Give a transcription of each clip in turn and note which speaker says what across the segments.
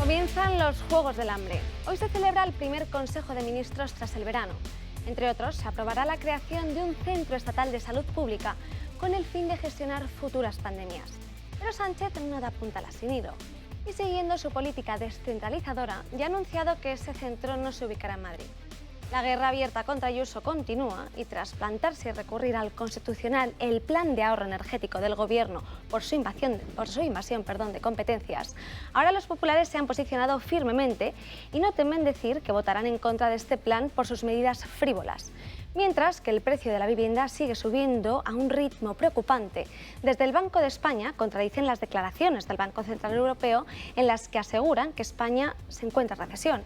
Speaker 1: Comienzan los Juegos del Hambre. Hoy se celebra el primer Consejo de Ministros tras el verano. Entre otros, se aprobará la creación de un Centro Estatal de Salud Pública con el fin de gestionar futuras pandemias. Pero Sánchez no da puntada sin hilo. Y siguiendo su política descentralizadora, ya ha anunciado que ese centro no se ubicará en Madrid. La guerra abierta contra Ayuso continúa y tras plantarse y recurrir al Constitucional el plan de ahorro energético del Gobierno por su invasión de competencias, ahora los populares se han posicionado firmemente y no temen decir que votarán en contra de este plan por sus medidas frívolas. Mientras que el precio de la vivienda sigue subiendo a un ritmo preocupante. Desde el Banco de España contradicen las declaraciones del Banco Central Europeo en las que aseguran que España se encuentra en recesión.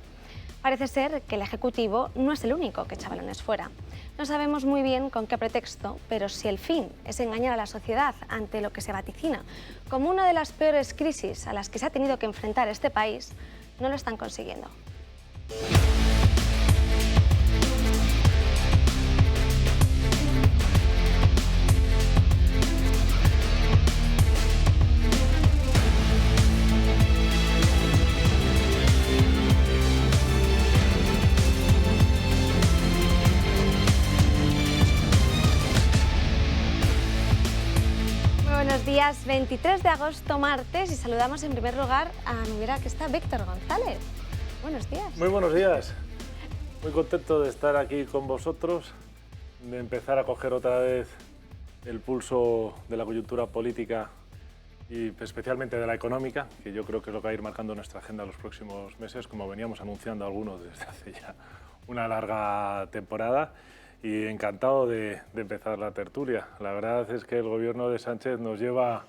Speaker 1: Parece ser que el Ejecutivo no es el único que echa balones fuera. No sabemos muy bien con qué pretexto, pero si el fin es engañar a la sociedad ante lo que se vaticina como una de las peores crisis a las que se ha tenido que enfrentar este país, no lo están consiguiendo. Buenos días, 23 de agosto, martes, y saludamos en primer lugar a mi vera que está Víctor González. Buenos días.
Speaker 2: Muy buenos días. Muy contento de estar aquí con vosotros, de empezar a coger otra vez el pulso de la coyuntura política y especialmente de la económica, que yo creo que es lo que va a ir marcando nuestra agenda los próximos meses, como veníamos anunciando algunos desde hace ya una larga temporada. Y encantado de empezar la tertulia. La verdad es que el gobierno de Sánchez nos lleva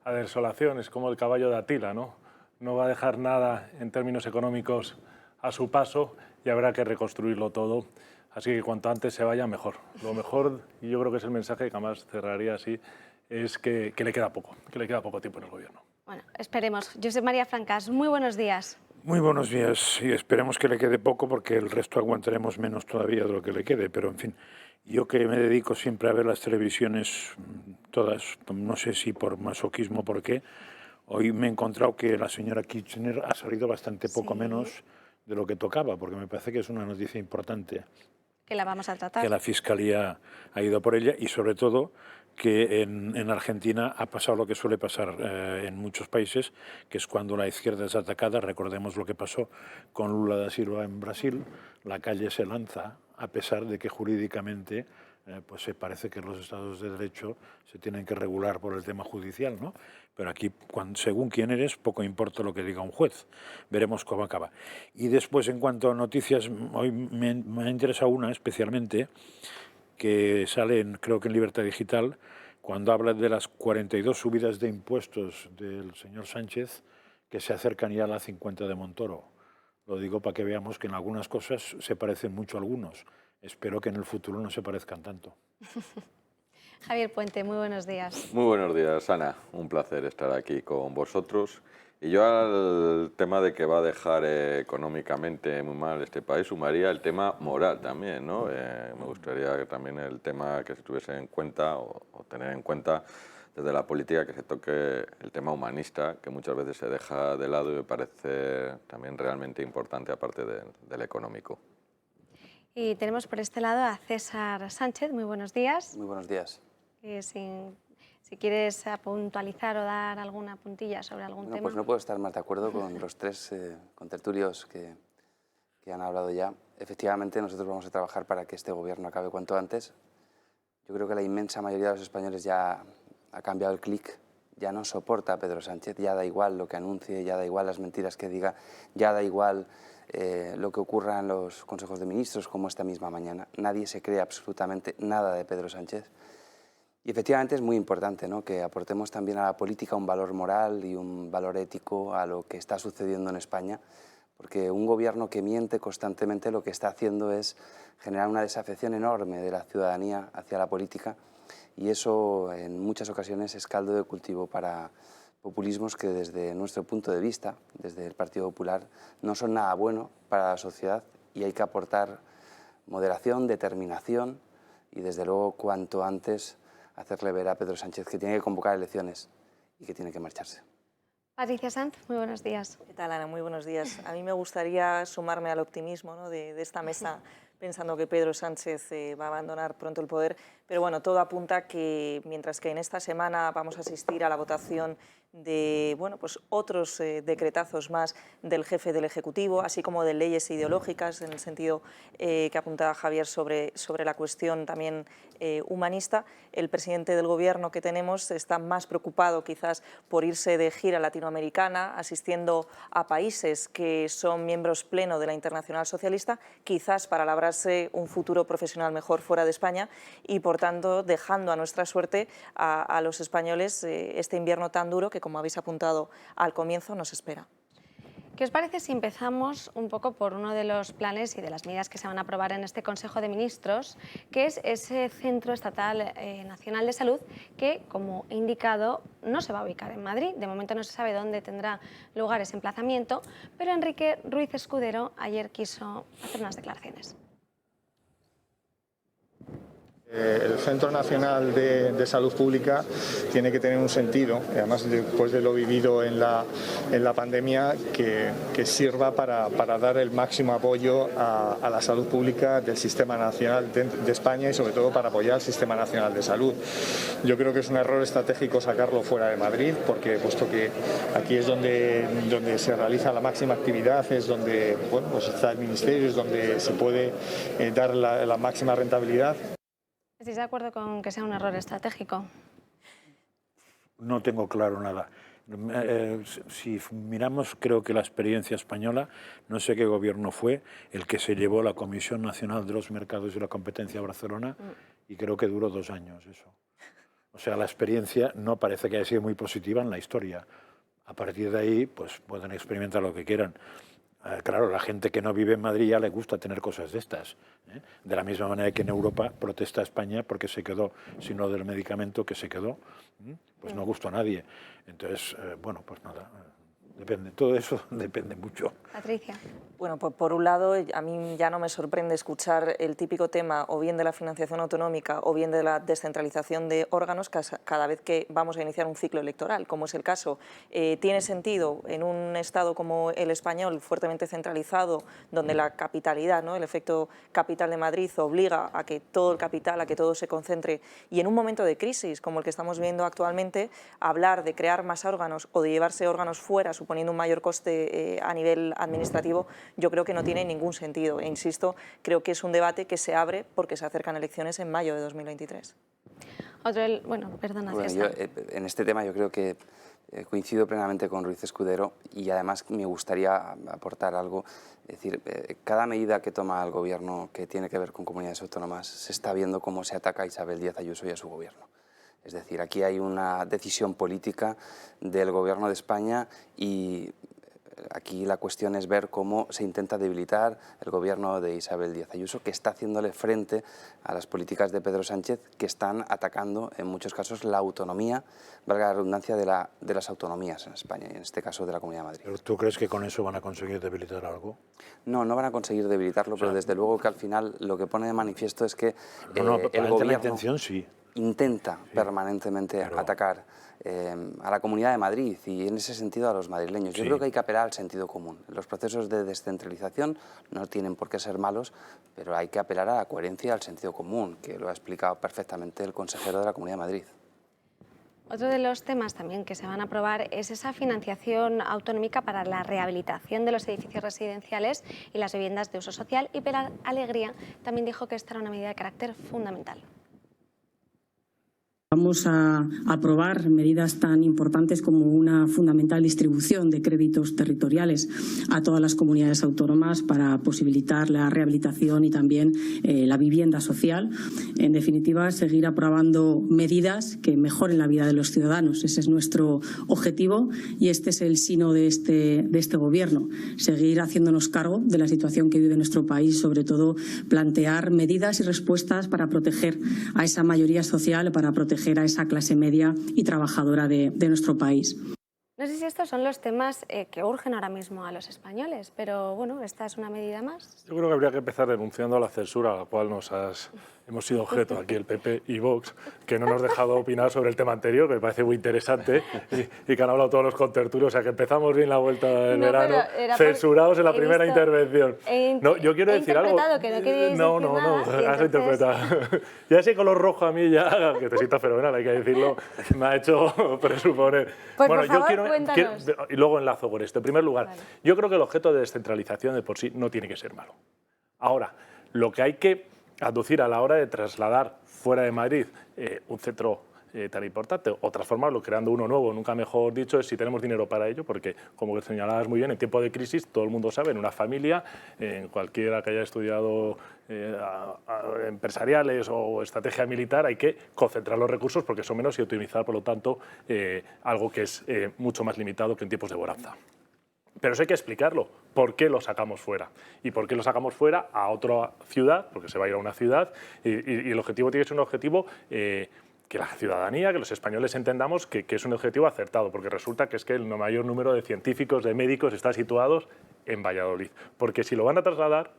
Speaker 2: a desolación, es como el caballo de Atila, ¿no? No va a dejar nada en términos económicos a su paso y habrá que reconstruirlo todo. Así que cuanto antes se vaya, mejor. Lo mejor, y yo creo que es el mensaje que además cerraría así, es que le queda poco tiempo en el gobierno.
Speaker 1: Bueno, esperemos. Josep María Francas, muy buenos días.
Speaker 3: Muy buenos días y esperemos que le quede poco porque el resto aguantaremos menos todavía de lo que le quede, pero en fin, yo que me dedico siempre a ver las televisiones todas, no sé si por masoquismo o por qué, hoy me he encontrado que la señora Kirchner ha salido bastante poco menos de lo que tocaba, porque me parece que es una noticia importante.
Speaker 1: Que la vamos a tratar.
Speaker 3: Que la Fiscalía ha ido por ella y sobre todo que en Argentina ha pasado lo que suele pasar en muchos países, que es cuando la izquierda es atacada. Recordemos lo que pasó con Lula da Silva en Brasil. La calle se lanza a pesar de que jurídicamente pues se parece que los estados de derecho se tienen que regular por el tema judicial, ¿no? Pero aquí, según quién eres, poco importa lo que diga un juez. Veremos cómo acaba. Y después, en cuanto a noticias, hoy me ha interesado una especialmente, que sale, creo que en Libertad Digital, cuando habla de las 42 subidas de impuestos del señor Sánchez que se acercan ya a las 50 de Montoro. Lo digo para que veamos que en algunas cosas se parecen mucho a algunos. Espero que en el futuro no se parezcan tanto.
Speaker 1: Javier Puente, muy buenos días.
Speaker 4: Muy buenos días, Ana. Un placer estar aquí con vosotros. Y yo al tema de que va a dejar económicamente muy mal este país sumaría el tema moral también, ¿no? Me gustaría que también el tema que se tuviese en cuenta o tener en cuenta desde la política, que se toque el tema humanista, que muchas veces se deja de lado y me parece también realmente importante aparte del económico.
Speaker 1: Y tenemos por este lado a César Sánchez. Muy buenos días.
Speaker 5: Muy buenos días.
Speaker 1: Si quieres puntualizar o dar alguna puntilla sobre algún tema.
Speaker 5: Pues no puedo estar más de acuerdo con los tres contertulios que han hablado ya. Efectivamente, nosotros vamos a trabajar para que este gobierno acabe cuanto antes. Yo creo que la inmensa mayoría de los españoles ya ha cambiado el clic, ya no soporta a Pedro Sánchez, ya da igual lo que anuncie, ya da igual las mentiras que diga, ya da igual lo que ocurra en los consejos de ministros como esta misma mañana. Nadie se cree absolutamente nada de Pedro Sánchez. Y efectivamente es muy importante, ¿no?, que aportemos también a la política un valor moral y un valor ético a lo que está sucediendo en España, porque un gobierno que miente constantemente lo que está haciendo es generar una desafección enorme de la ciudadanía hacia la política, y eso en muchas ocasiones es caldo de cultivo para populismos que desde nuestro punto de vista, desde el Partido Popular, no son nada bueno para la sociedad, y hay que aportar moderación, determinación y desde luego cuanto antes hacerle ver a Pedro Sánchez que tiene que convocar elecciones y que tiene que marcharse.
Speaker 1: Patricia Sanz, muy buenos días.
Speaker 6: ¿Qué tal, Ana? Muy buenos días. A mí me gustaría sumarme al optimismo, ¿no?, de esta mesa, pensando que Pedro Sánchez va a abandonar pronto el poder, pero bueno, todo apunta que mientras que en esta semana vamos a asistir a la votación de pues otros decretazos más del jefe del Ejecutivo, así como de leyes ideológicas, en el sentido que apuntaba Javier sobre la cuestión también humanista, el presidente del Gobierno que tenemos está más preocupado quizás por irse de gira latinoamericana, asistiendo a países que son miembros pleno de la Internacional Socialista, quizás para labrarse un futuro profesional mejor fuera de España y, por tanto, dejando a nuestra suerte a los españoles este invierno tan duro que, como habéis apuntado al comienzo, nos espera.
Speaker 1: ¿Qué os parece si empezamos un poco por uno de los planes y de las medidas que se van a aprobar en este Consejo de Ministros, que es ese Centro Estatal Nacional de Salud que, como he indicado, no se va a ubicar en Madrid? De momento no se sabe dónde tendrá lugar ese emplazamiento, pero Enrique Ruiz Escudero ayer quiso hacer unas declaraciones.
Speaker 7: El Centro Nacional de Salud Pública tiene que tener un sentido, además después de lo vivido en la pandemia, que sirva para dar el máximo apoyo a la salud pública del Sistema Nacional de España y sobre todo para apoyar al Sistema Nacional de Salud. Yo creo que es un error estratégico sacarlo fuera de Madrid, porque puesto que aquí es donde se realiza la máxima actividad, es donde pues está el Ministerio, es donde se puede dar la máxima rentabilidad.
Speaker 1: ¿Estáis de acuerdo con que sea un error estratégico?
Speaker 3: No tengo claro nada. Si miramos, creo que la experiencia española, no sé qué gobierno fue el que se llevó la Comisión Nacional de los Mercados y la Competencia a Barcelona y creo que duró 2 años eso. O sea, la experiencia no parece que haya sido muy positiva en la historia. A partir de ahí, pues pueden experimentar lo que quieran. Claro, la gente que no vive en Madrid ya le gusta tener cosas de estas. De la misma manera que en Europa protesta España porque se quedó, si no del medicamento que se quedó, pues no gustó a nadie. Entonces, bueno, pues nada, depende, todo eso depende mucho.
Speaker 1: Patricia.
Speaker 6: Bueno, pues por un lado, a mí ya no me sorprende escuchar el típico tema o bien de la financiación autonómica o bien de la descentralización de órganos cada vez que vamos a iniciar un ciclo electoral, como es el caso. Tiene sentido en un Estado como el español, fuertemente centralizado, donde la capitalidad, ¿no?, el efecto capital de Madrid obliga a que todo el capital, a que todo se concentre, y en un momento de crisis como el que estamos viendo actualmente, hablar de crear más órganos o de llevarse órganos fuera, suponiendo un mayor coste a nivel administrativo, yo creo que no tiene ningún sentido. E insisto, creo que es un debate que se abre porque se acercan elecciones en mayo de 2023.
Speaker 5: Yo, en este tema yo creo que coincido plenamente con Ruiz Escudero y además me gustaría aportar algo. Es decir, cada medida que toma el Gobierno que tiene que ver con comunidades autónomas se está viendo cómo se ataca a Isabel Díaz Ayuso y a su Gobierno. Es decir, aquí hay una decisión política del Gobierno de España y aquí la cuestión es ver cómo se intenta debilitar el gobierno de Isabel Díaz Ayuso, que está haciéndole frente a las políticas de Pedro Sánchez, que están atacando en muchos casos la autonomía, valga la redundancia, de las autonomías en España, y en este caso de la Comunidad de Madrid.
Speaker 3: ¿Pero tú crees que con eso van a conseguir debilitar algo?
Speaker 5: No, no van a conseguir debilitarlo, pero desde luego que al final lo que pone de manifiesto es que el gobierno
Speaker 3: la intención, sí,
Speaker 5: intenta permanentemente atacar a la Comunidad de Madrid y en ese sentido a los madrileños. Yo creo que hay que apelar al sentido común. Los procesos de descentralización no tienen por qué ser malos, pero hay que apelar a la coherencia y al sentido común, que lo ha explicado perfectamente el consejero de la Comunidad de Madrid.
Speaker 1: Otro de los temas también que se van a aprobar es esa financiación autonómica para la rehabilitación de los edificios residenciales y las viviendas de uso social, y Pilar Alegría también dijo que esta era una medida de carácter fundamental.
Speaker 8: Vamos a aprobar medidas tan importantes como una fundamental distribución de créditos territoriales a todas las comunidades autónomas para posibilitar la rehabilitación y también la vivienda social. En definitiva, seguir aprobando medidas que mejoren la vida de los ciudadanos. Ese es nuestro objetivo y este es el sino de este Gobierno. Seguir haciéndonos cargo de la situación que vive nuestro país, sobre todo plantear medidas y respuestas para proteger a esa mayoría social, para proteger a esa clase media y trabajadora de nuestro país.
Speaker 1: No sé si estos son los temas que urgen ahora mismo a los españoles, pero bueno, esta es una medida más.
Speaker 2: Yo creo que habría que empezar denunciando a la censura a la cual hemos sido objeto aquí el PP y Vox, que no nos ha dejado opinar sobre el tema anterior, que me parece muy interesante, y que han hablado todos los contertulios, o sea que empezamos bien la vuelta del verano, censurados en la primera intervención.
Speaker 1: No,
Speaker 2: yo quiero decir algo.
Speaker 1: Que no queríais
Speaker 2: no,
Speaker 1: decir nada,
Speaker 2: has interpretado. Ya ese color rojo a mí ya, que te sienta fenomenal, hay que decirlo, me ha hecho presuponer.
Speaker 1: Pues
Speaker 2: bueno,
Speaker 1: por favor,
Speaker 2: yo
Speaker 1: cuéntanos.
Speaker 2: y luego enlazo con esto. En primer lugar, vale, yo creo que el objeto de descentralización de por sí no tiene que ser malo. Ahora, lo que hay que aducir a la hora de trasladar fuera de Madrid un centro tan importante o transformarlo creando uno nuevo, nunca mejor dicho, es si tenemos dinero para ello, porque como señalabas muy bien, en tiempo de crisis todo el mundo sabe, en una familia, en cualquiera que haya estudiado empresariales o estrategia militar, hay que concentrar los recursos porque son menos y optimizar, por lo tanto, algo que es mucho más limitado que en tiempos de bonanza. Pero eso hay que explicarlo, por qué lo sacamos fuera. Y por qué lo sacamos fuera a otra ciudad, porque se va a ir a una ciudad, y el objetivo tiene que ser un objetivo que la ciudadanía, que los españoles entendamos que es un objetivo acertado, porque resulta que es que el mayor número de científicos, de médicos, está situados en Valladolid. Porque si lo van a trasladar,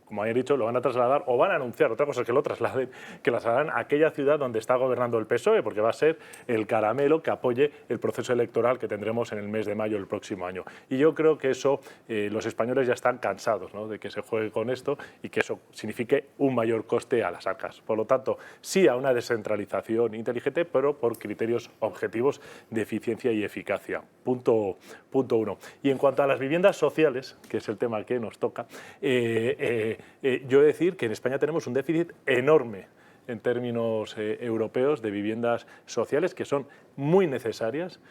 Speaker 2: como había dicho, lo van a trasladar o van a anunciar, otra cosa es que lo trasladen, que lo trasladan a aquella ciudad donde está gobernando el PSOE, porque va a ser el caramelo que apoye el proceso electoral que tendremos en el mes de mayo del próximo año. Y yo creo que eso, los españoles ya están cansados, ¿no?, de que se juegue con esto y que eso signifique un mayor coste a las arcas. Por lo tanto, sí a una descentralización inteligente, pero por criterios objetivos de eficiencia y eficacia. Punto uno. Y en cuanto a las viviendas sociales, que es el tema que nos toca, yo he de decir que en España tenemos un déficit enorme en términos europeos de viviendas sociales que son muy necesarias,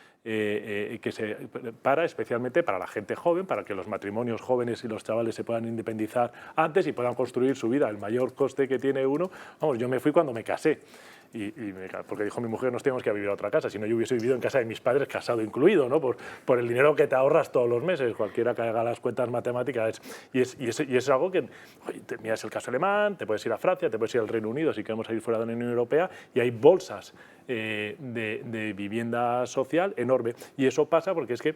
Speaker 2: especialmente para la gente joven, para que los matrimonios jóvenes y los chavales se puedan independizar antes y puedan construir su vida. El mayor coste que tiene uno, vamos, yo me fui cuando me casé. Porque dijo mi mujer nos tenemos que ir a vivir a otra casa, si no yo hubiese vivido en casa de mis padres, casado incluido, ¿no? por el dinero que te ahorras todos los meses, cualquiera que haga las cuentas matemáticas, y es algo que, oye, miras el caso alemán, te puedes ir a Francia, te puedes ir al Reino Unido si queremos salir fuera de la Unión Europea, y hay bolsas de vivienda social enorme, y eso pasa porque es que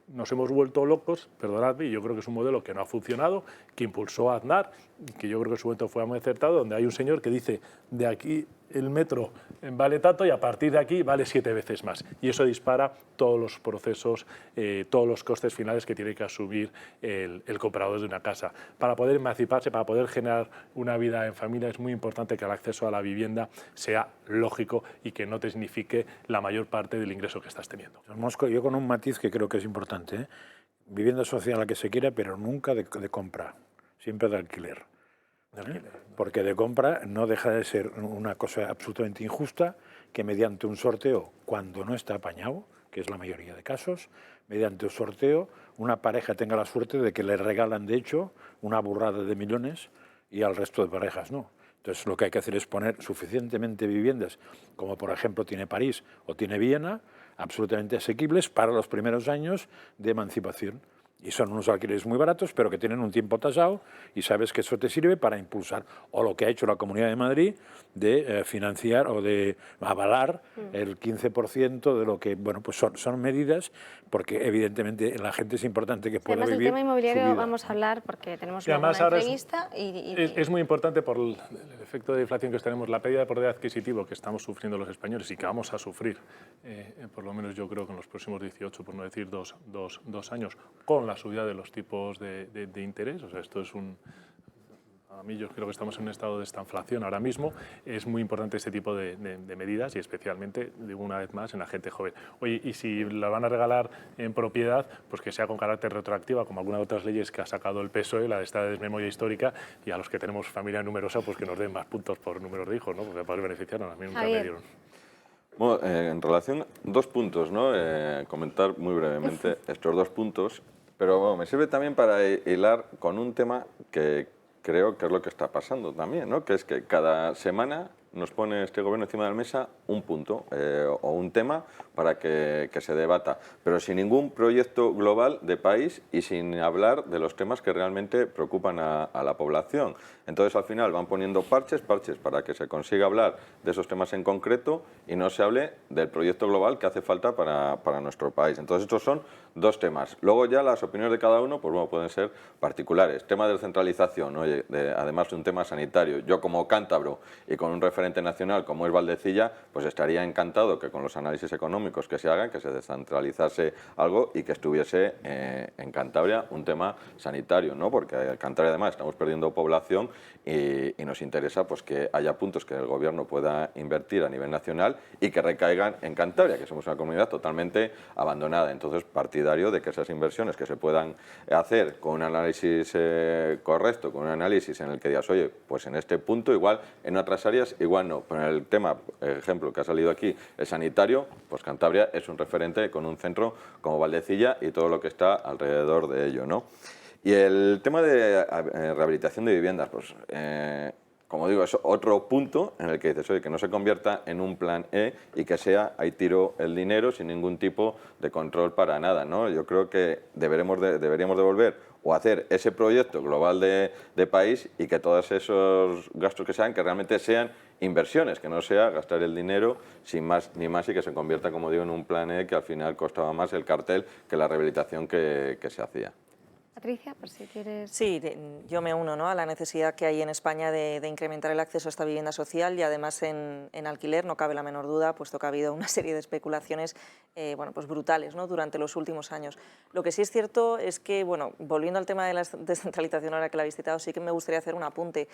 Speaker 2: nos hemos vuelto locos, perdonadme, y yo creo que es un modelo que no ha funcionado, que impulsó Aznar, que yo creo que en su momento fue muy acertado, donde hay un señor que dice, de aquí el metro vale tanto y a partir de aquí vale 7 veces más. Y eso dispara todos los procesos, todos los costes finales que tiene que asumir el comprador de una casa. Para poder emanciparse, para poder generar una vida en familia, es muy importante que el acceso a la vivienda sea lógico y que no te signifique la mayor parte del ingreso que estás teniendo.
Speaker 3: Yo con un matiz que creo que es importante, ¿eh? Vivienda social la que se quiera, pero nunca de compra, siempre de alquiler. Porque de compra no deja de ser una cosa absolutamente injusta que mediante un sorteo, cuando no está apañado, que es la mayoría de casos, mediante un sorteo una pareja tenga la suerte de que le regalan de hecho una burrada de millones y al resto de parejas no. Entonces lo que hay que hacer es poner suficientemente viviendas, como por ejemplo tiene París o tiene Viena, absolutamente asequibles para los primeros años de emancipación. Y son unos alquileres muy baratos, pero que tienen un tiempo tasado y sabes que eso te sirve para impulsar, o lo que ha hecho la Comunidad de Madrid, de financiar o de avalar el 15% de lo que, bueno, pues son medidas, porque evidentemente la gente es importante que pueda vivir.
Speaker 1: Además, del tema inmobiliario vamos a hablar porque tenemos luego una entrevista.
Speaker 2: Es muy importante por el efecto de inflación que tenemos, la pérdida de poder adquisitivo que estamos sufriendo los españoles y que vamos a sufrir, por lo menos yo creo que en los próximos 18, por no decir dos años, con la subida de los tipos de interés. O sea, esto es a mí yo creo que estamos en un estado de estanflación ahora mismo. Es muy importante este tipo de medidas y especialmente, digo una vez más, en la gente joven. Oye, y si la van a regalar en propiedad, pues que sea con carácter retroactiva, como algunas otras leyes que ha sacado el PSOE, la de esta desmemoria histórica, y a los que tenemos familia numerosa, pues que nos den más puntos por números de hijos, ¿no? Porque para beneficiarnos, a mí nunca me dieron.
Speaker 4: Bueno, en relación, 2 puntos, ¿no? Comentar muy brevemente estos 2 puntos. Pero bueno, me sirve también para hilar con un tema que creo que es lo que está pasando también, ¿no? Que es que cada semana nos pone este gobierno encima de la mesa un punto o un tema para que se debata, pero sin ningún proyecto global de país y sin hablar de los temas que realmente preocupan a la población. Entonces, al final van poniendo parches para que se consiga hablar de esos temas en concreto y no se hable del proyecto global que hace falta para nuestro país. Entonces, estos son dos temas. Luego ya las opiniones de cada uno, pues bueno, pueden ser particulares. Tema de descentralización, oye, además de un tema sanitario. Yo como cántabro y con un referente nacional como es Valdecilla, pues estaría encantado que con los análisis económicos que se hagan, que se descentralizase algo y que estuviese en Cantabria un tema sanitario, ¿no? Porque en Cantabria además estamos perdiendo población y nos interesa pues que haya puntos que el gobierno pueda invertir a nivel nacional y que recaigan en Cantabria, que somos una comunidad totalmente abandonada. Entonces, partidario de que esas inversiones que se puedan hacer con un análisis correcto, con un análisis en el que digas, oye, pues en este punto igual, en otras áreas igual no. Pero en el tema, ejemplo que ha salido aquí, el sanitario, pues Cantabria es un referente con un centro como Valdecilla y todo lo que está alrededor de ello, ¿no? Y el tema de rehabilitación de viviendas, pues como digo, es otro punto en el que dices, oye, que no se convierta en un plan E y que sea, ahí tiro el dinero sin ningún tipo de control para nada, ¿no? Yo creo que deberíamos de volver o hacer ese proyecto global de país y que todos esos gastos que sean, que realmente sean inversiones, que no sea gastar el dinero sin más ni más y que se convierta, como digo, en un plan E que al final costaba más el cartel que la rehabilitación que se hacía.
Speaker 1: Patricia, por si quieres...
Speaker 6: Sí, yo me uno, ¿no?, a la necesidad que hay en España de incrementar el acceso a esta vivienda social y además en alquiler, no cabe la menor duda, puesto que ha habido una serie de especulaciones bueno, pues brutales, ¿no?, durante los últimos años. Lo que sí es cierto es que, bueno, volviendo al tema de la descentralización, ahora que la habéis citado, sí que me gustaría hacer un apunte.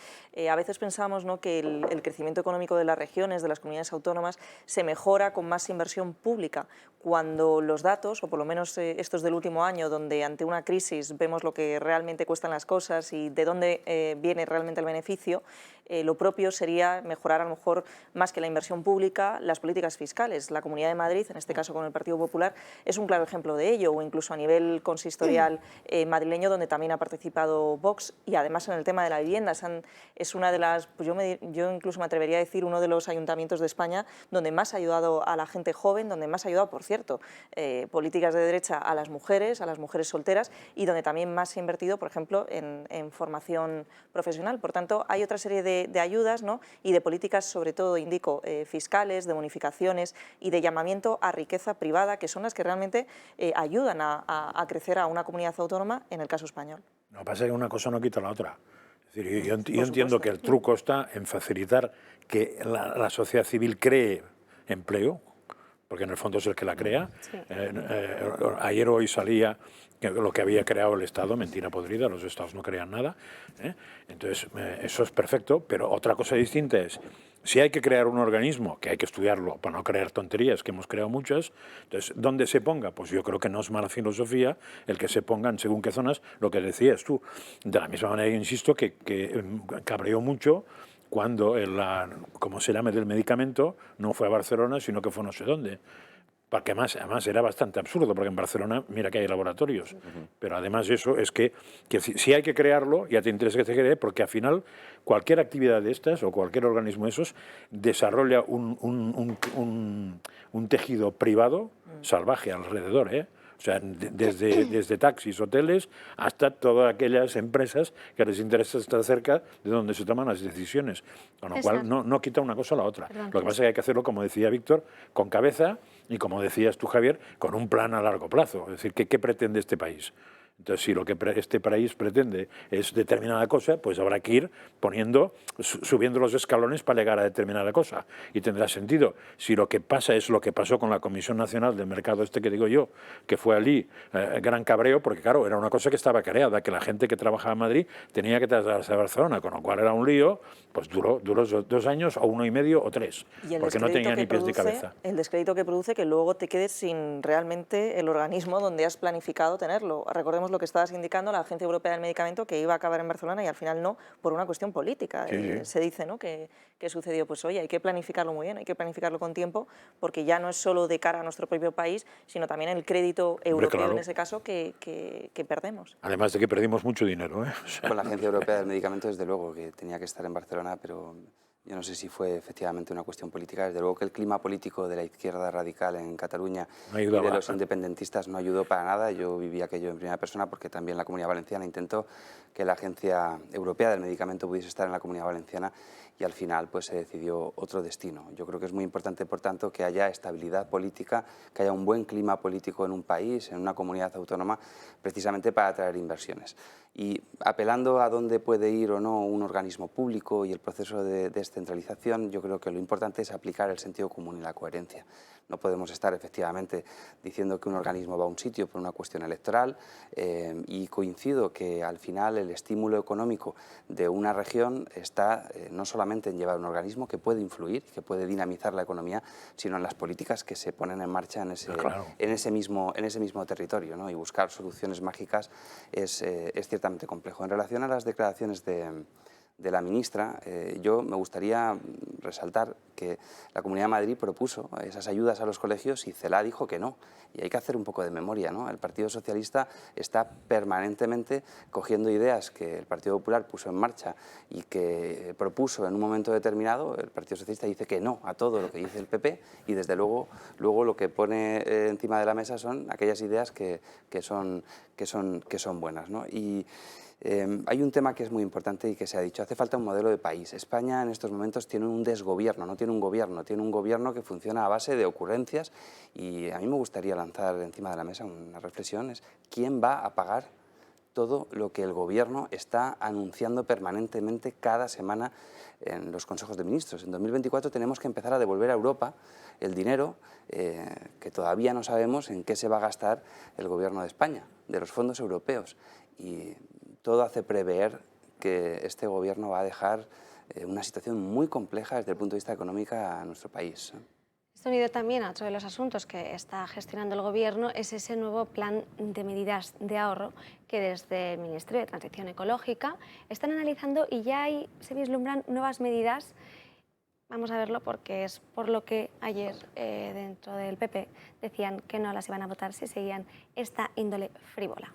Speaker 6: A veces pensamos, ¿no?, que el crecimiento económico de las regiones, de las comunidades autónomas, se mejora con más inversión pública, cuando los datos, o por lo menos estos del último año, donde ante una crisis vemos lo que realmente cuestan las cosas y de dónde viene realmente el beneficio, lo propio sería mejorar a lo mejor más que la inversión pública, las políticas fiscales. La Comunidad de Madrid, en este caso con el Partido Popular, es un claro ejemplo de ello, o incluso a nivel consistorial madrileño, donde también ha participado Vox, y además en el tema de la vivienda. Es una de las, pues yo incluso me atrevería a decir, uno de los ayuntamientos de España donde más ha ayudado a la gente joven, donde más ha ayudado, por cierto, políticas de derecha a las mujeres solteras, y donde también más se ha invertido, por ejemplo, en formación profesional. Por tanto, hay otra serie de ayudas, ¿no?, y de políticas, sobre todo, indico, fiscales, de bonificaciones y de llamamiento a riqueza privada, que son las que realmente ayudan a crecer a una comunidad autónoma, en el caso español.
Speaker 3: Lo que pasa es que una cosa no quita la otra. Es decir, yo entiendo que el truco está en facilitar que la sociedad civil cree empleo, porque en el fondo es el que la crea. Sí. Ayer o hoy salía que lo que había creado el Estado, mentira podrida, los Estados no crean nada. Entonces, eso es perfecto, pero otra cosa distinta es, si hay que crear un organismo, que hay que estudiarlo para no crear tonterías, que hemos creado muchas, entonces, ¿dónde se ponga? Pues yo creo que no es mala filosofía el que se pongan según qué zonas, lo que decías tú. De la misma manera, insisto, que cabreó mucho cuando como se llame del medicamento, no fue a Barcelona, sino que fue no sé dónde. Porque además era bastante absurdo, porque en Barcelona, mira que hay laboratorios, pero además eso es que si hay que crearlo, ya te interesa que se cree, porque al final cualquier actividad de estas o cualquier organismo de esos desarrolla un tejido privado salvaje alrededor, O sea, desde taxis, hoteles, hasta todas aquellas empresas que les interesa estar cerca de donde se toman las decisiones. Con lo cual, no quita una cosa a la otra. Lo que pasa es que hay que hacerlo, como decía Víctor, con cabeza y, como decías tú, Javier, con un plan a largo plazo. Es decir, ¿qué pretende este país? Entonces, si lo que este país pretende es determinada cosa, pues habrá que ir subiendo los escalones para llegar a determinada cosa. Y tendrá sentido. Si lo que pasa es lo que pasó con la Comisión Nacional del Mercado que digo yo, que fue allí gran cabreo, porque claro, era una cosa que estaba creada, que la gente que trabajaba en Madrid tenía que trasladarse a Barcelona, con lo cual era un lío, pues duró 2 años, o 1 y medio, o 3, porque no tenía ni pies ni cabeza.
Speaker 6: El descrédito que produce que luego te quedes sin realmente el organismo donde has planificado tenerlo. Recordemos lo que estabas indicando, la Agencia Europea del Medicamento, que iba a acabar en Barcelona y al final no, por una cuestión política. Sí. Se dice, ¿no?, que sucedió. Pues oye, hay que planificarlo muy bien, hay que planificarlo con tiempo, porque ya no es solo de cara a nuestro propio país, sino también el crédito europeo, claro, en ese caso, que perdemos.
Speaker 3: Además de que perdimos mucho dinero.
Speaker 5: Con la Agencia Europea del Medicamento, desde luego, que tenía que estar en Barcelona, pero Yo no sé si fue efectivamente una cuestión política. Desde luego que el clima político de la izquierda radical en Cataluña y de los independentistas no ayudó para nada. Yo viví aquello en primera persona porque también la Comunidad Valenciana intentó que la Agencia Europea del Medicamento pudiese estar en la Comunidad Valenciana y al final pues se decidió otro destino. Yo creo que es muy importante, por tanto, que haya estabilidad política, que haya un buen clima político en un país, en una comunidad autónoma, precisamente para atraer inversiones. Y apelando a dónde puede ir o no un organismo público y el proceso de descentralización, yo creo que lo importante es aplicar el sentido común y la coherencia. No podemos estar efectivamente diciendo que un organismo va a un sitio por una cuestión electoral y coincido que al final el estímulo económico de una región está no solamente en llevar un organismo que puede influir, que puede dinamizar la economía, sino en las políticas que se ponen en marcha en ese mismo territorio, ¿no? Y buscar soluciones mágicas es ciertamente complejo. En relación a las declaraciones de la ministra, yo me gustaría resaltar que la Comunidad de Madrid propuso esas ayudas a los colegios y Celaá dijo que no. Y hay que hacer un poco de memoria, ¿no? El Partido Socialista está permanentemente cogiendo ideas que el Partido Popular puso en marcha y que propuso en un momento determinado. El Partido Socialista dice que no a todo lo que dice el PP y desde luego lo que pone encima de la mesa son aquellas ideas que son buenas, ¿no? Y hay un tema que es muy importante y que se ha dicho, hace falta un modelo de país. España en estos momentos tiene un desgobierno, no tiene un gobierno, tiene un gobierno que funciona a base de ocurrencias y a mí me gustaría lanzar encima de la mesa una reflexión, es ¿quién va a pagar todo lo que el gobierno está anunciando permanentemente cada semana en los consejos de ministros? En 2024 tenemos que empezar a devolver a Europa el dinero que todavía no sabemos en qué se va a gastar el gobierno de España, de los fondos europeos. Y todo hace prever que este gobierno va a dejar una situación muy compleja desde el punto de vista económico a nuestro país.
Speaker 1: Esto unido también a otro de los asuntos que está gestionando el Gobierno es ese nuevo plan de medidas de ahorro que desde el Ministerio de Transición Ecológica están analizando y ya se vislumbran nuevas medidas. Vamos a verlo porque es por lo que ayer dentro del PP decían que no las iban a votar si seguían esta índole frívola.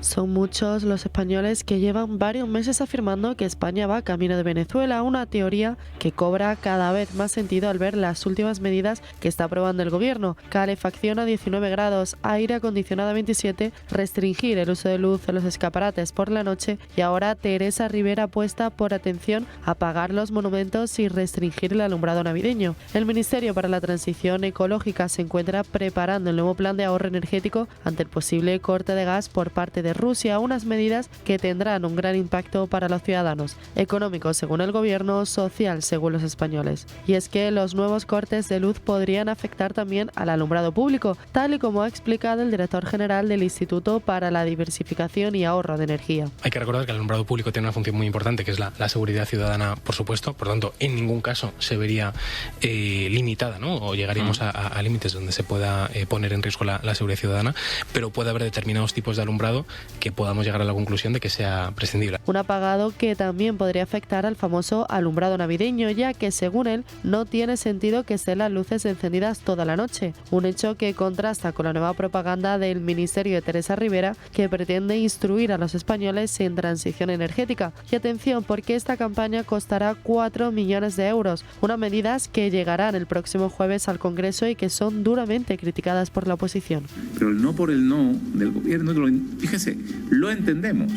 Speaker 9: Son muchos los españoles que llevan varios meses afirmando que España va camino de Venezuela, una teoría que cobra cada vez más sentido al ver las últimas medidas que está aprobando el gobierno. Calefacción a 19 grados, aire acondicionado a 27, restringir el uso de luz en los escaparates por la noche y ahora Teresa Rivera apuesta por atención a apagar los monumentos y restringir el alumbrado navideño. El Ministerio para la Transición Ecológica se encuentra preparando el nuevo plan de ahorro energético ante el posible corte de gas por parte de Rusia, unas medidas que tendrán un gran impacto para los ciudadanos, económico según el gobierno, social según los españoles. Y es que los nuevos cortes de luz podrían afectar también al alumbrado público, tal y como ha explicado el director general del Instituto para la Diversificación y Ahorro de Energía.
Speaker 10: Hay que recordar que el alumbrado público tiene una función muy importante, que es la seguridad ciudadana, por supuesto, por tanto, en ningún caso se vería limitada, ¿no? O llegaríamos a límites donde se pueda poner en riesgo la seguridad ciudadana, pero puede haber determinados tipos de alumbrado que podamos llegar a la conclusión de que sea prescindible.
Speaker 9: Un apagado que también podría afectar al famoso alumbrado navideño, ya que según él no tiene sentido que estén las luces encendidas toda la noche, un hecho que contrasta con la nueva propaganda del Ministerio de Teresa Rivera, que pretende instruir a los españoles en transición energética. Y atención, porque esta campaña costará 4 millones de euros, unas medidas que llegarán el próximo jueves al Congreso y que son duramente criticadas por la oposición.
Speaker 11: Pero el no por el no del gobierno, fíjese, lo entendemos,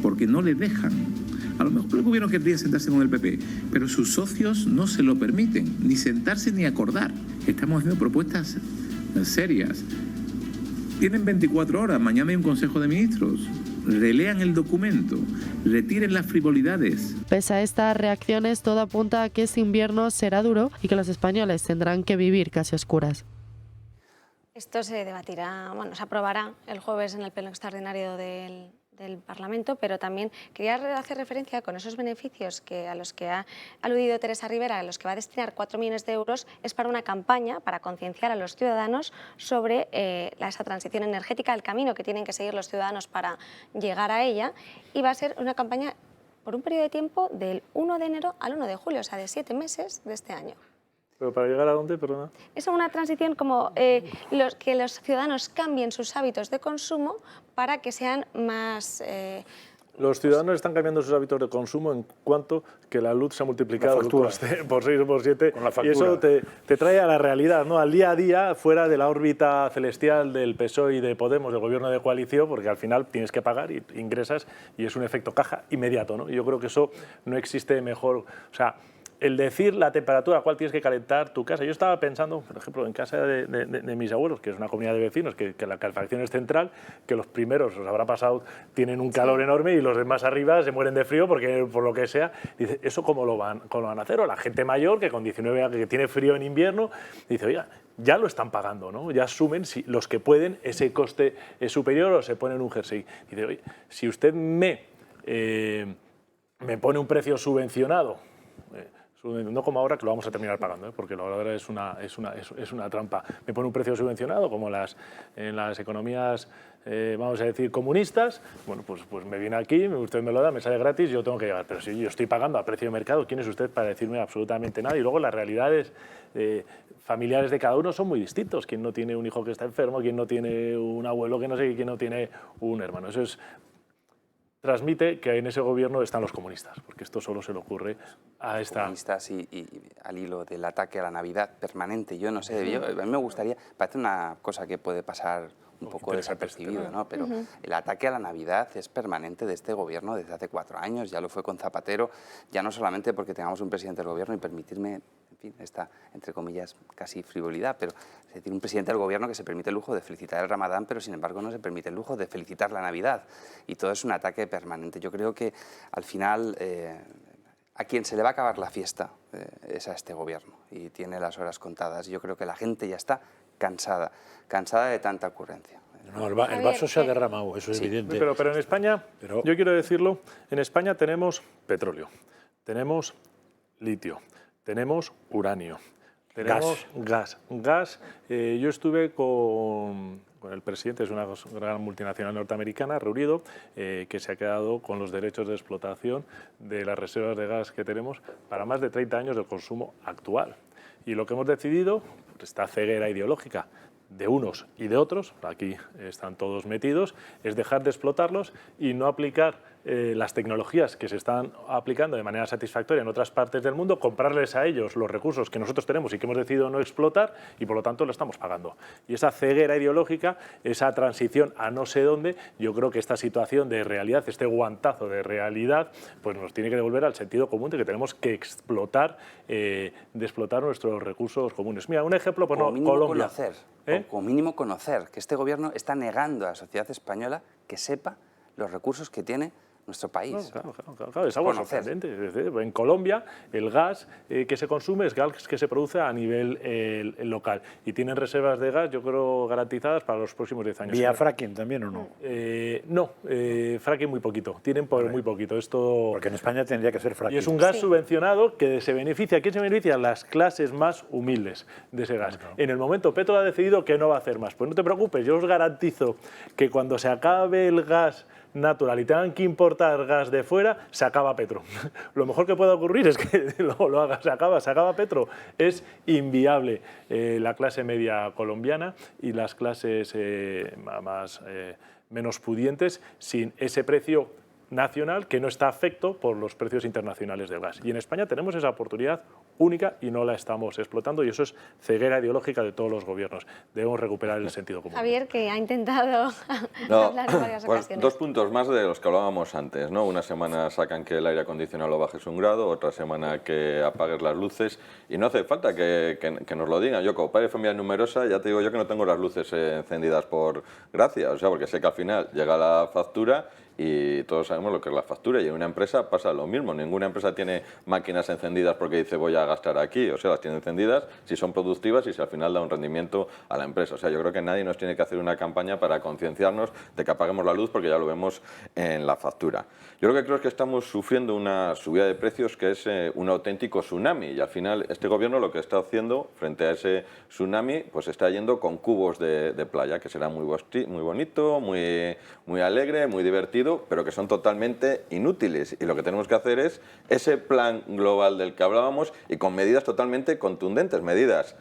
Speaker 11: porque no le dejan. A lo mejor el gobierno querría sentarse con el PP, pero sus socios no se lo permiten, ni sentarse ni acordar. Estamos haciendo propuestas serias. Tienen 24 horas, mañana hay un Consejo de Ministros. Relean el documento, retiren las frivolidades.
Speaker 9: Pese a estas reacciones, todo apunta a que este invierno será duro y que los españoles tendrán que vivir casi a oscuras.
Speaker 1: Esto se debatirá, se aprobará el jueves en el pleno extraordinario del Parlamento, pero también quería hacer referencia con esos beneficios a los que ha aludido Teresa Rivera, a los que va a destinar 4 millones de euros, es para una campaña para concienciar a los ciudadanos sobre esa transición energética, el camino que tienen que seguir los ciudadanos para llegar a ella, y va a ser una campaña por un periodo de tiempo del 1 de enero al 1 de julio, o sea, de 7 meses de este año.
Speaker 2: ¿Pero para llegar a dónde, perdona?
Speaker 1: Es una transición como que los ciudadanos cambien sus hábitos de consumo para que sean más
Speaker 2: Los ciudadanos están cambiando sus hábitos de consumo en cuanto que la luz se ha multiplicado por 6 o por 7 y eso te trae a la realidad, ¿no? Al día a día, fuera de la órbita celestial del PSOE y de Podemos, del gobierno de coalición, porque al final tienes que pagar y ingresas y es un efecto caja inmediato, ¿no? Yo creo que eso no existe mejor, o sea, el decir la temperatura a cual tienes que calentar tu casa. Yo estaba pensando, por ejemplo, en casa de mis abuelos, que es una comunidad de vecinos, que la calefacción es central, que los primeros, os habrá pasado, tienen un calor enorme y los de más arriba se mueren de frío porque por lo que sea. Dice, ¿eso cómo lo van a hacer? O la gente mayor, que con 19 años, que tiene frío en invierno, dice, oiga, ya lo están pagando, ¿no? Ya asumen, si los que pueden, ese coste es superior o se ponen un jersey. Dice, oye, si usted me pone un precio subvencionado, no como ahora, que lo vamos a terminar pagando, porque lo ahora es una trampa. Me pone un precio subvencionado, como en las economías, vamos a decir, comunistas. Bueno, pues me viene aquí, usted me lo da, me sale gratis, yo tengo que llegar. Pero si yo estoy pagando a precio de mercado, ¿quién es usted para decirme absolutamente nada? Y luego las realidades familiares de cada uno son muy distintos. Quien no tiene un hijo que está enfermo, quien no tiene un abuelo que no sé, quien no tiene un hermano. Eso transmite que en ese gobierno están los comunistas, porque esto solo se le ocurre a esta...
Speaker 5: Comunistas y al hilo del ataque a la Navidad permanente, yo no sé, a mí me gustaría, parece una cosa que puede pasar un poco desapercibido, ¿no? Pero el ataque a la Navidad es permanente de este gobierno desde hace 4 años, ya lo fue con Zapatero, ya no solamente porque tengamos un presidente del gobierno, y permitirme, en fin, esta, entre comillas, casi frivolidad, pero es decir, un presidente del gobierno que se permite el lujo de felicitar el Ramadán, pero sin embargo no se permite el lujo de felicitar la Navidad, y todo es un ataque permanente. Yo creo que al final a quien se le va a acabar la fiesta es a este gobierno, y tiene las horas contadas. Yo creo que la gente ya está cansada de tanta ocurrencia.
Speaker 3: No, el vaso se ha derramado, eso es evidente.
Speaker 2: Pero en España, yo quiero decirlo, en España tenemos petróleo, tenemos litio, tenemos uranio, tenemos gas. Yo estuve con el presidente, es una gran multinacional norteamericana, reunido, que se ha quedado con los derechos de explotación de las reservas de gas que tenemos para más de 30 años del consumo actual. Y lo que hemos decidido, esta ceguera ideológica de unos y de otros, aquí están todos metidos, es dejar de explotarlos y no aplicar las tecnologías que se están aplicando de manera satisfactoria en otras partes del mundo, comprarles a ellos los recursos que nosotros tenemos y que hemos decidido no explotar, y por lo tanto lo estamos pagando. Y esa ceguera ideológica, esa transición a no sé dónde, yo creo que esta situación de realidad, este guantazo de realidad, pues nos tiene que devolver al sentido común de que tenemos que explotar, de explotar nuestros recursos comunes. Mira, un ejemplo, pues no, Colombia.
Speaker 5: Como mínimo conocer que este gobierno está negando a la sociedad española que sepa los recursos que tiene nuestro país.
Speaker 2: Claro, es algo sorprendente. En Colombia el gas que se consume es gas que se produce a nivel local y tienen reservas de gas, yo creo, garantizadas para los próximos 10 años.
Speaker 3: ¿Vía fracking también o no?
Speaker 2: No, fracking muy poquito, tienen por muy poquito. Esto...
Speaker 3: Porque en España tendría que ser fracking.
Speaker 2: Y es un gas subvencionado que se beneficia. ¿Quién se beneficia? Las clases más humildes de ese gas. Claro. En el momento Petro ha decidido que no va a hacer más. Pues no te preocupes, yo os garantizo que cuando se acabe el gas natural y tengan que importar gas de fuera, se acaba Petro. Lo mejor que puede ocurrir es que lo haga, se acaba Petro. Es inviable la clase media colombiana y las clases menos pudientes sin ese precio nacional que no está afecto por los precios internacionales del gas. Y en España tenemos esa oportunidad única y no la estamos explotando, y eso es ceguera ideológica de todos los gobiernos. Debemos recuperar el sentido común.
Speaker 1: Javier, que ha intentado hablar en varias ocasiones.
Speaker 4: 2 puntos más de los que hablábamos antes, ¿no? Una semana sacan que el aire acondicionado lo bajes 1 grado, otra semana que apagues las luces, y no hace falta que nos lo digan. Yo, como padre de familia numerosa, ya te digo yo que no tengo las luces encendidas por gracia, o sea, porque sé que al final llega la factura y todos sabemos lo que es la factura, y en una empresa pasa lo mismo. Ninguna empresa tiene máquinas encendidas porque dice voy a gastar aquí, o sea, las tiene encendidas si son productivas y si al final da un rendimiento a la empresa. O sea, yo creo que nadie nos tiene que hacer una campaña para concienciarnos de que apaguemos la luz, porque ya lo vemos en la factura. Yo creo que estamos sufriendo una subida de precios que es un auténtico tsunami, y al final este gobierno lo que está haciendo frente a ese tsunami, pues está yendo con cubos de playa, que será muy bonito, muy alegre, muy divertido, pero que son totalmente inútiles, y lo que tenemos que hacer es ese plan global del que hablábamos y con medidas totalmente contundentes, medidas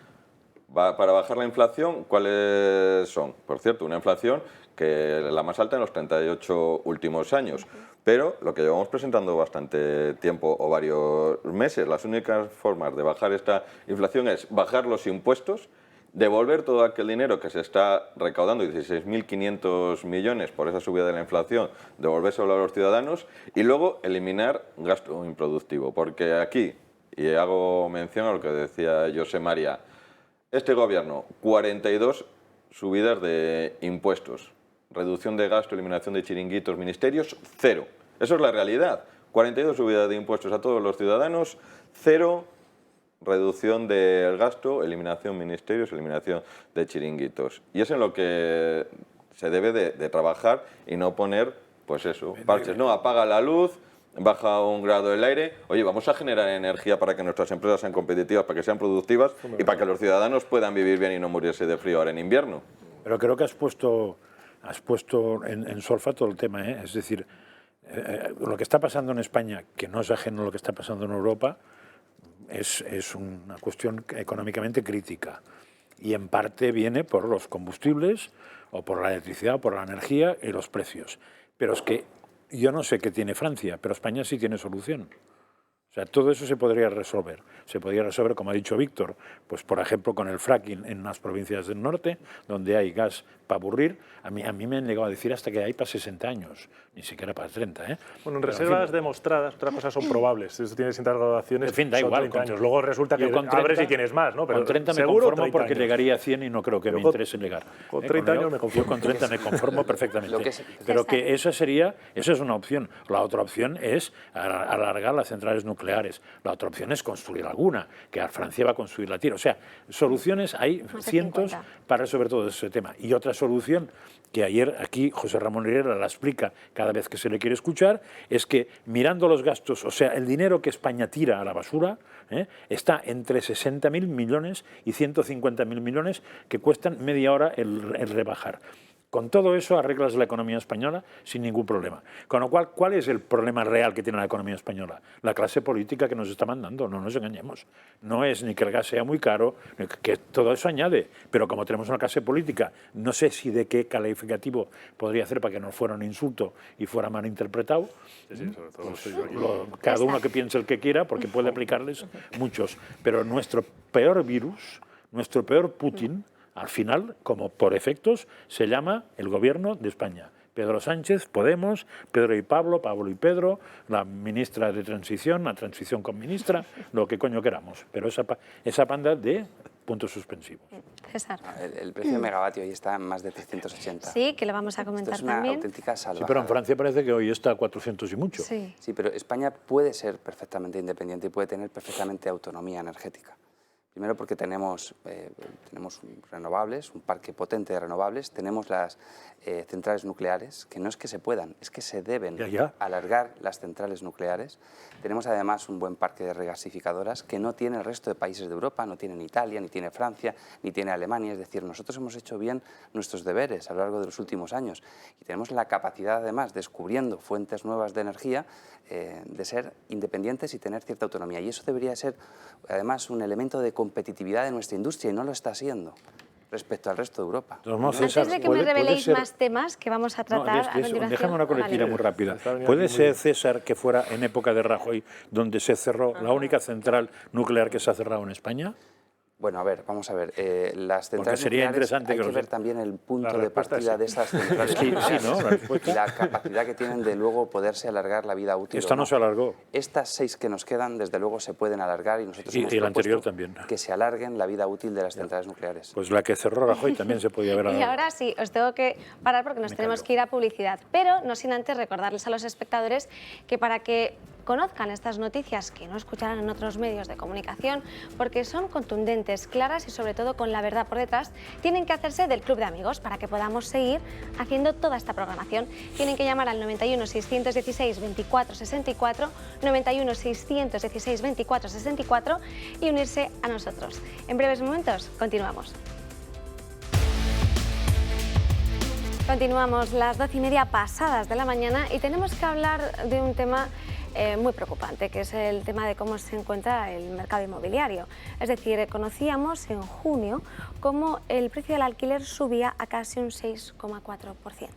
Speaker 4: Para bajar la inflación, ¿cuáles son? Por cierto, una inflación que es la más alta en los 38 últimos años. Pero lo que llevamos presentando bastante tiempo o varios meses, las únicas formas de bajar esta inflación es bajar los impuestos, devolver todo aquel dinero que se está recaudando, 16.500 millones por esa subida de la inflación, devolvérselo a los ciudadanos y luego eliminar gasto improductivo. Porque aquí, y hago mención a lo que decía José María, este gobierno, 42 subidas de impuestos, reducción de gasto, eliminación de chiringuitos, ministerios, 0. Eso es la realidad. 42 subidas de impuestos a todos los ciudadanos, 0 reducción del gasto, eliminación de ministerios, eliminación de chiringuitos. Y es en lo que se debe de trabajar y no poner, pues eso, parches. No, apaga la luz, baja 1 grado el aire. Oye, vamos a generar energía para que nuestras empresas sean competitivas, para que sean productivas y para que los ciudadanos puedan vivir bien y no morirse de frío ahora en invierno.
Speaker 3: Pero creo que has puesto en solfa todo el tema, ¿eh? Es decir, lo que está pasando en España, que no es ajeno a lo que está pasando en Europa, es una cuestión económicamente crítica. Y en parte viene por los combustibles, o por la electricidad, o por la energía y los precios. Pero es que yo no sé qué tiene Francia, pero España sí tiene solución. O sea, todo eso se podría resolver. Se podría resolver, como ha dicho Víctor, pues por ejemplo con el fracking en las provincias del norte, donde hay gas para aburrir. A mí me han llegado a decir hasta que hay para 60 años, ni siquiera para 30.
Speaker 2: Bueno, en reservas demostradas, otras cosas son probables. Eso tiene distintas graduaciones.
Speaker 3: En fin, da igual.
Speaker 2: 30 años. Luego resulta que
Speaker 3: con 30,
Speaker 2: abres y tienes más, ¿no? Pero
Speaker 3: con 30 me conformo porque llegaría a 100 y no creo que me interese llegar.
Speaker 2: Con 30 años me conformo.
Speaker 3: Yo con 30 me conformo perfectamente. Pero que esa es una opción. La otra opción es alargar las centrales nucleares. La otra opción es construir alguna, que Francia va a construir la tierra. O sea, soluciones hay cientos para resolver todo ese tema. Y otra solución que ayer aquí José Ramón Herrera la explica cada vez que se le quiere escuchar, es que mirando los gastos, o sea, el dinero que España tira a la basura, está entre 60.000 millones y 150.000 millones que cuestan media hora el rebajar. Con todo eso arreglas la economía española sin ningún problema. Con lo cual, ¿cuál es el problema real que tiene la economía española? La clase política que nos está mandando, no nos engañemos. No es ni que el gas sea muy caro, que todo eso añade, pero como tenemos una clase política, no sé si de qué calificativo podría hacer para que no fuera un insulto y fuera mal interpretado. Sí, sobre todo cada uno que piense el que quiera, porque puede aplicarles muchos. Pero nuestro peor virus, nuestro peor Putin, al final, como por efectos, se llama el gobierno de España. Pedro Sánchez, Podemos, Pedro y Pablo, Pablo y Pedro, la ministra de Transición, la transición con ministra, lo que coño queramos. Pero esa panda de puntos suspensivos.
Speaker 1: César.
Speaker 5: El precio de megavatio hoy está en más de 380.
Speaker 1: Sí, que lo vamos a comentar
Speaker 5: también. Es una auténtica salvajada.
Speaker 3: Sí, pero en Francia parece que hoy está a 400 y mucho.
Speaker 1: Sí,
Speaker 5: pero España puede ser perfectamente independiente y puede tener perfectamente autonomía energética. Primero porque tenemos renovables, un parque potente de renovables, tenemos las centrales nucleares, que no es que se puedan, es que se deben alargar las centrales nucleares. Tenemos además un buen parque de regasificadoras que no tiene el resto de países de Europa, no tiene Italia, ni tiene Francia, ni tiene Alemania. Es decir, nosotros hemos hecho bien nuestros deberes a lo largo de los últimos años y tenemos la capacidad además, descubriendo fuentes nuevas de energía, de ser independientes y tener cierta autonomía. Y eso debería ser además un elemento de competitividad de nuestra industria y no lo está siendo respecto al resto de Europa.
Speaker 1: Antes de que me reveléis más temas que vamos a tratar a continuación.
Speaker 3: Déjame una coletilla muy rápida. ¿Puede ser, César, que fuera en época de Rajoy donde se cerró la única central nuclear que se ha cerrado en España?
Speaker 5: Bueno, a ver, vamos a ver. Las centrales
Speaker 3: sería
Speaker 5: nucleares,
Speaker 3: interesante
Speaker 5: hay que ver también el punto de partida de estas centrales nucleares y la capacidad que tienen de luego poderse alargar la vida útil.
Speaker 3: Esta no se alargó.
Speaker 5: Estas 6 que nos quedan, desde luego, se pueden alargar y nosotros hemos
Speaker 3: el anterior también.
Speaker 5: Que se alarguen la vida útil de las centrales nucleares.
Speaker 3: Pues la que cerró Rajoy también se podía haber alargado.
Speaker 1: Y ahora sí, os tengo que parar porque nos tenemos que ir a publicidad, pero no sin antes recordarles a los espectadores que para que conozcan estas noticias que no escucharán en otros medios de comunicación, porque son contundentes, claras y sobre todo con la verdad por detrás, tienen que hacerse del club de amigos para que podamos seguir haciendo toda esta programación. Tienen que llamar al 91 616 24 64, 91 616 24 64 y unirse a nosotros. En breves momentos continuamos. Continuamos las 12:30 pasadas de la mañana y tenemos que hablar de un tema muy preocupante, que es el tema de cómo se encuentra el mercado inmobiliario. Es decir, conocíamos en junio cómo el precio del alquiler subía a casi un 6,4%.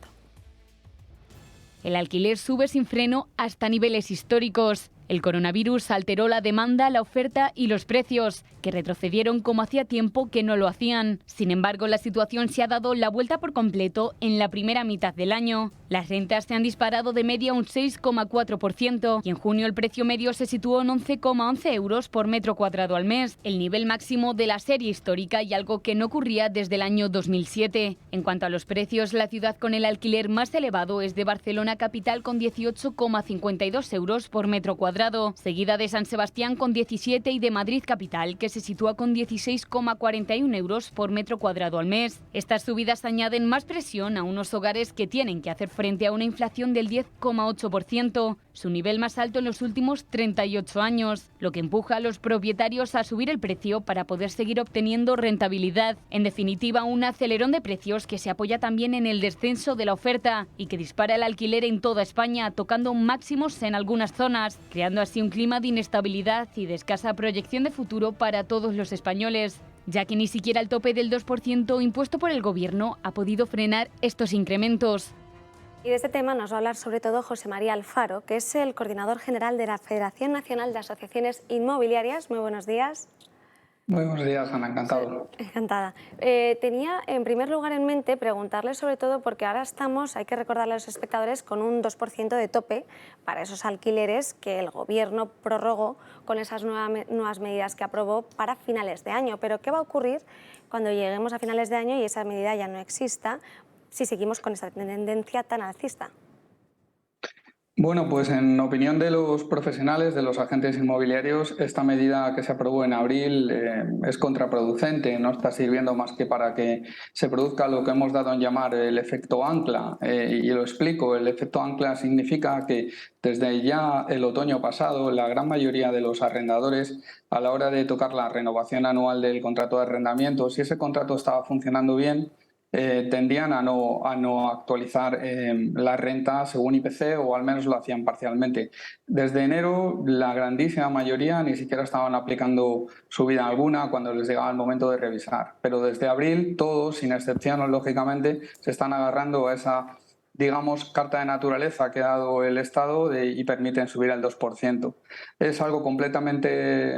Speaker 12: El alquiler sube sin freno hasta niveles históricos. El coronavirus alteró la demanda, la oferta y los precios, que retrocedieron como hacía tiempo que no lo hacían. Sin embargo, la situación se ha dado la vuelta por completo en la primera mitad del año. Las rentas se han disparado de media un 6,4% y en junio el precio medio se situó en 11,11 euros por metro cuadrado al mes, el nivel máximo de la serie histórica y algo que no ocurría desde el año 2007. En cuanto a los precios, la ciudad con el alquiler más elevado es de Barcelona capital con 18,52 euros por metro cuadrado, seguida de San Sebastián con 17 y de Madrid capital, que se sitúa con 16,41 euros por metro cuadrado al mes. Estas subidas añaden más presión a unos hogares que tienen que hacer frente a una inflación del 10,8%, su nivel más alto en los últimos 38 años, lo que empuja a los propietarios a subir el precio para poder seguir obteniendo rentabilidad. En definitiva, un acelerón de precios que se apoya también en el descenso de la oferta y que dispara el alquiler en toda España, tocando máximos en algunas zonas, creando así un clima de inestabilidad y de escasa proyección de futuro para todos los españoles, ya que ni siquiera el tope del 2% impuesto por el Gobierno ha podido frenar estos incrementos.
Speaker 1: Y de este tema nos va a hablar sobre todo José María Alfaro, que es el coordinador general de la Federación Nacional de Asociaciones Inmobiliarias. Muy buenos días.
Speaker 13: Muy buenos días, Ana, encantado.
Speaker 1: Encantada. Tenía en primer lugar en mente preguntarle sobre todo porque ahora estamos, hay que recordarle a los espectadores, con un 2% de tope para esos alquileres que el Gobierno prorrogó con esas nuevas medidas que aprobó para finales de año. Pero ¿qué va a ocurrir cuando lleguemos a finales de año y esa medida ya no exista, si seguimos con esa tendencia tan alcista?
Speaker 13: Bueno, pues en opinión de los profesionales, de los agentes inmobiliarios, esta medida que se aprobó en abril es contraproducente, no está sirviendo más que para que se produzca lo que hemos dado en llamar el efecto ancla. Y lo explico, el efecto ancla significa que desde ya el otoño pasado, la gran mayoría de los arrendadores, a la hora de tocar la renovación anual del contrato de arrendamiento, si ese contrato estaba funcionando bien, tendían a no actualizar la renta según IPC, o al menos lo hacían parcialmente. Desde enero la grandísima mayoría ni siquiera estaban aplicando subida alguna cuando les llegaba el momento de revisar. Pero desde abril todos, sin excepción lógicamente, se están agarrando a esa, digamos, carta de naturaleza que ha dado el Estado y permiten subir al 2%. Es algo completamente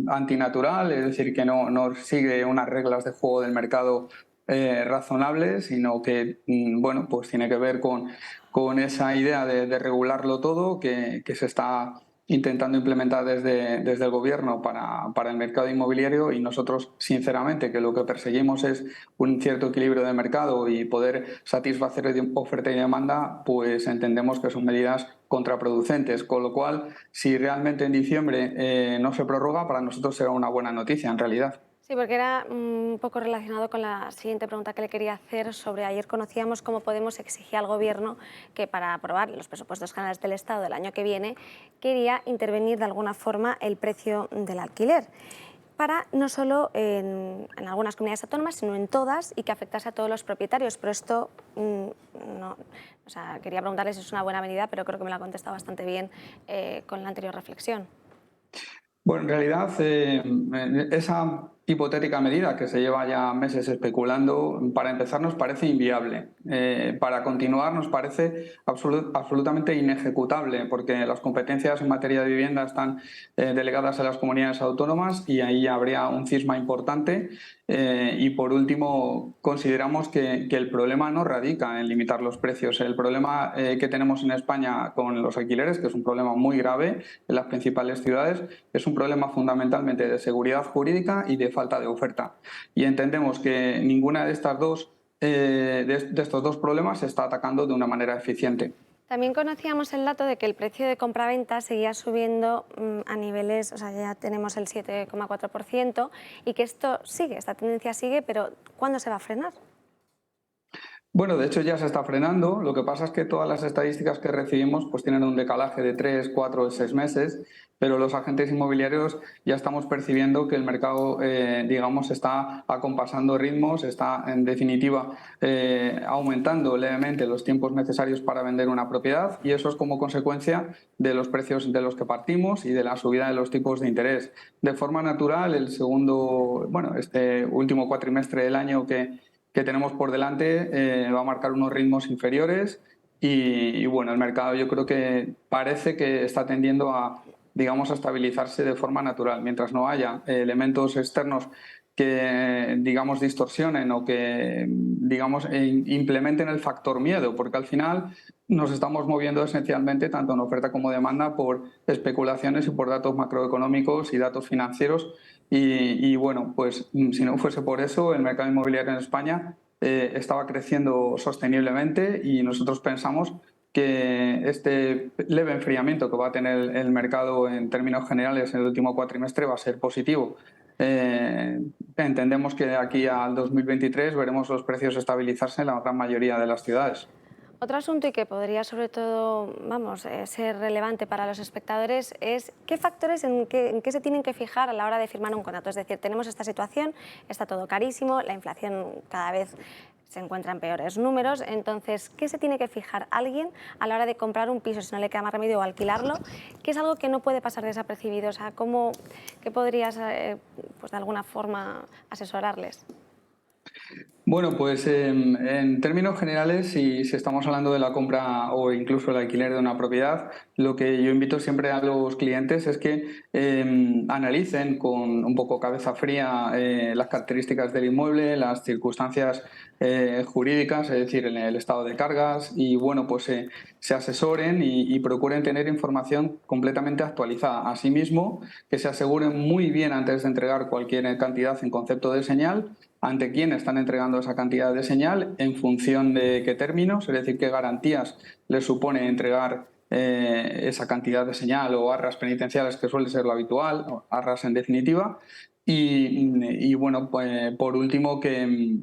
Speaker 13: antinatural, es decir, que no sigue unas reglas de juego del mercado razonables, sino que bueno, pues tiene que ver con esa idea de regularlo todo que se está intentando implementar desde el Gobierno para el mercado inmobiliario, y nosotros sinceramente que lo que perseguimos es un cierto equilibrio de mercado y poder satisfacer oferta y demanda, pues entendemos que son medidas contraproducentes, con lo cual si realmente en diciembre no se prorroga, para nosotros será una buena noticia en realidad.
Speaker 1: Sí, porque era un poco relacionado con la siguiente pregunta que le quería hacer sobre ayer conocíamos cómo Podemos exigía al Gobierno que para aprobar los presupuestos generales del Estado del año que viene quería intervenir de alguna forma el precio del alquiler para no solo en algunas comunidades autónomas, sino en todas, y que afectase a todos los propietarios. Pero esto no, o sea, quería preguntarle si es una buena medida, pero creo que me la ha contestado bastante bien con la anterior reflexión.
Speaker 13: Bueno, en realidad esa hipotética medida que se lleva ya meses especulando, para empezar nos parece inviable. Para continuar nos parece absolutamente inejecutable, porque las competencias en materia de vivienda están delegadas a las comunidades autónomas y ahí habría un cisma importante. Y por último, consideramos que el problema no radica en limitar los precios. El problema que tenemos en España con los alquileres, que es un problema muy grave en las principales ciudades, es un problema fundamentalmente de seguridad jurídica y de falta de oferta. Y entendemos que ninguna de estas de estos dos problemas se está atacando de una manera eficiente.
Speaker 1: También conocíamos el dato de que el precio de compraventa seguía subiendo a niveles, o sea, ya tenemos el 7,4%, y que esto sigue, esta tendencia sigue, pero ¿cuándo se va a frenar?
Speaker 13: Bueno, de hecho ya se está frenando. Lo que pasa es que todas las estadísticas que recibimos pues tienen un decalaje de 3, 4, 6 meses, pero los agentes inmobiliarios ya estamos percibiendo que el mercado, digamos, está acompasando ritmos, está en definitiva aumentando levemente los tiempos necesarios para vender una propiedad, y eso es como consecuencia de los precios de los que partimos y de la subida de los tipos de interés. De forma natural, este último cuatrimestre del año que tenemos por delante va a marcar unos ritmos inferiores y bueno, el mercado yo creo que parece que está tendiendo a, digamos, a estabilizarse de forma natural. Mientras no haya elementos externos que, digamos, distorsionen o que, digamos, implementen el factor miedo, porque al final nos estamos moviendo esencialmente, tanto en oferta como demanda, por especulaciones y por datos macroeconómicos y datos financieros. Y bueno, pues si no fuese por eso, el mercado inmobiliario en España estaba creciendo sosteniblemente, y nosotros pensamos que este leve enfriamiento que va a tener el mercado en términos generales en el último cuatrimestre va a ser positivo. Entendemos que de aquí al 2023 veremos los precios estabilizarse en la gran mayoría de las ciudades.
Speaker 1: Otro asunto, y que podría sobre todo ser relevante para los espectadores, es qué factores en qué se tienen que fijar a la hora de firmar un contrato. Es decir, tenemos esta situación, está todo carísimo, la inflación cada vez se encuentra en peores números, entonces, ¿qué se tiene que fijar alguien a la hora de comprar un piso si no le queda más remedio o alquilarlo? Que es algo que no puede pasar desapercibido. O sea, ¿qué podrías pues de alguna forma asesorarles?
Speaker 13: Bueno, pues en términos generales, si estamos hablando de la compra o incluso el alquiler de una propiedad, lo que yo invito siempre a los clientes es que analicen con un poco cabeza fría las características del inmueble, las circunstancias jurídicas, es decir, en el estado de cargas, y bueno, pues se asesoren y procuren tener información completamente actualizada. Asimismo, que se aseguren muy bien antes de entregar cualquier cantidad en concepto de señal, ante quién están entregando esa cantidad de señal, en función de qué términos, es decir, qué garantías les supone entregar esa cantidad de señal, o arras penitenciales, que suele ser lo habitual, o arras en definitiva. Y bueno, pues por último, que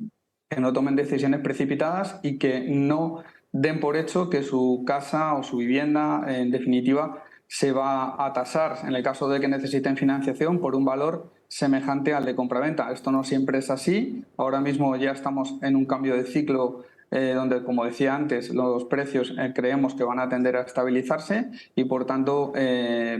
Speaker 13: no tomen decisiones precipitadas y que no den por hecho que su casa o su vivienda, en definitiva, se va a tasar, en el caso de que necesiten financiación, por un valor semejante al de compraventa. Esto no siempre es así. Ahora mismo ya estamos en un cambio de ciclo donde, como decía antes, los precios creemos que van a tender a estabilizarse, y por tanto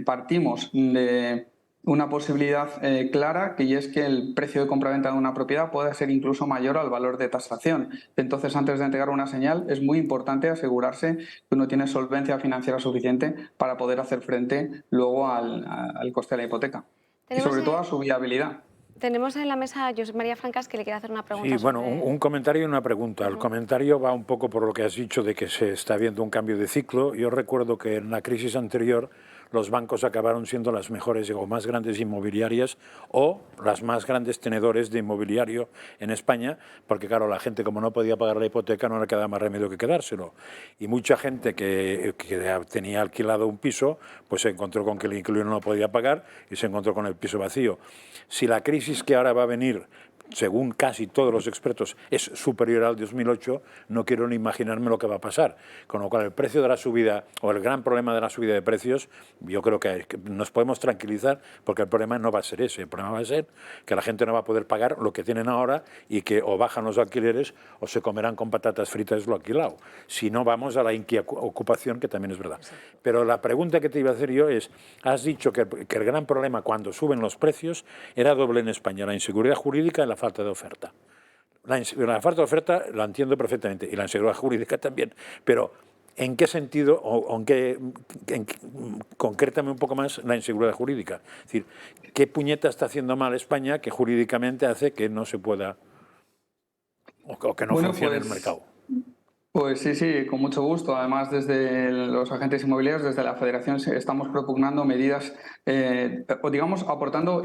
Speaker 13: partimos de una posibilidad clara, que es que el precio de compraventa de una propiedad puede ser incluso mayor al valor de tasación. Entonces, antes de entregar una señal, es muy importante asegurarse que uno tiene solvencia financiera suficiente para poder hacer frente luego al coste de la hipoteca. Y sobre todo a su viabilidad.
Speaker 1: Tenemos en la mesa a Josep María Francas, que le quiere hacer una pregunta.
Speaker 3: Sí, bueno, un comentario y una pregunta. El comentario va un poco por lo que has dicho de que se está viendo un cambio de ciclo. Yo recuerdo que en la crisis anterior los bancos acabaron siendo las mejores o más grandes inmobiliarias, o las más grandes tenedores de inmobiliario en España, porque claro, la gente, como no podía pagar la hipoteca, no le quedaba más remedio que quedárselo. Y mucha gente que tenía alquilado un piso, pues se encontró con que el inquilino no podía pagar y se encontró con el piso vacío. Si la crisis que ahora va a venir, según casi todos los expertos, es superior al 2008, no quiero ni imaginarme lo que va a pasar. Con lo cual, el precio de la subida, o el gran problema de la subida de precios, yo creo que nos podemos tranquilizar, porque el problema no va a ser ese. El problema va a ser que la gente no va a poder pagar lo que tienen ahora, y que o bajan los alquileres o se comerán con patatas fritas lo alquilado. Si no, vamos a la ocupación, que también es verdad. Pero la pregunta que te iba a hacer yo es, has dicho que el gran problema cuando suben los precios era doble en España: la inseguridad jurídica y la falta de oferta. La falta de oferta la entiendo perfectamente, y la inseguridad jurídica también, pero ¿en qué sentido, o concrétame un poco más la inseguridad jurídica? Es decir, ¿qué puñeta está haciendo mal España que jurídicamente hace que no se pueda, o que no funcione el mercado?
Speaker 13: Pues sí, con mucho gusto. Además, desde los agentes inmobiliarios, desde la Federación, estamos propugnando medidas, o digamos,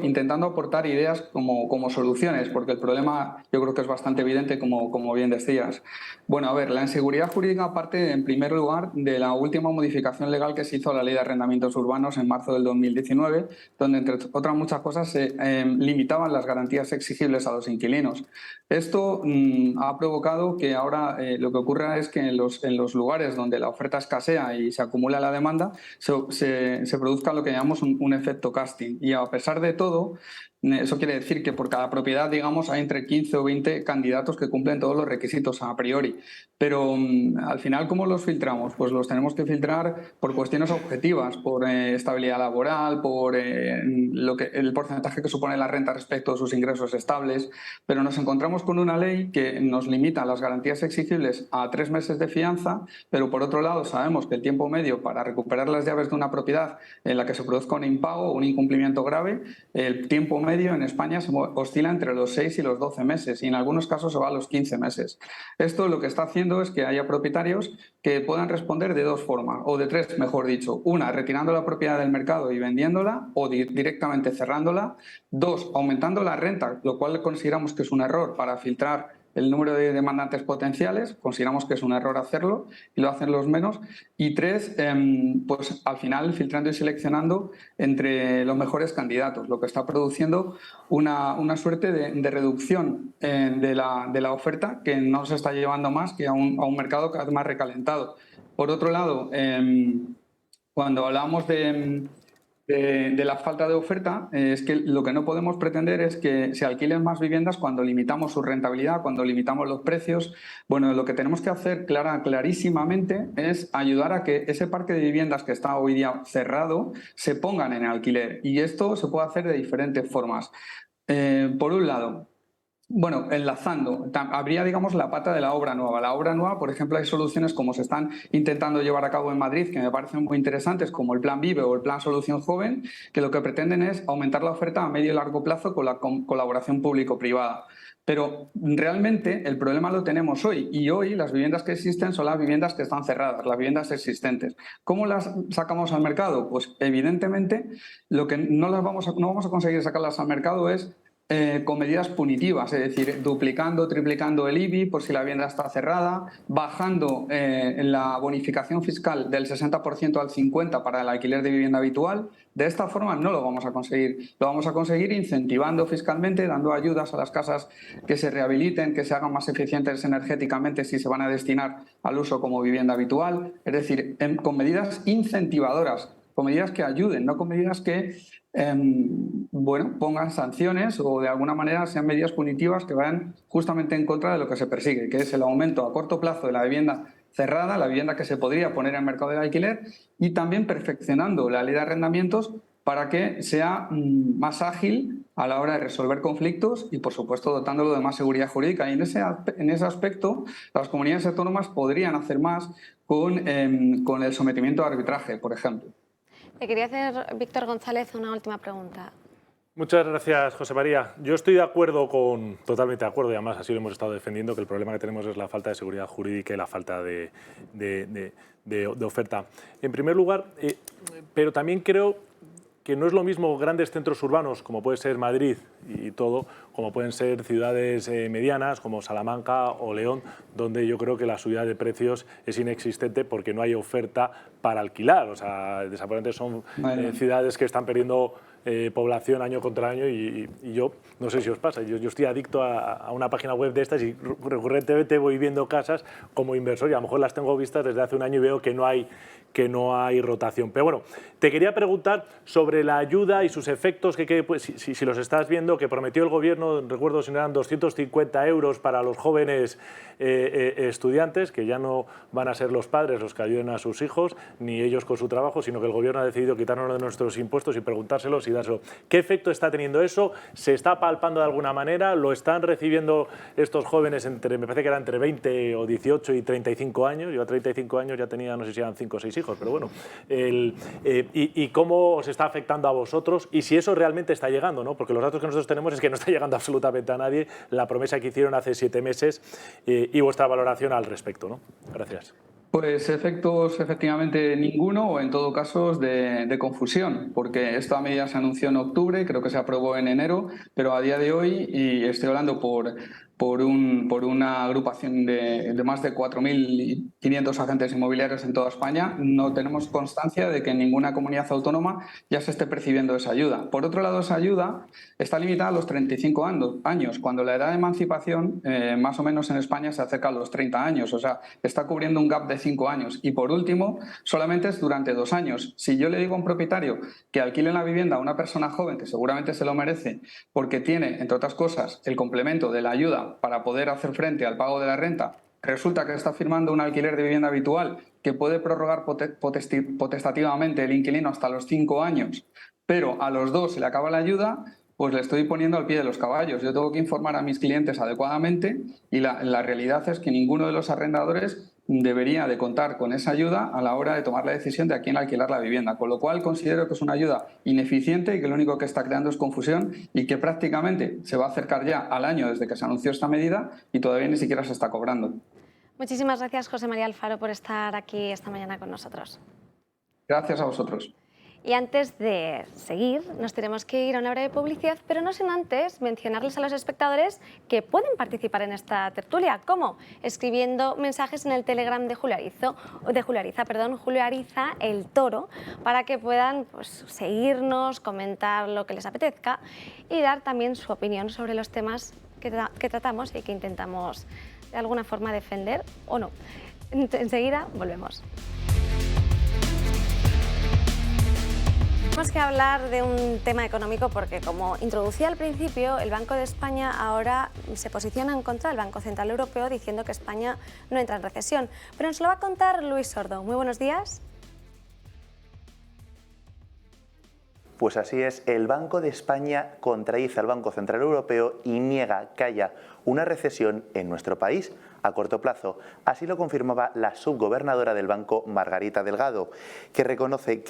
Speaker 13: intentando aportar ideas como soluciones, porque el problema yo creo que es bastante evidente, como bien decías. Bueno, a ver, la inseguridad jurídica parte, en primer lugar, de la última modificación legal que se hizo a la Ley de Arrendamientos Urbanos en marzo del 2019, donde, entre otras muchas cosas, se limitaban las garantías exigibles a los inquilinos. Esto ha provocado que ahora lo que ocurra es que en los lugares donde la oferta escasea y se acumula la demanda, se produzca lo que llamamos un efecto casting. Y a pesar de todo, eso quiere decir que por cada propiedad, digamos, hay entre 15 o 20 candidatos que cumplen todos los requisitos a priori. Pero al final, ¿cómo los filtramos? Pues los tenemos que filtrar por cuestiones objetivas, por estabilidad laboral, por el porcentaje que supone la renta respecto a sus ingresos estables. Pero nos encontramos con una ley que nos limita las garantías exigibles a 3 meses de fianza, pero por otro lado sabemos que el tiempo medio para recuperar las llaves de una propiedad en la que se produzca un impago o un incumplimiento grave, el tiempo medio en España se oscila entre los 6 y los 12 meses y en algunos casos se va a los 15 meses. Esto lo que está haciendo es que haya propietarios que puedan responder de 2 formas, o de 3, mejor dicho. Una, retirando la propiedad del mercado y vendiéndola, o directamente cerrándola. 2, aumentando la renta, lo cual consideramos que es un error para filtrar el número de demandantes potenciales, consideramos que es un error hacerlo y lo hacen los menos. Y 3, pues al final filtrando y seleccionando entre los mejores candidatos, lo que está produciendo una suerte de reducción de la oferta que no se está llevando más que a un mercado cada vez más recalentado. Por otro lado, cuando hablamos de la falta de oferta, es que lo que no podemos pretender es que se alquilen más viviendas cuando limitamos su rentabilidad, cuando limitamos los precios. Bueno, lo que tenemos que hacer clarísimamente es ayudar a que ese parque de viviendas que está hoy día cerrado se pongan en alquiler, y esto se puede hacer de diferentes formas. Por un lado, bueno, enlazando, habría, digamos, la pata de la obra nueva. La obra nueva, por ejemplo, hay soluciones como se están intentando llevar a cabo en Madrid, que me parecen muy interesantes, como el Plan Vive o el Plan Solución Joven, que lo que pretenden es aumentar la oferta a medio y largo plazo con la colaboración público-privada. Pero realmente el problema lo tenemos hoy, y hoy las viviendas que existen son las viviendas que están cerradas, las viviendas existentes. ¿Cómo las sacamos al mercado? Pues evidentemente lo que no vamos a conseguir sacarlas al mercado es con medidas punitivas, es decir, duplicando, triplicando el IBI por si la vivienda está cerrada, bajando la bonificación fiscal del 60% al 50% para el alquiler de vivienda habitual. De esta forma no lo vamos a conseguir. Lo vamos a conseguir incentivando fiscalmente, dando ayudas a las casas que se rehabiliten, que se hagan más eficientes energéticamente si se van a destinar al uso como vivienda habitual. Es decir, con medidas incentivadoras, con medidas que ayuden, no con medidas que pongan sanciones o de alguna manera sean medidas punitivas que vayan justamente en contra de lo que se persigue, que es el aumento a corto plazo de la vivienda cerrada, la vivienda que se podría poner en el mercado del alquiler, y también perfeccionando la ley de arrendamientos para que sea más ágil a la hora de resolver conflictos y, por supuesto, dotándolo de más seguridad jurídica. Y en ese aspecto, las comunidades autónomas podrían hacer más con el sometimiento a arbitraje, por ejemplo.
Speaker 1: Le quería hacer, Víctor González, una última pregunta.
Speaker 2: Muchas gracias, José María. Yo estoy totalmente de acuerdo, y además así lo hemos estado defendiendo, que el problema que tenemos es la falta de seguridad jurídica y la falta de oferta. En primer lugar, pero también creo que no es lo mismo grandes centros urbanos, como puede ser Madrid y todo, como pueden ser ciudades medianas, como Salamanca o León, donde yo creo que la subida de precios es inexistente porque no hay oferta para alquilar. O sea, desafortunadamente son ciudades que están perdiendo población año contra año, y yo, no sé si os pasa, yo estoy adicto a una página web de estas y recurrentemente voy viendo casas como inversor, y a lo mejor las tengo vistas desde hace un año y veo que no hay rotación. Pero bueno, te quería preguntar sobre la ayuda y sus efectos, pues, si los estás viendo, que prometió el Gobierno, recuerdo si eran 250 euros para los jóvenes estudiantes, que ya no van a ser los padres los que ayuden a sus hijos, ni ellos con su trabajo, sino que el Gobierno ha decidido quitarnos de nuestros impuestos y preguntárselo si dárselo. ¿Qué efecto está teniendo eso? ¿Se está palpando de alguna manera? ¿Lo están recibiendo estos jóvenes me parece que eran entre 20 o 18 y 35 años? Yo a 35 años ya tenía, no sé si eran 5 o 6 hijos, pero bueno. ¿Y cómo os está afectando a vosotros? Y si eso realmente está llegando, ¿no? Porque los datos que nosotros tenemos es que no está llegando absolutamente a nadie, la promesa que hicieron hace 7 meses y vuestra valoración al respecto, ¿no? Gracias.
Speaker 13: Pues efectos efectivamente ninguno, o en todo caso de confusión, porque esta medida se anunció en octubre, creo que se aprobó en enero, pero a día de hoy, y estoy hablando por una agrupación de más de 4.500 agentes inmobiliarios en toda España, no tenemos constancia de que en ninguna comunidad autónoma ya se esté percibiendo esa ayuda. Por otro lado, esa ayuda está limitada a los 35 años, cuando la edad de emancipación más o menos en España se acerca a los 30 años, o sea, está cubriendo un gap de 5 años. Y por último, solamente es durante 2 años. Si yo le digo a un propietario que alquile la vivienda a una persona joven, que seguramente se lo merece, porque tiene, entre otras cosas, el complemento de la ayuda para poder hacer frente al pago de la renta, resulta que está firmando un alquiler de vivienda habitual que puede prorrogar potestativamente el inquilino hasta los 5 años, pero a los 2 se le acaba la ayuda, pues le estoy poniendo al pie de los caballos. Yo tengo que informar a mis clientes adecuadamente y la realidad es que ninguno de los arrendadores debería de contar con esa ayuda a la hora de tomar la decisión de a quién alquilar la vivienda, con lo cual considero que es una ayuda ineficiente y que lo único que está creando es confusión y que prácticamente se va a acercar ya al año desde que se anunció esta medida y todavía ni siquiera se está cobrando.
Speaker 1: Muchísimas gracias, José María Alfaro, por estar aquí esta mañana con nosotros.
Speaker 13: Gracias a vosotros.
Speaker 1: Y antes de seguir, nos tenemos que ir a una breve publicidad, pero no sin antes mencionarles a los espectadores que pueden participar en esta tertulia. ¿Cómo? Escribiendo mensajes en el Telegram de Julio Ariza el Toro, para que puedan seguirnos, comentar lo que les apetezca y dar también su opinión sobre los temas que tratamos y que intentamos de alguna forma defender o no. Enseguida volvemos. Tenemos que hablar de un tema económico porque, como introducía al principio, el Banco de España ahora se posiciona en contra del Banco Central Europeo diciendo que España no entra en recesión. Pero nos lo va a contar Luis Sordo. Muy buenos días.
Speaker 14: Pues así es, el Banco de España contradice al Banco Central Europeo y niega que haya una recesión en nuestro país a corto plazo. Así lo confirmaba la subgobernadora del banco, Margarita Delgado, que reconoce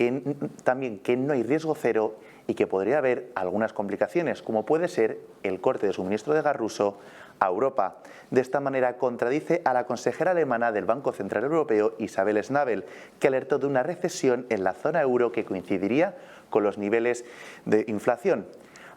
Speaker 14: también que no hay riesgo cero y que podría haber algunas complicaciones, como puede ser el corte de suministro de gas ruso a Europa. De esta manera contradice a la consejera alemana del Banco Central Europeo, Isabel Schnabel, que alertó de una recesión en la zona euro que coincidiría con los niveles de inflación.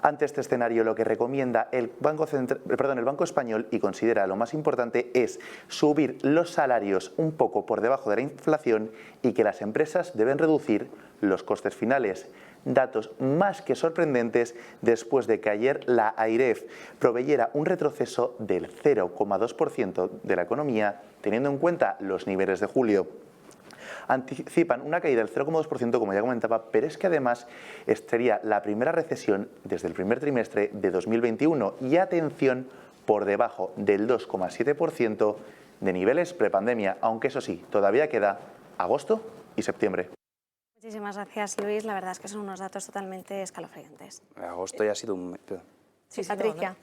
Speaker 14: Ante este escenario, lo que recomienda el Banco Español y considera lo más importante es subir los salarios un poco por debajo de la inflación y que las empresas deben reducir los costes finales. Datos más que sorprendentes después de que ayer la AIREF proveyera un retroceso del 0,2% de la economía, teniendo en cuenta los niveles de julio. Anticipan una caída del 0,2%, como ya comentaba, pero es que además sería la primera recesión desde el primer trimestre de 2021 y, atención, por debajo del 2,7% de niveles prepandemia, aunque eso sí, todavía queda agosto y septiembre.
Speaker 1: Muchísimas gracias, Luis. La verdad es que son unos datos totalmente escalofriantes.
Speaker 5: Agosto ya ha sido un...
Speaker 1: Sí, Patricia.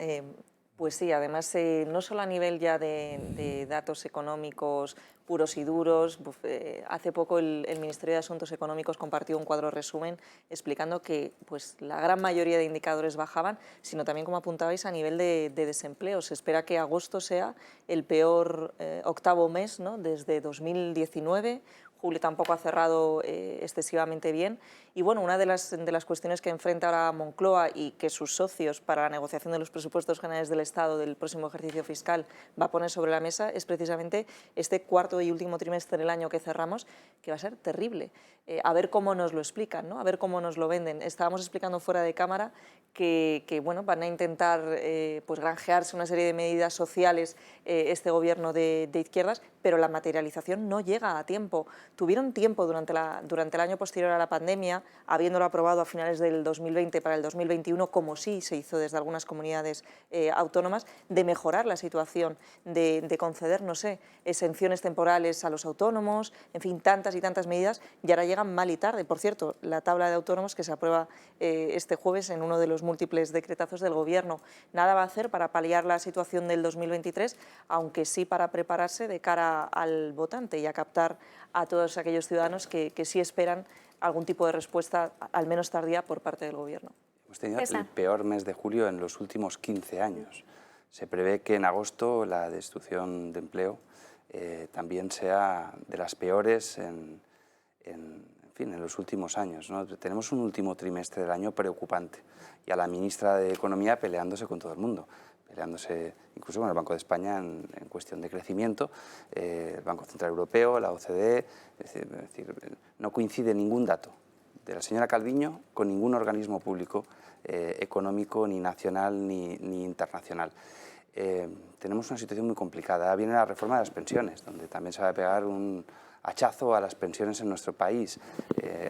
Speaker 6: Pues sí, además no solo a nivel ya de datos económicos puros y duros. Hace poco el Ministerio de Asuntos Económicos compartió un cuadro resumen explicando que pues, la gran mayoría de indicadores bajaban, sino también, como apuntabais, a nivel de desempleo. Se espera que agosto sea el peor octavo mes, ¿no?, desde 2019. Julio tampoco ha cerrado excesivamente bien. Y bueno, una de las cuestiones que enfrenta ahora Moncloa y que sus socios para la negociación de los presupuestos generales del Estado del próximo ejercicio fiscal va a poner sobre la mesa es precisamente este cuarto y último trimestre del año que cerramos, que va a ser terrible. A ver cómo nos lo explican, ¿no? A ver cómo nos lo venden. Estábamos explicando fuera de cámara que bueno, van a intentar pues granjearse una serie de medidas sociales este gobierno de izquierdas, pero la materialización no llega a tiempo. tuvieron tiempo durante el año posterior a la pandemia, habiéndolo aprobado a finales del 2020 para el 2021, como sí se hizo desde algunas comunidades autónomas, de mejorar la situación, de conceder, no sé, exenciones temporales a los autónomos, en fin, tantas y tantas medidas, y ahora llegan mal y tarde. Por cierto, la tabla de autónomos que se aprueba este jueves en uno de los múltiples decretazos del Gobierno, nada va a hacer para paliar la situación del 2023, aunque sí para prepararse de cara al votante y a captar a todos aquellos ciudadanos que sí esperan algún tipo de respuesta, al menos tardía, por parte del Gobierno.
Speaker 5: Hemos tenido el peor mes de julio en los últimos 15 años. Se prevé que en agosto la destrucción de empleo también sea de las peores en los últimos años, ¿no? Tenemos un último trimestre del año preocupante y a la ministra de Economía peleándose con todo el mundo, peleándose incluso con el Banco de España en cuestión de crecimiento, el Banco Central Europeo, la OCDE, es decir, no coincide ningún dato de la señora Calviño con ningún organismo público económico, ni nacional ni internacional. Tenemos una situación muy complicada. Viene la reforma de las pensiones, donde también se va a pegar un hachazo a las pensiones en nuestro país.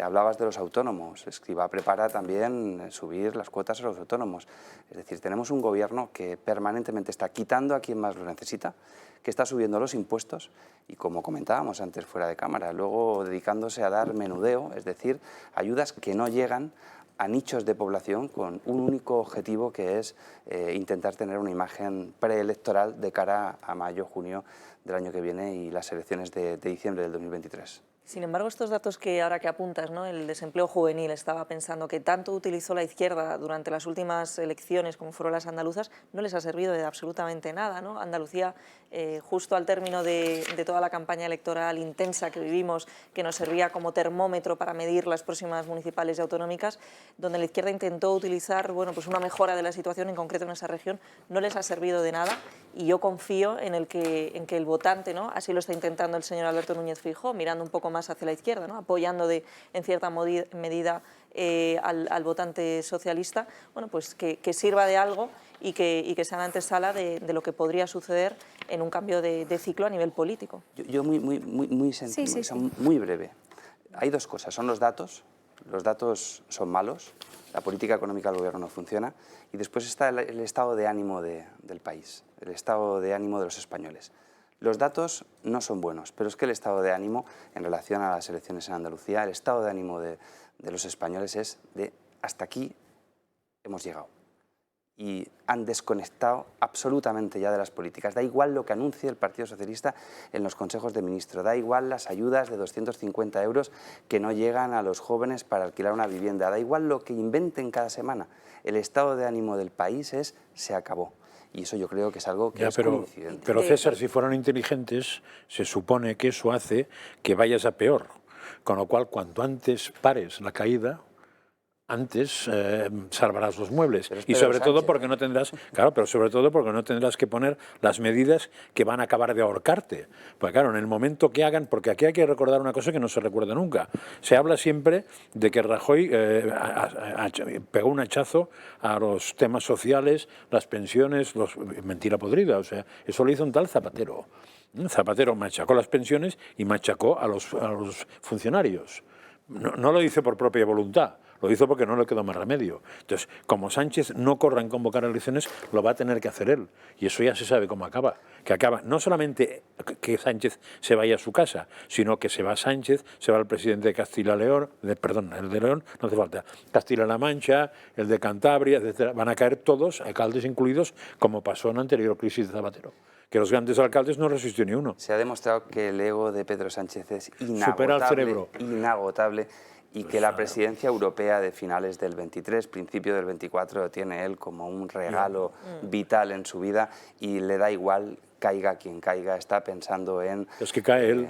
Speaker 5: Hablabas de los autónomos, Escrivá prepara también subir las cuotas a los autónomos. Es decir, tenemos un gobierno que permanentemente está quitando a quien más lo necesita, que está subiendo los impuestos y, como comentábamos antes fuera de cámara, luego dedicándose a dar menudeo, es decir, ayudas que no llegan a nichos de población con un único objetivo, que es intentar tener una imagen preelectoral de cara a mayo-junio del año que viene y las elecciones de diciembre del 2023.
Speaker 6: Sin embargo, estos datos que ahora que apuntas, ¿no? El desempleo juvenil, estaba pensando que tanto utilizó la izquierda durante las últimas elecciones como fueron las andaluzas, no les ha servido de absolutamente nada, ¿no? Andalucía, justo al término de toda la campaña electoral intensa que vivimos, que nos servía como termómetro para medir las próximas municipales y autonómicas, donde la izquierda intentó utilizar, bueno, pues una mejora de la situación, en concreto en esa región, no les ha servido de nada, y yo confío en que el votante, ¿no? Así lo está intentando el señor Alberto Núñez Feijóo, mirando un poco más hacia la izquierda, ¿no? Apoyando en cierta medida al votante socialista, bueno, pues que sirva de algo y que sea la antesala de lo que podría suceder en un cambio de ciclo a nivel político.
Speaker 5: Yo muy breve. Hay dos cosas, son los datos son malos, la política económica del gobierno no funciona, y después está el estado de ánimo del país, el estado de ánimo de los españoles. Los datos no son buenos, pero es que el estado de ánimo en relación a las elecciones en Andalucía, el estado de ánimo de los españoles es de hasta aquí hemos llegado. Y han desconectado absolutamente ya de las políticas. Da igual lo que anuncie el Partido Socialista en los consejos de ministros, da igual las ayudas de 250 euros que no llegan a los jóvenes para alquilar una vivienda, da igual lo que inventen cada semana. El estado de ánimo del país se acabó. Y eso yo creo que es algo que es coincidente.
Speaker 3: Pero César, si fueran inteligentes, se supone que eso hace que vayas a peor. Con lo cual, cuanto antes pares la caída, antes salvarás los muebles. Y sobre todo porque no tendrás, claro, pero sobre todo porque no tendrás que poner las medidas que van a acabar de ahorcarte. Pues claro, en el momento que hagan, porque aquí hay que recordar una cosa que no se recuerda nunca. Se habla siempre de que Rajoy pegó un hachazo a los temas sociales, las pensiones, mentira podrida. O sea, eso lo hizo un tal Zapatero. Zapatero machacó las pensiones y machacó a los funcionarios. No lo hizo por propia voluntad. Lo hizo porque no le quedó más remedio. Entonces, como Sánchez no corra en convocar elecciones, lo va a tener que hacer él. Y eso ya se sabe cómo acaba. Que acaba no solamente que Sánchez se vaya a su casa, sino que se va Sánchez, se va el presidente de Castilla-León, el de León, no hace falta, Castilla-La Mancha, el de Cantabria, etc. Van a caer todos, alcaldes incluidos, como pasó en la anterior crisis de Zapatero. Que los grandes alcaldes no resistió ni uno.
Speaker 5: Se ha demostrado que el ego de Pedro Sánchez es
Speaker 3: supera el cerebro.
Speaker 5: Inagotable. Y que la presidencia europea de finales del 23, principio del 24, lo tiene él como un regalo vital en su vida y le da igual, caiga quien caiga, está pensando en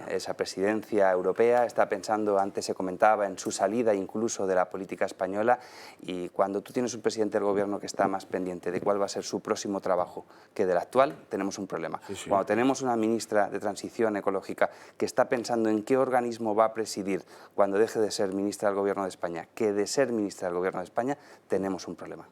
Speaker 5: esa presidencia europea, está pensando, antes se comentaba, en su salida incluso de la política española, y cuando tú tienes un presidente del gobierno que está más pendiente de cuál va a ser su próximo trabajo que del actual, tenemos un problema. Cuando tenemos una ministra de Transición Ecológica que está pensando en qué organismo va a presidir cuando deje de ser ministra del Gobierno de España, que de ser ministra del Gobierno de España, tenemos un problema.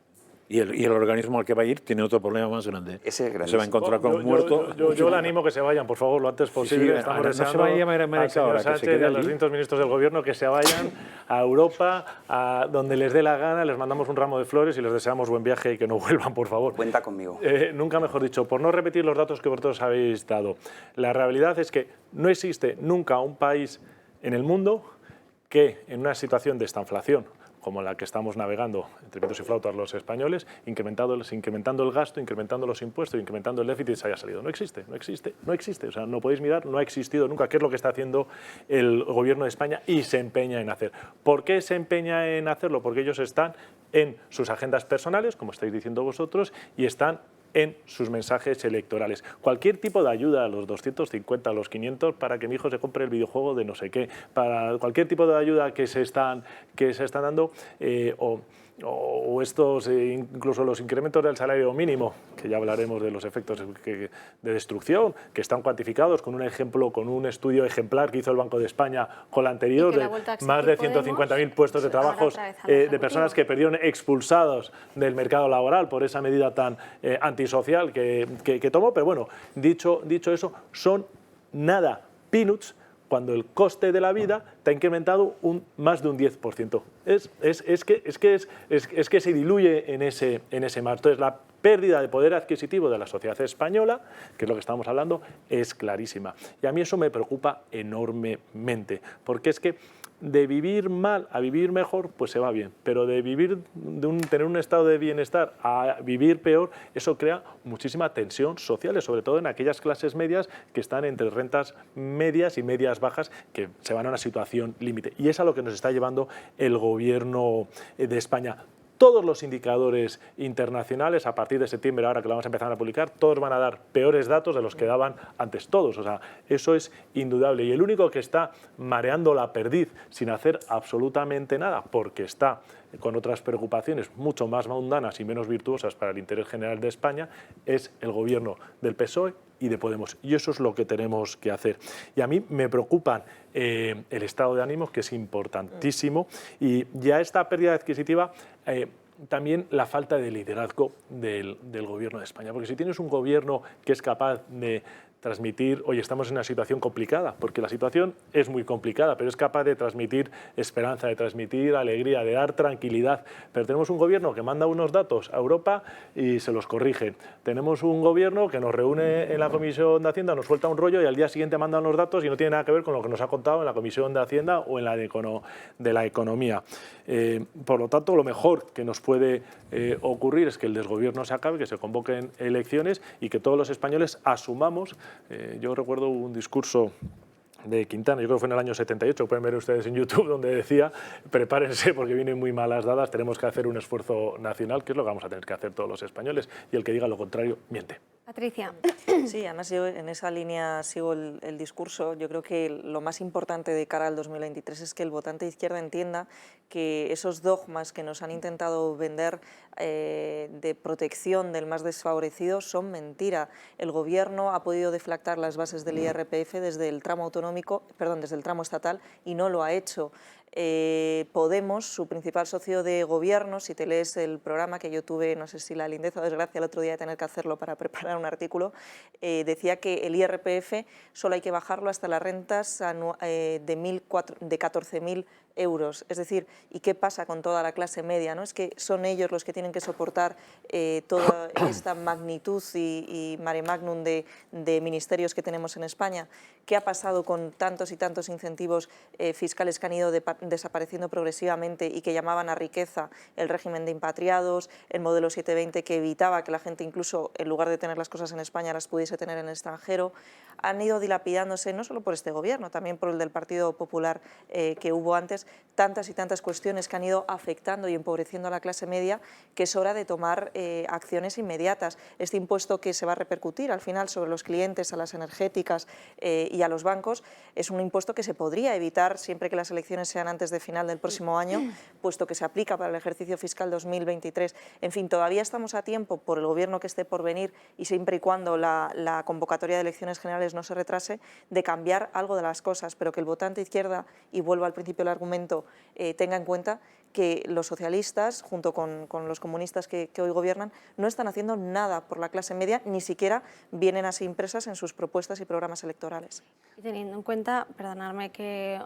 Speaker 3: Y el organismo al que va a ir tiene otro problema más grande.
Speaker 5: Ese es
Speaker 3: se va a encontrar con un muerto.
Speaker 2: Yo le animo que se vayan, por favor, lo antes posible. Estamos deseando
Speaker 3: no se vaya
Speaker 2: al señor Sánchez y a los distintos ministros del Gobierno que se vayan a Europa, a donde les dé la gana. Les mandamos un ramo de flores y les deseamos buen viaje y que no vuelvan, por favor.
Speaker 5: Cuenta conmigo.
Speaker 2: Nunca mejor dicho, por no repetir los datos que vosotros habéis dado. La realidad es que no existe nunca un país en el mundo que en una situación de estanflación como la que estamos navegando entre vientos y flautas los españoles, incrementando el gasto, incrementando los impuestos, incrementando el déficit, se haya salido. No existe. O sea, no podéis mirar, no ha existido nunca. ¿Qué es lo que está haciendo el Gobierno de España y se empeña en hacer? ¿Por qué se empeña en hacerlo? Porque ellos están en sus agendas personales, como estáis diciendo vosotros, y están en sus mensajes electorales. Cualquier tipo de ayuda, a los 250, a los 500, para que mi hijo se compre el videojuego de no sé qué, para cualquier tipo de ayuda que se están dando, o estos, incluso los incrementos del salario mínimo, que ya hablaremos de los efectos de destrucción, que están cuantificados con un ejemplo, con un estudio ejemplar que hizo el Banco de España con la anterior, de más de 150.000 puestos de trabajo de personas que perdieron expulsados del mercado laboral por esa medida tan antisocial que tomó. Pero bueno, dicho eso, son nada, peanuts, cuando el coste de la vida te ha incrementado más de un 10%. Es que se diluye en ese mar. Entonces, la pérdida de poder adquisitivo de la sociedad española, que es lo que estamos hablando, es clarísima. Y a mí eso me preocupa enormemente, porque es que de vivir mal a vivir mejor, pues se va bien, pero de vivir, tener un estado de bienestar a vivir peor, eso crea muchísima tensión social, sobre todo en aquellas clases medias que están entre rentas medias y medias bajas, que se van a una situación límite. Y es a lo que nos está llevando el Gobierno de España. Todos los indicadores internacionales, a partir de septiembre, ahora que lo vamos a empezar a publicar, todos van a dar peores datos de los que daban antes todos. O sea, eso es indudable. Y el único que está mareando la perdiz sin hacer absolutamente nada, porque está con otras preocupaciones mucho más mundanas y menos virtuosas para el interés general de España, es el Gobierno del PSOE y de Podemos. Y eso es lo que tenemos que hacer. Y a mí me preocupan el estado de ánimo, que es importantísimo, y ya esta pérdida adquisitiva, también la falta de liderazgo del Gobierno de España. Porque si tienes un gobierno que es capaz de transmitir, oye, estamos en una situación complicada, porque la situación es muy complicada, pero es capaz de transmitir esperanza, de transmitir alegría, de dar tranquilidad. Pero tenemos un gobierno que manda unos datos a Europa y se los corrige. Tenemos un gobierno que nos reúne en la Comisión de Hacienda, nos suelta un rollo y al día siguiente manda unos datos y no tiene nada que ver con lo que nos ha contado en la Comisión de Hacienda o en la de la Economía. Por lo tanto, lo mejor que nos puede ocurrir es que el desgobierno se acabe, que se convoquen elecciones y que todos los españoles asumamos. Yo recuerdo un discurso de Quintana, yo creo que fue en el año 78, pueden ver ustedes en YouTube, donde decía: prepárense porque vienen muy malas dadas, tenemos que hacer un esfuerzo nacional, que es lo que vamos a tener que hacer todos los españoles, y el que diga lo contrario, miente.
Speaker 1: Patricia.
Speaker 6: Sí, además yo en esa línea sigo el discurso. Yo creo que lo más importante de cara al 2023 es que el votante de izquierda entienda que esos dogmas que nos han intentado vender de protección del más desfavorecido son mentira. El Gobierno ha podido deflactar las bases del IRPF desde el tramo desde el tramo estatal, y no lo ha hecho. Podemos, su principal socio de gobierno, si te lees el programa, que yo tuve, no sé si la lindeza o desgracia el otro día de tener que hacerlo para preparar un artículo, decía que el IRPF solo hay que bajarlo hasta las rentas de 14.000 euros. Es decir, ¿y qué pasa con toda la clase media? ¿No? Es que son ellos los que tienen que soportar toda esta magnitud y mare magnum de ministerios que tenemos en España. ¿Qué ha pasado con tantos y tantos incentivos fiscales que han ido desapareciendo progresivamente y que llamaban a riqueza? El régimen de impatriados, el modelo 720 que evitaba que la gente, incluso en lugar de tener las cosas en España, las pudiese tener en el extranjero. Han ido dilapidándose no solo por este gobierno, también por el del Partido Popular que hubo antes, tantas y tantas cuestiones que han ido afectando y empobreciendo a la clase media, que es hora de tomar acciones inmediatas. Este impuesto que se va a repercutir al final sobre los clientes, a las energéticas y a los bancos, es un impuesto que se podría evitar siempre que las elecciones sean antes de final del próximo año, puesto que se aplica para el ejercicio fiscal 2023. En fin, todavía estamos a tiempo, por el gobierno que esté por venir y siempre y cuando la convocatoria de elecciones generales no se retrase, de cambiar algo de las cosas, pero que el votante izquierda, y vuelvo al principio del argumento, Parlamento tenga en cuenta que los socialistas, junto con los comunistas que hoy gobiernan, no están haciendo nada por la clase media, ni siquiera vienen así impresas en sus propuestas y programas electorales.
Speaker 1: Y teniendo en cuenta, perdonadme que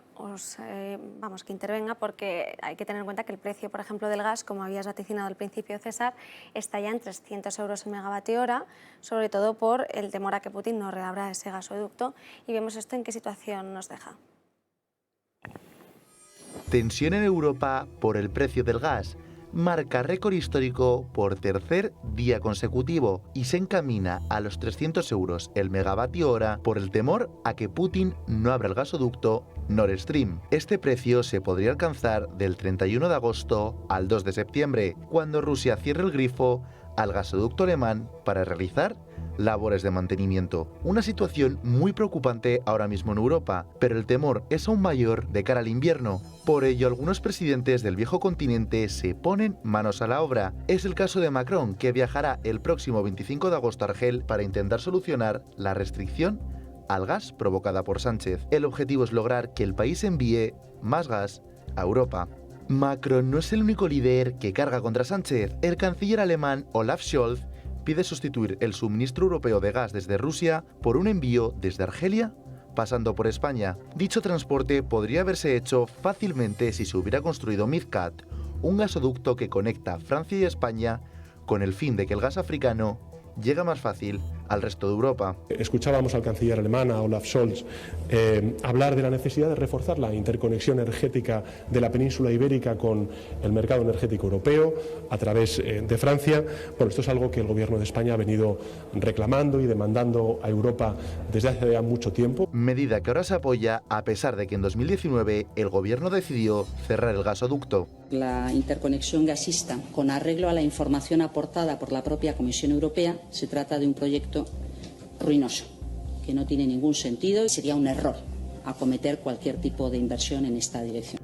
Speaker 1: que intervenga, porque hay que tener en cuenta que el precio, por ejemplo, del gas, como habías vaticinado al principio, César, está ya en 300 euros el megavatio hora, sobre todo por el temor a que Putin no reabra ese gasoducto, y vemos esto en qué situación nos deja.
Speaker 14: Tensión en Europa por el precio del gas. Marca récord histórico por tercer día consecutivo y se encamina a los 300 euros el megavatio hora por el temor a que Putin no abra el gasoducto Nord Stream. Este precio se podría alcanzar del 31 de agosto al 2 de septiembre, cuando Rusia cierre el grifo al gasoducto alemán para realizar labores de mantenimiento. Una situación muy preocupante ahora mismo en Europa, pero el temor es aún mayor de cara al invierno. Por ello, algunos presidentes del viejo continente se ponen manos a la obra. Es el caso de Macron, que viajará el próximo 25 de agosto a Argel para intentar solucionar la restricción al gas provocada por Sánchez. El objetivo es lograr que el país envíe más gas a Europa. Macron no es el único líder que carga contra Sánchez. El canciller alemán Olaf Scholz pide sustituir el suministro europeo de gas desde Rusia por un envío desde Argelia pasando por España. Dicho transporte podría haberse hecho fácilmente si se hubiera construido Midcat, un gasoducto que conecta Francia y España con el fin de que el gas africano llegue más fácil al resto de Europa.
Speaker 15: Escuchábamos al canciller alemán, a Olaf Scholz, hablar de la necesidad de reforzar la interconexión energética de la península ibérica con el mercado energético europeo a través de Francia. Bueno, esto es algo que el Gobierno de España ha venido reclamando y demandando a Europa desde hace ya mucho tiempo.
Speaker 14: Medida que ahora se apoya a pesar de que en 2019 el Gobierno decidió cerrar el gasoducto.
Speaker 16: La interconexión gasista, con arreglo a la información aportada por la propia Comisión Europea, se trata de un proyecto ruinoso, que no tiene ningún sentido y sería un error acometer cualquier tipo de inversión en esta dirección.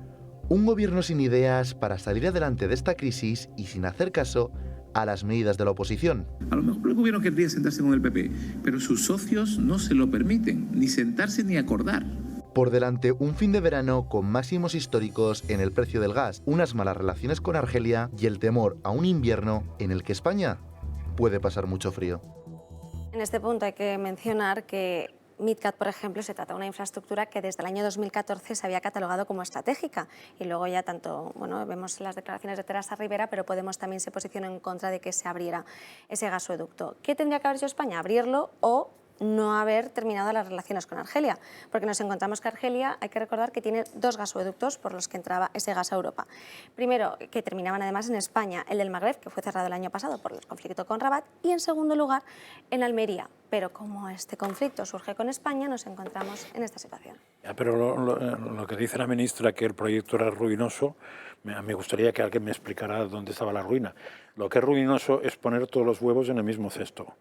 Speaker 14: Un gobierno sin ideas para salir adelante de esta crisis y sin hacer caso a las medidas de la oposición.
Speaker 11: A lo mejor el gobierno querría sentarse con el PP, pero sus socios no se lo permiten, ni sentarse ni acordar.
Speaker 14: Por delante, un fin de verano con máximos históricos en el precio del gas, unas malas relaciones con Argelia y el temor a un invierno en el que España puede pasar mucho frío.
Speaker 1: En este punto hay que mencionar que Midcat, por ejemplo, se trata de una infraestructura que desde el año 2014 se había catalogado como estratégica y luego ya vemos las declaraciones de Teresa Rivera, pero Podemos también se posicionó en contra de que se abriera ese gasoducto. ¿Qué tendría que haber hecho España? ¿Abrirlo o no haber terminado las relaciones con Argelia? Porque nos encontramos que Argelia, hay que recordar que tiene dos gasoductos por los que entraba ese gas a Europa. Primero, que terminaban además en España, el del Magreb, que fue cerrado el año pasado por el conflicto con Rabat, y en segundo lugar, en Almería. Pero como este conflicto surge con España, nos encontramos en esta situación.
Speaker 3: Ya, pero lo que dice la ministra, que el proyecto era ruinoso, me gustaría que alguien me explicara dónde estaba la ruina. Lo que es ruinoso es poner todos los huevos en el mismo cesto,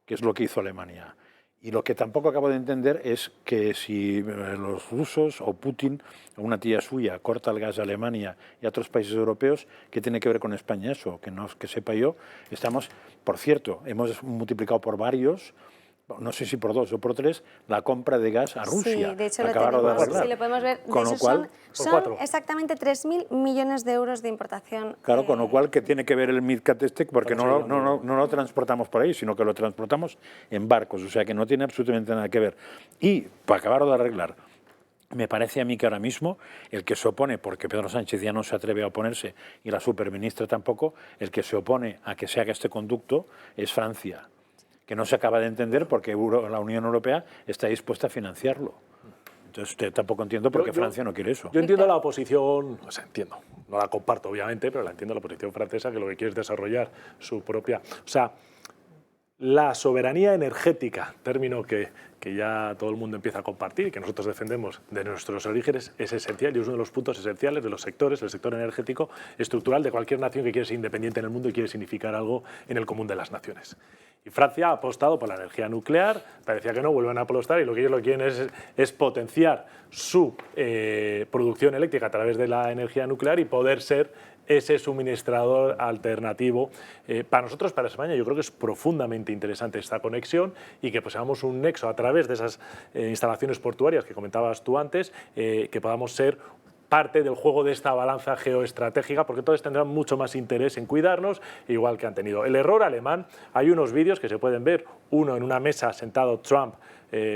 Speaker 3: que es lo que hizo Alemania. Y lo que tampoco acabo de entender es que si los rusos o Putin o una tía suya corta el gas a Alemania y a otros países europeos, ¿qué tiene que ver con España eso? Que sepa yo, estamos, por cierto, hemos multiplicado por varios, no sé si por 2 o por 3, la compra de gas a Rusia.
Speaker 1: Sí, de hecho lo podemos ver.
Speaker 3: Con lo cual,
Speaker 1: son exactamente 3.000 millones de euros de importación.
Speaker 3: Claro, con lo cual, ¿qué tiene que ver el Midcat este? Porque no lo transportamos por ahí, sino que lo transportamos en barcos, o sea que no tiene absolutamente nada que ver. Y, para acabar de arreglar, me parece a mí que ahora mismo el que se opone, porque Pedro Sánchez ya no se atreve a oponerse y la superministra tampoco, el que se opone a que se haga este conducto es Francia, que no se acaba de entender porque la Unión Europea está dispuesta a financiarlo. Entonces tampoco entiendo por qué Francia no quiere eso.
Speaker 2: Yo entiendo la oposición, entiendo, no la comparto obviamente, pero la entiendo la oposición francesa, que lo que quiere es desarrollar su propia... O sea, la soberanía energética, término que ya todo el mundo empieza a compartir y que nosotros defendemos de nuestros orígenes, es esencial y es uno de los puntos esenciales de los sectores, el sector energético estructural de cualquier nación que quiere ser independiente en el mundo y quiere significar algo en el común de las naciones. Y Francia ha apostado por la energía nuclear, parecía que no, vuelven a apostar y lo que ellos lo quieren es potenciar su producción eléctrica a través de la energía nuclear y poder ser ese suministrador alternativo. Para nosotros, para España, yo creo que es profundamente interesante esta conexión y que poseamos un nexo a través de esas instalaciones portuarias que comentabas tú antes, que podamos ser parte del juego de esta balanza geoestratégica, porque todos tendrán mucho más interés en cuidarnos, igual que han tenido. El error alemán, hay unos vídeos que se pueden ver, uno en una mesa sentado Trump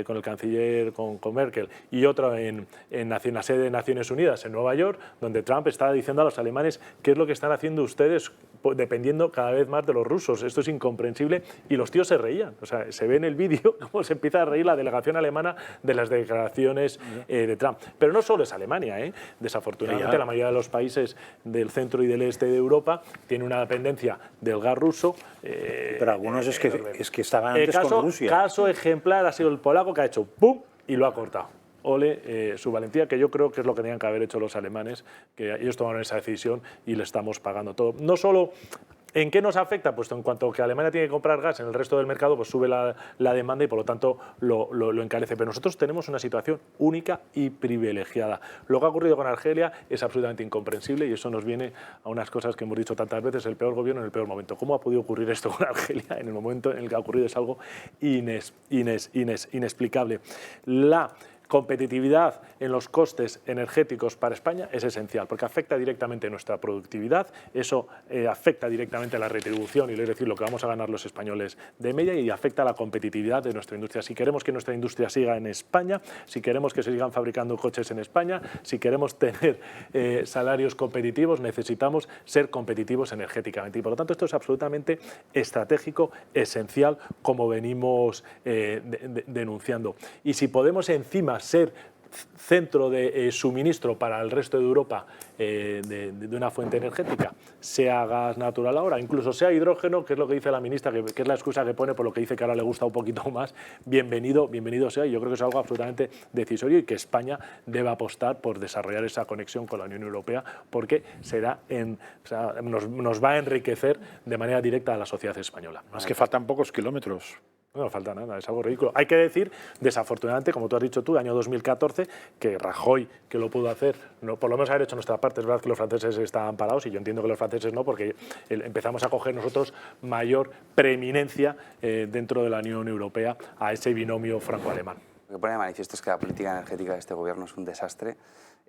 Speaker 2: con el canciller, con Merkel, y otro en la sede de Naciones Unidas en Nueva York, donde Trump está diciendo a los alemanes qué es lo que están haciendo ustedes dependiendo cada vez más de los rusos. Esto es incomprensible, y los tíos se reían. O sea, se ve en el vídeo cómo se empieza a reír la delegación alemana de las declaraciones de Trump. Pero no solo es Alemania, desafortunadamente la mayoría de los países del centro y del este de Europa tienen una dependencia del gas ruso.
Speaker 3: Pero algunos es que estaban antes con Rusia.
Speaker 2: Caso ejemplar ha sido el polaco, que ha hecho ¡pum! Y lo ha cortado. Ole su valentía, que yo creo que es lo que tenían que haber hecho los alemanes, que ellos tomaron esa decisión y le estamos pagando todo. No solo ¿en qué nos afecta? Pues en cuanto que Alemania tiene que comprar gas en el resto del mercado, pues sube la demanda y por lo tanto lo encarece. Pero nosotros tenemos una situación única y privilegiada. Lo que ha ocurrido con Argelia es absolutamente incomprensible, y eso nos viene a unas cosas que hemos dicho tantas veces: el peor gobierno en el peor momento. ¿Cómo ha podido ocurrir esto con Argelia en el momento en el que ha ocurrido? Es algo inexplicable. La competitividad en los costes energéticos para España es esencial, porque afecta directamente nuestra productividad, eso afecta directamente la retribución, y es decir, lo que vamos a ganar los españoles de media, y afecta a la competitividad de nuestra industria. Si queremos que nuestra industria siga en España, si queremos que se sigan fabricando coches en España, si queremos tener salarios competitivos, necesitamos ser competitivos energéticamente, y por lo tanto esto es absolutamente estratégico, esencial, como venimos denunciando. Y si podemos encima ser centro de suministro para el resto de Europa de una fuente energética, sea gas natural ahora, incluso sea hidrógeno, que es lo que dice la ministra, que es la excusa que pone por lo que dice que ahora le gusta un poquito más, bienvenido sea, y yo creo que es algo absolutamente decisorio, y que España debe apostar por desarrollar esa conexión con la Unión Europea, porque nos va a enriquecer de manera directa a la sociedad española.
Speaker 3: Más que faltan pocos kilómetros.
Speaker 2: No falta nada, es algo ridículo. Hay que decir, desafortunadamente, como tú has dicho tú, año 2014, que Rajoy, que lo pudo hacer, por lo menos haber hecho nuestra parte. Es verdad que los franceses estaban parados, y yo entiendo que los franceses no, porque empezamos a coger nosotros mayor preeminencia dentro de la Unión Europea a ese binomio franco-alemán.
Speaker 5: Lo que pone de manifiesto es que la política energética de este gobierno es un desastre.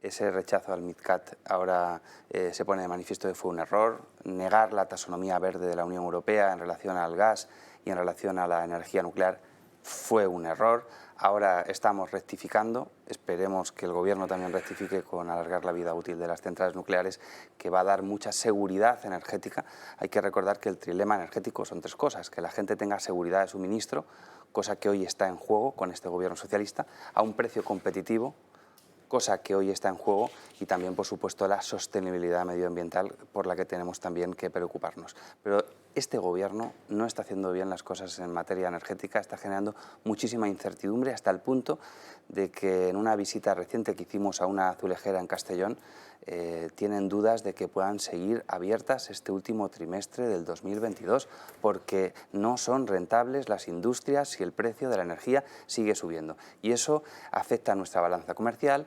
Speaker 5: Ese rechazo al MidCat ahora se pone de manifiesto que fue un error. Negar la taxonomía verde de la Unión Europea en relación al gas y en relación a la energía nuclear fue un error. Ahora estamos rectificando, esperemos que el Gobierno también rectifique con alargar la vida útil de las centrales nucleares, que va a dar mucha seguridad energética. Hay que recordar que el trilema energético son tres cosas: que la gente tenga seguridad de suministro, cosa que hoy está en juego con este Gobierno socialista, a un precio competitivo, cosa que hoy está en juego, y también, por supuesto, la sostenibilidad medioambiental, por la que tenemos también que preocuparnos. Pero este Gobierno no está haciendo bien las cosas en materia energética, está generando muchísima incertidumbre, hasta el punto de que en una visita reciente que hicimos a una azulejera en Castellón, tienen dudas de que puedan seguir abiertas este último trimestre del 2022, porque no son rentables las industrias si el precio de la energía sigue subiendo. Y eso afecta a nuestra balanza comercial,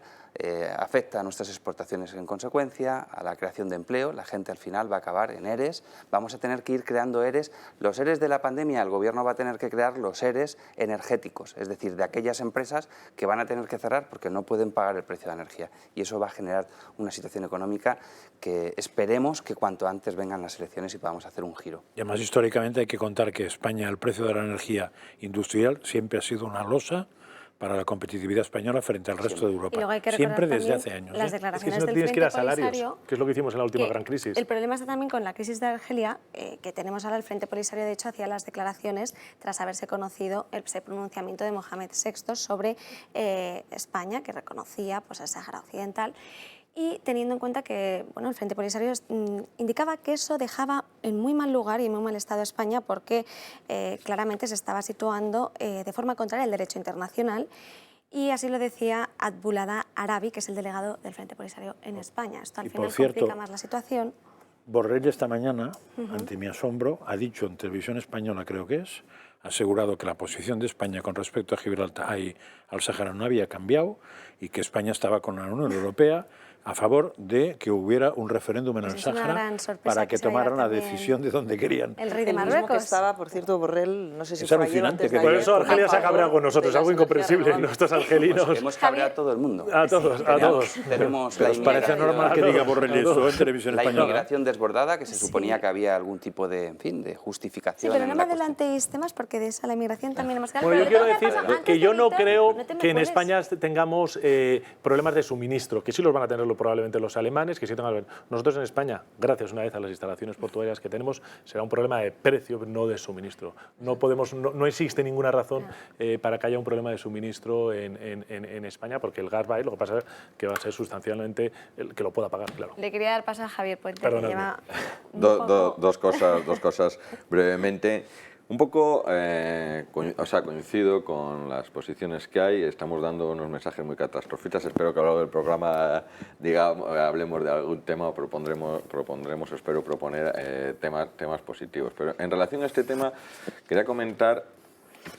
Speaker 5: afecta a nuestras exportaciones en consecuencia, a la creación de empleo. La gente al final va a acabar en ERES, vamos a tener que ir creando ERES. Los ERES de la pandemia, el Gobierno va a tener que crear los ERES energéticos, es decir, de aquellas empresas que van a tener que cerrar porque no pueden pagar el precio de la energía, y eso va a generar una situación económica que esperemos que cuanto antes vengan las elecciones y podamos hacer un giro.
Speaker 3: Y además, históricamente hay que contar que España, el precio de la energía industrial siempre ha sido una losa para la competitividad española frente al resto de Europa. Siempre desde hace años.
Speaker 1: Las declaraciones
Speaker 2: es que si no
Speaker 1: del
Speaker 2: tienes que ir a
Speaker 1: Frente
Speaker 2: salarios,
Speaker 1: Polisario,
Speaker 2: que es lo que hicimos en la última gran crisis.
Speaker 1: El problema está también con la crisis de Argelia, que tenemos ahora. El Frente Polisario, de hecho, hacía las declaraciones tras haberse conocido ese pronunciamiento de Mohamed VI sobre España, que reconocía pues, el Sáhara Occidental. Y teniendo en cuenta que el Frente Polisario indicaba que eso dejaba en muy mal lugar y en muy mal estado a España, porque claramente se estaba situando de forma contraria al derecho internacional, y así lo decía Abdullah Arabi, que es el delegado del Frente Polisario en España. Esto al final complica más la situación.
Speaker 3: Borrell esta mañana, ante mi asombro, ha dicho en televisión española, creo que es, ha asegurado que la posición de España con respecto a Gibraltar y al Sáhara no había cambiado, y que España estaba con la Unión Europea a favor de que hubiera un referéndum en el Sáhara para que tomaran la decisión de dónde querían.
Speaker 1: El rey de
Speaker 6: Marruecos. El mismo que estaba, por cierto, Borrell, no sé si
Speaker 3: es
Speaker 6: fue ayer o antes de ayer.
Speaker 2: Por eso Argelia se ha cabreado con nosotros, algo incomprensible. Nuestros argelinos...
Speaker 5: Pues hemos cabreado a todo el mundo.
Speaker 2: A todos, a todos.
Speaker 5: Tenemos
Speaker 3: ¿Os parece normal que diga Borrell eso en televisión
Speaker 5: la
Speaker 3: española?
Speaker 5: inmigración desbordada, que se suponía que había algún tipo de, en fin, de
Speaker 1: Sí,
Speaker 5: justificación.
Speaker 1: pero no me adelantéis temas porque de esa la inmigración también hemos quedado.
Speaker 2: Bueno, yo quiero decir que yo no creo
Speaker 1: no te me
Speaker 2: que en
Speaker 1: cueles.
Speaker 2: España tengamos problemas de suministro, que sí los van a tener probablemente los alemanes, que sí tengan. Nosotros en España, gracias una vez a las instalaciones portuarias que tenemos, será un problema de precio, no de suministro. No existe ninguna razón para que haya un problema de suministro en España, porque el gas va a ir, lo que pasa es que va a ser sustancialmente el que lo pueda pagar, claro.
Speaker 1: Le quería dar paso a Javier Puente, que lleva
Speaker 4: Dos cosas brevemente. Un poco, coincido con las posiciones que hay. Estamos dando unos mensajes muy catastrofistas. Espero que a lo largo del programa hablemos de algún tema o propondremos, espero proponer temas positivos. Pero en relación a este tema, quería comentar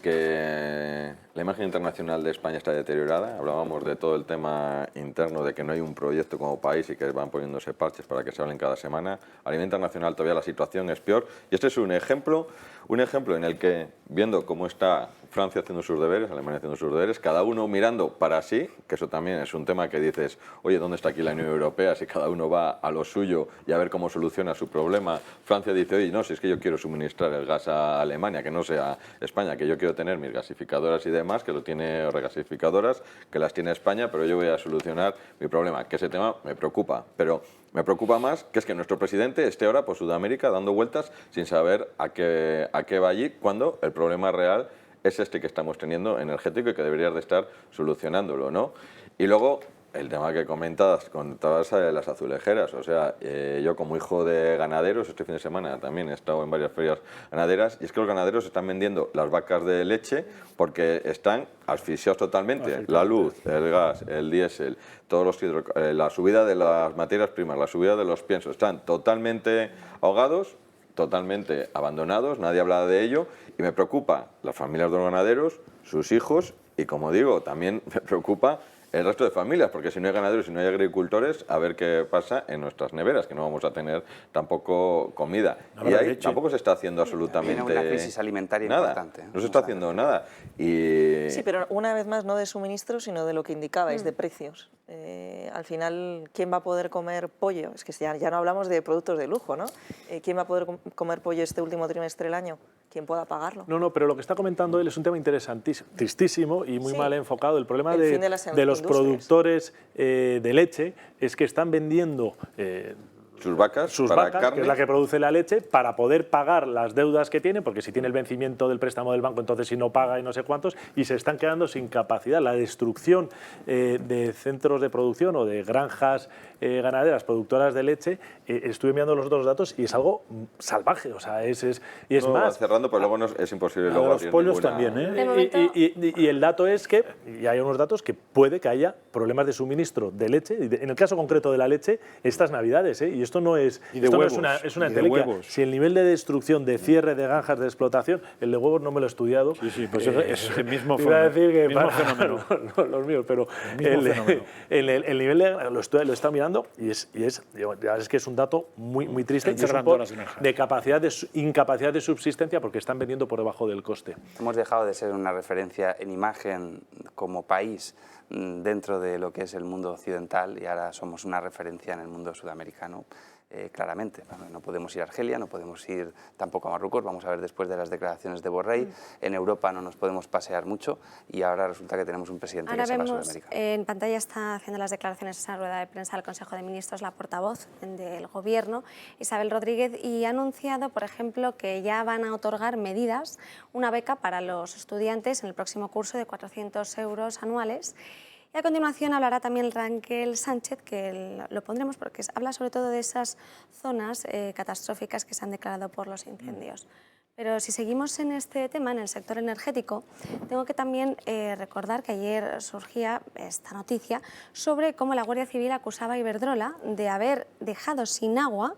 Speaker 4: que la imagen internacional de España está deteriorada. Hablábamos de todo el tema interno, de que no hay un proyecto como país y que van poniéndose parches para que se hablen cada semana. A nivel internacional todavía la situación es peor. Y este es un ejemplo en el que, viendo cómo está Francia haciendo sus deberes, Alemania haciendo sus deberes, cada uno mirando para sí, que eso también es un tema que dices, oye, ¿dónde está aquí la Unión Europea? Si cada uno va a lo suyo y a ver cómo soluciona su problema. Francia dice, oye, no, si es que yo quiero suministrar el gas a Alemania, que no sea España, que yo quiero tener mis gasificadoras y demás, que lo tiene regasificadoras, que las tiene España, pero yo voy a solucionar mi problema. Que ese tema me preocupa, pero me preocupa más que es que nuestro presidente esté ahora por Sudamérica dando vueltas sin saber a qué va allí, cuando el problema real es este que estamos teniendo energético y que deberías de estar solucionándolo, ¿no? Y luego el tema que comentabas de las azulejeras, o sea, yo como hijo de ganaderos, este fin de semana también he estado en varias ferias ganaderas, y es que los ganaderos están vendiendo las vacas de leche porque están asfixiados totalmente. La luz, el gas, el diésel, la subida de las materias primas, la subida de los piensos, están totalmente ahogados, totalmente abandonados, nadie habla de ello, y me preocupa las familias de los ganaderos, sus hijos, y como digo, también me preocupa el resto de familias, porque si no hay ganaderos, si no hay agricultores, a ver qué pasa en nuestras neveras, que no vamos a tener tampoco comida. Y ahí tampoco se está haciendo absolutamente
Speaker 5: una crisis alimentaria
Speaker 4: nada.
Speaker 5: Importante.
Speaker 4: No se está haciendo nada.
Speaker 6: Sí, pero una vez más no de suministro, sino de lo que indicabais, de precios. Al final, ¿quién va a poder comer pollo? Es que ya no hablamos de productos de lujo, ¿no? ¿Quién va a poder comer pollo este último trimestre del año? ¿Quién pueda pagarlo?
Speaker 2: No, pero lo que está comentando él es un tema interesantísimo, tristísimo y muy mal enfocado. El problema de los productores de leche es que están vendiendo
Speaker 4: sus vacas,
Speaker 2: que es la que produce la leche, para poder pagar las deudas que tiene, porque si tiene el vencimiento del préstamo del banco, entonces si no paga y no sé cuántos, y se están quedando sin capacidad. La destrucción de centros de producción o de granjas ganaderas productoras de leche, estuve mirando los otros datos y es algo salvaje, o sea, es más.
Speaker 4: Cerrando, pero luego es imposible.
Speaker 3: Los pollos también,
Speaker 2: Y el dato es que, y hay unos datos que puede que haya problemas de suministro de leche, en el caso concreto de la leche, estas navidades, y esto no es, es una entelequia. Si el nivel de destrucción, de cierre de granjas de explotación, el de huevos no me lo he estudiado.
Speaker 3: Sí, pues es el mismo
Speaker 2: fenómeno. Iba a decir que
Speaker 3: fenómeno.
Speaker 2: No, los míos, pero el nivel de, lo he estado mirando y es que es un dato muy triste de incapacidad de subsistencia, porque están vendiendo por debajo del coste.
Speaker 5: Hemos dejado de ser una referencia en imagen como país dentro de lo que es el mundo occidental y ahora somos una referencia en el mundo sudamericano. Claramente, no podemos ir a Argelia, no podemos ir tampoco a Marruecos, vamos a ver después de las declaraciones de Borrell, en Europa no nos podemos pasear mucho y ahora resulta que tenemos un presidente que se va a Sudamérica.
Speaker 1: En pantalla está haciendo las declaraciones en esa rueda de prensa del Consejo de Ministros la portavoz del Gobierno, Isabel Rodríguez, y ha anunciado, por ejemplo, que ya van a otorgar medidas, una beca para los estudiantes en el próximo curso de 400 euros anuales. Y a continuación hablará también Raquel Sánchez, que lo pondremos porque habla sobre todo de esas zonas catastróficas que se han declarado por los incendios. Pero si seguimos en este tema, en el sector energético, tengo que también recordar que ayer surgía esta noticia sobre cómo la Guardia Civil acusaba a Iberdrola de haber dejado sin agua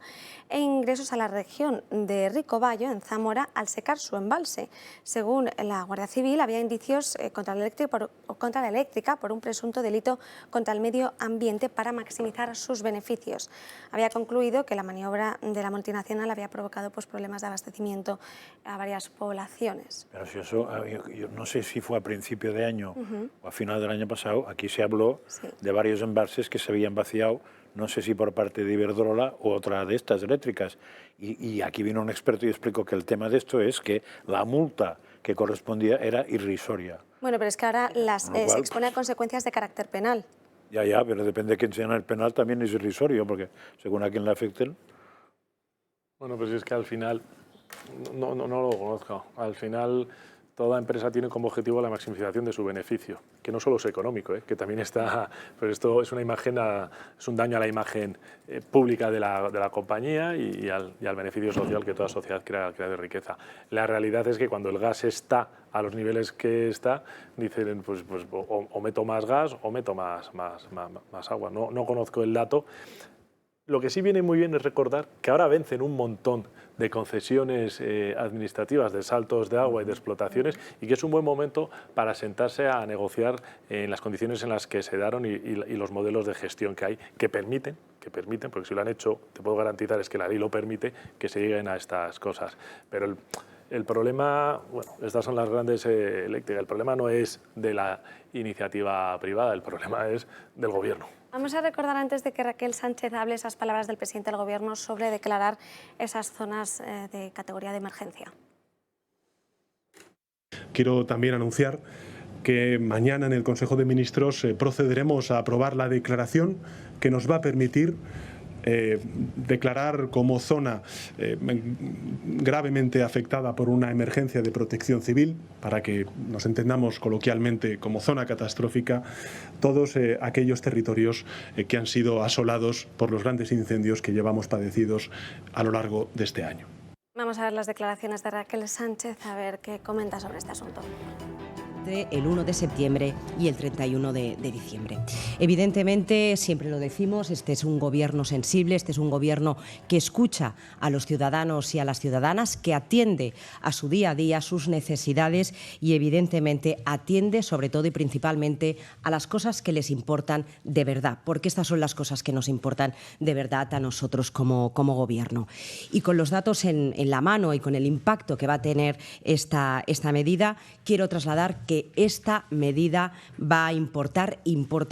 Speaker 1: e ingresos a la región de Ricobayo, en Zamora, al secar su embalse. Según la Guardia Civil, había indicios contra la eléctrica por un presunto delito contra el medio ambiente para maximizar sus beneficios. Había concluido que la maniobra de la multinacional había provocado problemas de abastecimiento a varias poblaciones.
Speaker 3: Pero si eso, yo no sé si fue a principio de año o a final del año pasado, aquí se habló de varios embalses que se habían vaciado, no sé si por parte de Iberdrola u otra de estas eléctricas. Y aquí vino un experto y explicó que el tema de esto es que la multa que correspondía era irrisoria.
Speaker 1: Bueno, pero es que ahora se expone a consecuencias de carácter penal.
Speaker 3: Ya, pero depende de quién sea en el penal, también es irrisorio, porque según a quién le afecten.
Speaker 2: Bueno, pues es que al final, no lo conozco, al final toda empresa tiene como objetivo la maximización de su beneficio, que no solo es económico, que también está, pero esto es una imagen, es un daño a la imagen pública de la compañía y al beneficio social que toda sociedad crea de riqueza. La realidad es que cuando el gas está a los niveles que está, dicen pues o meto más gas o meto más agua. No conozco el dato. Lo que sí viene muy bien es recordar que ahora vencen un montón de concesiones administrativas, de saltos de agua y de explotaciones, y que es un buen momento para sentarse a negociar en las condiciones en las que se dieron y los modelos de gestión que hay, que permiten, porque si lo han hecho, te puedo garantizar, es que la ley lo permite, que se lleguen a estas cosas. Pero el problema, bueno, estas son las grandes eléctricas, el problema no es de la iniciativa privada, el problema es del gobierno.
Speaker 1: Vamos a recordar antes de que Raquel Sánchez hable esas palabras del presidente del Gobierno sobre declarar esas zonas de categoría de emergencia.
Speaker 15: Quiero también anunciar que mañana en el Consejo de Ministros procederemos a aprobar la declaración que nos va a permitir declarar como zona gravemente afectada por una emergencia de protección civil, para que nos entendamos coloquialmente como zona catastrófica, todos aquellos territorios que han sido asolados por los grandes incendios que llevamos padecidos a lo largo de este año.
Speaker 1: Vamos a ver las declaraciones de Raquel Sánchez, a ver qué comenta sobre este asunto.
Speaker 17: El 1 de septiembre y el 31 de diciembre. Evidentemente, siempre lo decimos, este es un gobierno sensible, este es un gobierno que escucha a los ciudadanos y a las ciudadanas, que atiende a su día a día, sus necesidades y evidentemente atiende sobre todo y principalmente a las cosas que les importan de verdad, porque estas son las cosas que nos importan de verdad a nosotros como gobierno. Y con los datos en la mano y con el impacto que va a tener esta medida, quiero trasladar que esta medida va a importa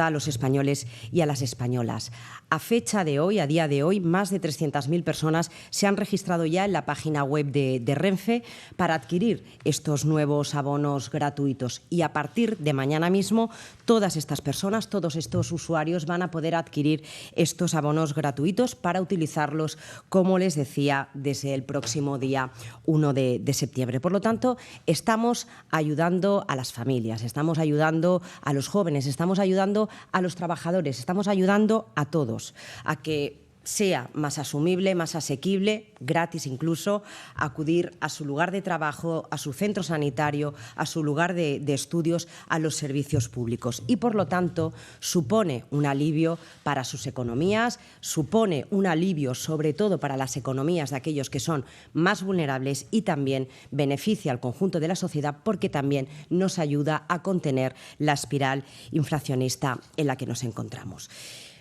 Speaker 17: a los españoles y a las españolas. A fecha de hoy, a día de hoy, más de 300.000 personas se han registrado ya en la página web de Renfe para adquirir estos nuevos abonos gratuitos. Y a partir de mañana mismo, todas estas personas, todos estos usuarios van a poder adquirir estos abonos gratuitos para utilizarlos, como les decía, desde el próximo día 1 de septiembre. Por lo tanto, estamos ayudando a las familias, estamos ayudando a los jóvenes, estamos ayudando a los trabajadores, estamos ayudando a todos a que sea más asumible, más asequible, gratis incluso, acudir a su lugar de trabajo, a su centro sanitario, a su lugar de estudios, a los servicios públicos. Y, por lo tanto, supone un alivio para sus economías, supone un alivio sobre todo para las economías de aquellos que son más vulnerables y también beneficia al conjunto de la sociedad porque también nos ayuda a contener la espiral inflacionista en la que nos encontramos.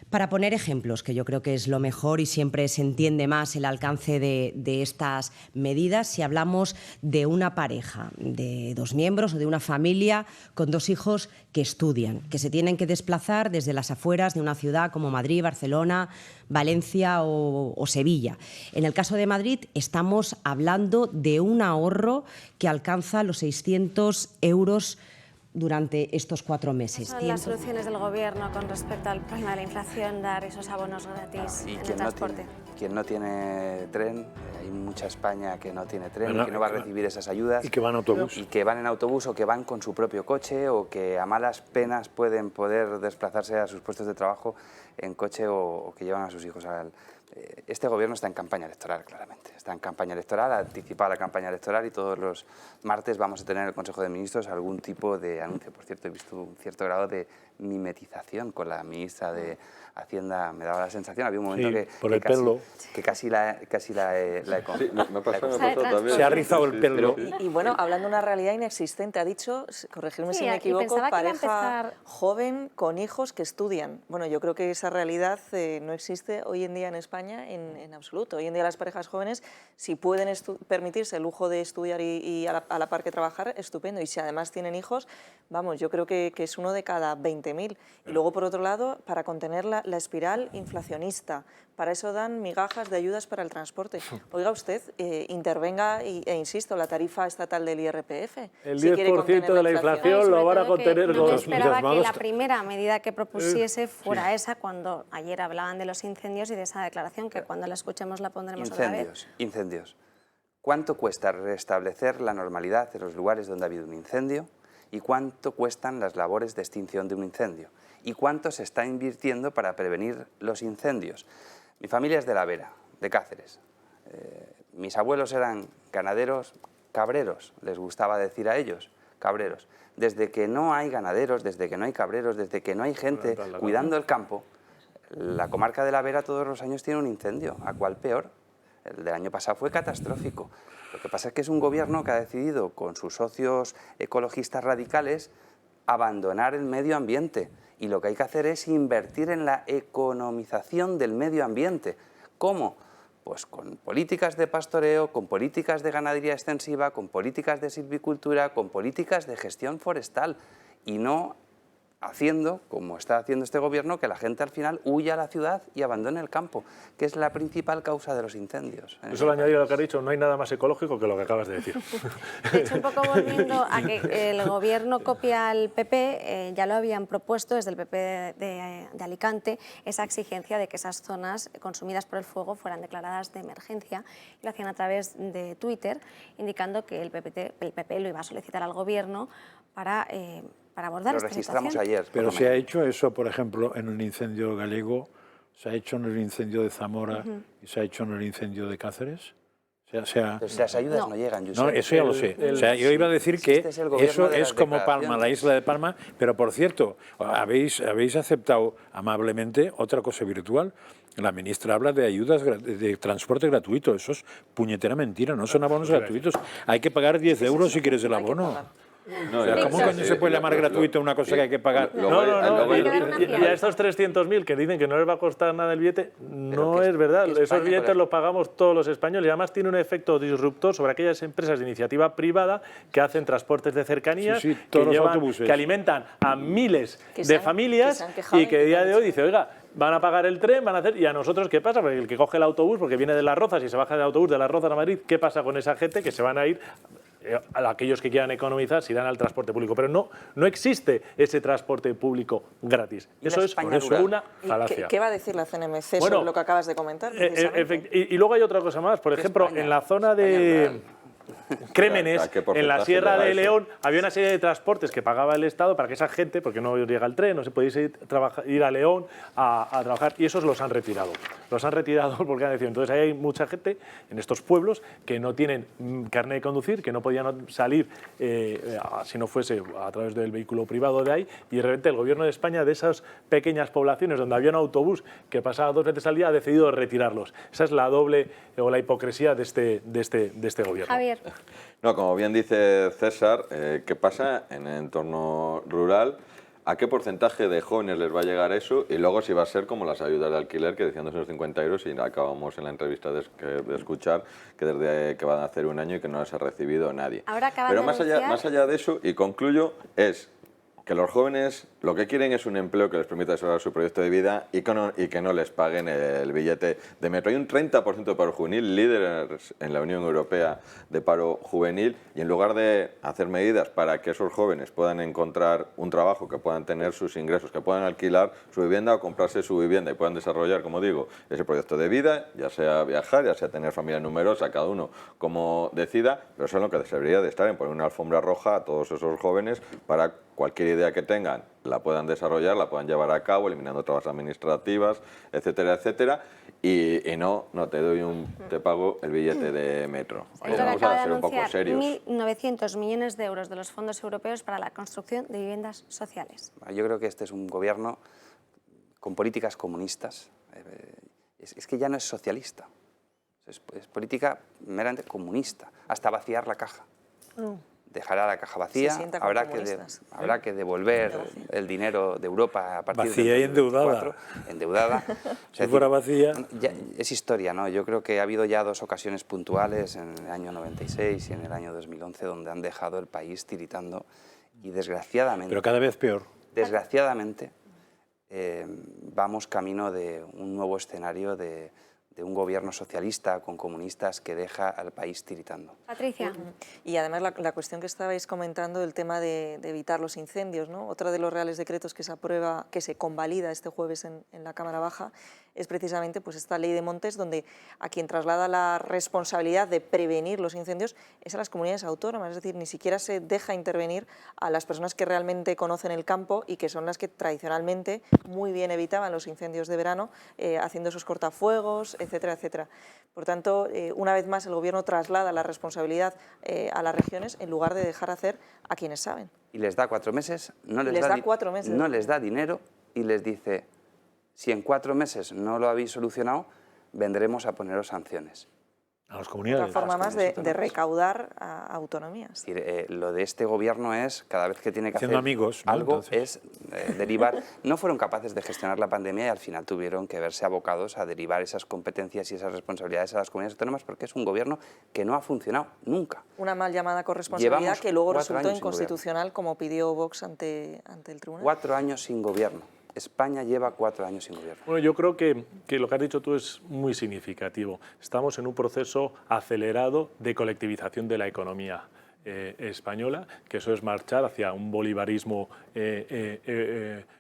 Speaker 17: Para poner ejemplos, que yo creo que es lo mejor y siempre se entiende más el alcance de estas medidas, si hablamos de una pareja, de dos miembros o de una familia con dos hijos que estudian, que se tienen que desplazar desde las afueras de una ciudad como Madrid, Barcelona, Valencia o Sevilla. En el caso de Madrid estamos hablando de un ahorro que alcanza los 600 euros durante estos 4 meses.
Speaker 1: Son las soluciones del Gobierno con respecto al problema de la inflación, dar esos abonos gratis en el transporte.
Speaker 5: Quien no tiene tren, hay mucha España que no tiene tren y que no va a recibir esas ayudas.
Speaker 3: Y que van en autobús.
Speaker 5: Y que van en autobús o que van con su propio coche o que a malas penas pueden poder desplazarse a sus puestos de trabajo en coche o que llevan a sus hijos al... Este Gobierno está en campaña electoral, claramente. Está en campaña electoral, ha anticipado la campaña electoral y todos los martes vamos a tener en el Consejo de Ministros algún tipo de anuncio. Por cierto, he visto un cierto grado de mimetización con la ministra de Hacienda, me daba la sensación, había un momento que casi la
Speaker 4: Sí, me pasó también.
Speaker 3: Se ha rizado el pelo.
Speaker 6: Y bueno, hablando de una realidad inexistente, ha dicho, corregirme si me equivoco, pareja joven con hijos que estudian. Bueno, yo creo que esa realidad no existe hoy en día en España en absoluto. Hoy en día las parejas jóvenes, si pueden permitirse el lujo de estudiar y a la par que trabajar, estupendo. Y si además tienen hijos, vamos, yo creo que es uno de cada 20.000. Y luego, por otro lado, para contener la espiral inflacionista, para eso dan migajas de ayudas para el transporte. Oiga usted, intervenga e insisto, la tarifa estatal del IRPF.
Speaker 2: El 10% de la inflación lo van a contener
Speaker 1: con... No me esperaba que la primera medida que propusiese fuera esa, cuando ayer hablaban de los incendios y de esa declaración, que cuando la escuchemos la pondremos otra vez.
Speaker 5: Incendios. ¿Cuánto cuesta restablecer la normalidad en los lugares donde ha habido un incendio? ¿Y cuánto cuestan las labores de extinción de un incendio? ¿Y cuánto se está invirtiendo para prevenir los incendios? Mi familia es de La Vera, de Cáceres. Mis abuelos eran ganaderos cabreros, les gustaba decir a ellos, cabreros. Desde que no hay ganaderos, desde que no hay cabreros, desde que no hay gente cuidando el campo, la comarca de La Vera todos los años tiene un incendio, ¿a cuál peor? El del año pasado fue catastrófico. Lo que pasa es que es un gobierno que ha decidido, con sus socios ecologistas radicales, abandonar el medio ambiente. Y lo que hay que hacer es invertir en la economización del medio ambiente. ¿Cómo? Pues con políticas de pastoreo, con políticas de ganadería extensiva, con políticas de silvicultura, con políticas de gestión forestal. Y no haciendo, como está haciendo este gobierno, que la gente al final huya a la ciudad y abandone el campo, que es la principal causa de los incendios.
Speaker 2: Eso lo añadido a lo que has dicho, no hay nada más ecológico que lo que acabas de decir.
Speaker 1: De hecho, un poco volviendo a que el gobierno copia al PP, ya lo habían propuesto desde el PP de Alicante, esa exigencia de que esas zonas consumidas por el fuego fueran declaradas de emergencia. Lo hacían a través de Twitter, indicando que el PP lo iba a solicitar al gobierno para abordar esta situación.
Speaker 5: Lo registramos ayer.
Speaker 3: Pero se ha hecho eso, por ejemplo, en el incendio gallego, se ha hecho en el incendio de Zamora y se ha hecho en el incendio de Cáceres.
Speaker 5: Pero si las ayudas no llegan, Josep.
Speaker 3: No, eso ya lo sé. O sea, yo iba a decir que eso es como Palma, la isla de Palma, pero por cierto, habéis aceptado amablemente otra cosa virtual. La ministra habla de ayudas de transporte gratuito. Eso es puñetera mentira, no son abonos gratuitos. Hay que pagar 10 euros si quieres el abono. No, ¿cómo coño se puede llamar gratuito una cosa que hay que pagar?
Speaker 2: Y a estos 300.000 que dicen que no les va a costar nada el billete, no es verdad. Esos billetes los pagamos todos los españoles y además tiene un efecto disruptor sobre aquellas empresas de iniciativa privada que hacen transportes de cercanías, que alimentan a miles de familias y que a día de hoy dice, oiga, van a pagar el tren, van a hacer... ¿Y a nosotros qué pasa? Porque el que coge el autobús, porque viene de Las Rozas y se baja del autobús de Las Rozas a Madrid, ¿qué pasa con esa gente que se van a ir... a aquellos que quieran economizar se irán al transporte público, pero no existe ese transporte público gratis. Eso es por eso una falacia.
Speaker 6: ¿Qué va a decir la CNMC sobre lo que acabas de comentar?
Speaker 2: Y luego hay otra cosa más, por ejemplo, en la zona de Crémenes, en la Sierra de León, había una serie de transportes que pagaba el Estado para que esa gente, porque no llega el tren, no se podía ir a León a trabajar, y esos los han retirado. Los han retirado porque han decidido. Entonces ahí hay mucha gente en estos pueblos que no tienen carnet de conducir, que no podían salir si no fuese a través del vehículo privado de ahí, y de repente el gobierno de España, de esas pequeñas poblaciones donde había un autobús que pasaba 2 veces al día, ha decidido retirarlos. Esa es la doble o la hipocresía de este gobierno.
Speaker 1: Javier.
Speaker 4: No, como bien dice César, ¿qué pasa en el entorno rural? ¿A qué porcentaje de jóvenes les va a llegar eso? Y luego si va a ser como las ayudas de alquiler, que decían 250 euros, y acabamos en la entrevista de escuchar que desde que van a hacer un año y que no les ha recibido nadie.
Speaker 1: Ahora
Speaker 4: pero más allá de eso, y concluyo, es que los jóvenes lo que quieren es un empleo que les permita desarrollar su proyecto de vida y que no les paguen el billete de metro. Hay un 30% de paro juvenil, líderes en la Unión Europea de paro juvenil, y en lugar de hacer medidas para que esos jóvenes puedan encontrar un trabajo, que puedan tener sus ingresos, que puedan alquilar su vivienda o comprarse su vivienda y puedan desarrollar, como digo, ese proyecto de vida, ya sea viajar, ya sea tener familia numerosa, cada uno como decida, pero eso es lo que debería de estar, en poner una alfombra roja a todos esos jóvenes para cualquier idea que tengan la puedan desarrollar, la puedan llevar a cabo, eliminando trabas administrativas, etcétera, etcétera, y no te pago el billete de metro.
Speaker 1: Vamos a ser un poco serios. 1.900 millones de euros de los fondos europeos para la construcción de viviendas sociales.
Speaker 5: Yo creo que este es un gobierno con políticas comunistas. Es que ya no es socialista, es política meramente comunista, hasta vaciar la caja. Dejará la caja vacía, habrá que devolver el dinero de Europa a partir
Speaker 3: vacía y endeudada. Si fuera vacía...
Speaker 5: Es historia, ¿no? Yo creo que ha habido ya 2 ocasiones puntuales, en el año 96 y en el año 2011, donde han dejado el país tiritando y desgraciadamente...
Speaker 3: Pero cada vez peor.
Speaker 5: Desgraciadamente vamos camino de un nuevo escenario de un gobierno socialista con comunistas que deja al país tiritando.
Speaker 1: Patricia.
Speaker 6: Y además la cuestión que estabais comentando, el tema de evitar los incendios, ¿no? Otro de los reales decretos que se aprueba, que se convalida este jueves en la Cámara Baja, es precisamente pues, esta ley de montes, donde a quien traslada la responsabilidad de prevenir los incendios es a las comunidades autónomas, es decir, ni siquiera se deja intervenir a las personas que realmente conocen el campo y que son las que tradicionalmente muy bien evitaban los incendios de verano, haciendo esos cortafuegos, etcétera, etcétera. Por tanto, una vez más el Gobierno traslada la responsabilidad a las regiones en lugar de dejar hacer a quienes saben.
Speaker 5: Y les da 4 meses, no les da dinero y les dice, si en 4 meses no lo habéis solucionado, vendremos a poneros sanciones.
Speaker 3: A las comunidades.
Speaker 6: Otra forma más de recaudar a autonomías.
Speaker 5: Es decir, lo de este gobierno es, cada vez que tiene que
Speaker 3: haciendo
Speaker 5: hacer
Speaker 3: amigos, ¿no?
Speaker 5: algo, es derivar. No fueron capaces de gestionar la pandemia y al final tuvieron que verse abocados a derivar esas competencias y esas responsabilidades a las comunidades autónomas, porque es un gobierno que no ha funcionado nunca.
Speaker 6: Una mal llamada corresponsabilidad que luego resultó inconstitucional, como pidió Vox ante el tribunal.
Speaker 5: 4 años sin gobierno. España lleva 4 años sin gobierno.
Speaker 2: Bueno, yo creo que lo que has dicho tú es muy significativo. Estamos en un proceso acelerado de colectivización de la economía española, que eso es marchar hacia un bolivarismo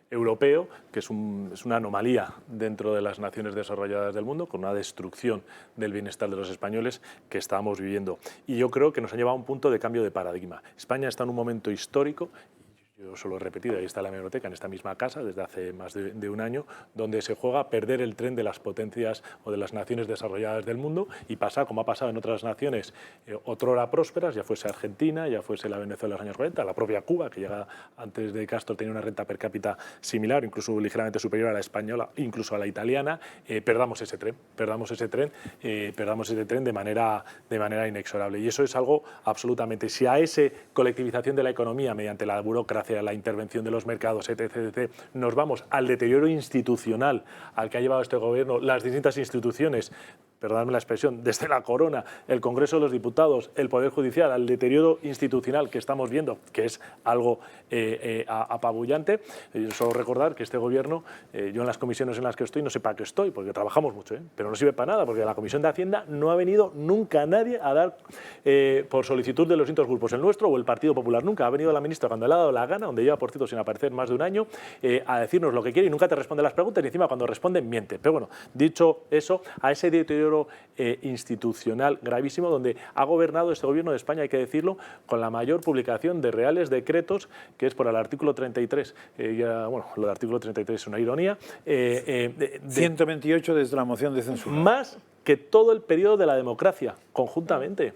Speaker 2: europeo, que es una anomalía dentro de las naciones desarrolladas del mundo, con una destrucción del bienestar de los españoles que estamos viviendo. Y yo creo que nos ha llevado a un punto de cambio de paradigma. España está en un momento histórico. Yo solo he repetido, ahí está la hemeroteca, en esta misma casa, desde hace más de un año, donde se juega a perder el tren de las potencias o de las naciones desarrolladas del mundo y pasar, como ha pasado en otras naciones otrora prósperas, ya fuese Argentina, ya fuese la Venezuela de los años 40, la propia Cuba, que llega antes de Castro tenía una renta per cápita similar, incluso ligeramente superior a la española, incluso a la italiana, perdamos ese tren de manera inexorable. Y eso es algo absolutamente, si a esa colectivización de la economía mediante la burocracia, la intervención de los mercados, etc., nos vamos al deterioro institucional al que ha llevado este gobierno, las distintas instituciones, perdóname la expresión, desde la Corona, el Congreso de los Diputados, el Poder Judicial, al deterioro institucional que estamos viendo, que es algo apabullante. Solo recordar que este gobierno, yo en las comisiones en las que estoy, no sé para qué estoy, porque trabajamos mucho, pero no sirve para nada, porque en la Comisión de Hacienda no ha venido nunca nadie a dar, por solicitud de los distintos grupos, el nuestro o el Partido Popular, nunca ha venido la ministra cuando le ha dado la gana, donde lleva, por cierto, sin aparecer más de un año, a decirnos lo que quiere y nunca te responde las preguntas y encima cuando responde miente. Pero bueno, dicho eso, a ese deterioro institucional gravísimo, donde ha gobernado este gobierno de España, hay que decirlo, con la mayor publicación de reales decretos, que es por el artículo 33. Bueno, lo del artículo 33 es una ironía.
Speaker 3: 128 desde la moción de censura.
Speaker 2: Más que todo el periodo de la democracia, conjuntamente.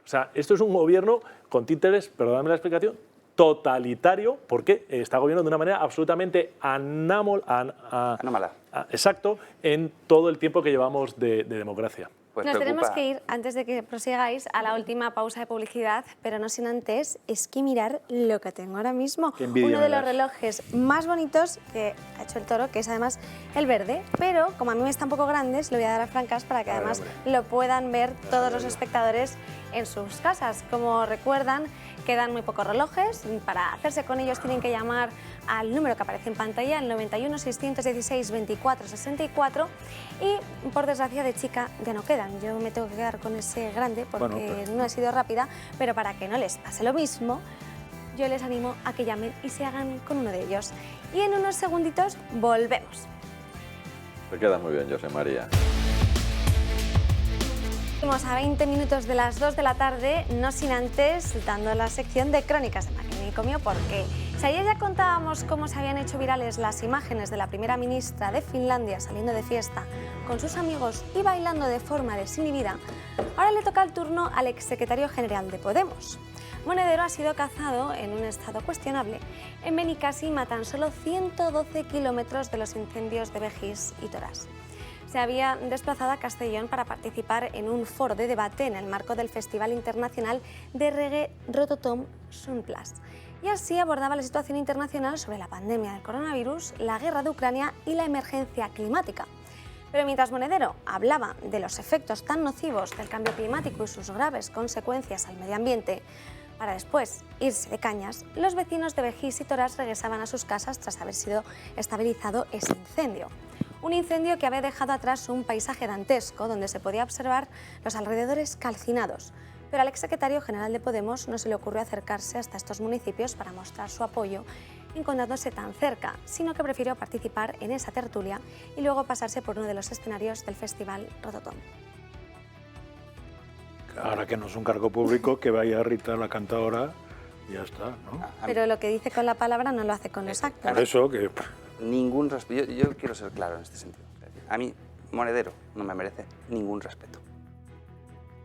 Speaker 2: O sea, esto es un gobierno con títeres, perdóname la explicación, totalitario, porque está gobernando de una manera absolutamente anómala. Exacto, en todo el tiempo que llevamos de democracia.
Speaker 1: Nos tenemos que ir, antes de que prosigáis, a la última pausa de publicidad, pero no sin antes, es que mirar lo que tengo ahora mismo. Uno de los relojes más bonitos que ha hecho el Toro, que es además el verde, pero como a mí me está un poco grandes, lo voy a dar a Francas para que además lo puedan ver todos los espectadores en sus casas. Como recuerdan Quedan muy pocos relojes. Para hacerse con ellos tienen que llamar al número que aparece en pantalla, el 91 616 24 64. Y por desgracia de chica ya no quedan. Yo me tengo que quedar con ese grande porque no he sido rápida, pero para que no les pase lo mismo, yo les animo a que llamen y se hagan con uno de ellos. Y en unos segunditos volvemos.
Speaker 4: Te queda muy bien, José María.
Speaker 1: Estamos a 20 minutos de las 2 de la tarde, no sin antes dando la sección de Crónicas de Manicomio, porque si ayer ya contábamos cómo se habían hecho virales las imágenes de la primera ministra de Finlandia saliendo de fiesta con sus amigos y bailando de forma desinhibida, ahora le toca el turno al exsecretario general de Podemos. Monedero ha sido cazado en un estado cuestionable en Benicàssim, a tan solo 112 kilómetros de los incendios de Begís y Toràs. Se había desplazado a Castellón para participar en un foro de debate en el marco del Festival Internacional de Reggae Rototom Sunplas. Y así abordaba la situación internacional sobre la pandemia del coronavirus, la guerra de Ucrania y la emergencia climática. Pero mientras Monedero hablaba de los efectos tan nocivos del cambio climático y sus graves consecuencias al medio ambiente, para después irse de cañas, los vecinos de Begís y Toràs regresaban a sus casas tras haber sido estabilizado ese incendio. Un incendio que había dejado atrás un paisaje dantesco donde se podía observar los alrededores calcinados. Pero al exsecretario general de Podemos no se le ocurrió acercarse hasta estos municipios para mostrar su apoyo encontrándose tan cerca, sino que prefirió participar en esa tertulia y luego pasarse por uno de los escenarios del Festival Rototom.
Speaker 3: Ahora que no es un cargo público, que vaya Rita, la cantadora, y ya está, ¿no?
Speaker 1: Pero lo que dice con la palabra no lo hace con los actos.
Speaker 3: Por eso que...
Speaker 5: Ningún respeto. Yo quiero ser claro en este sentido. A mí, Monedero no me merece ningún respeto.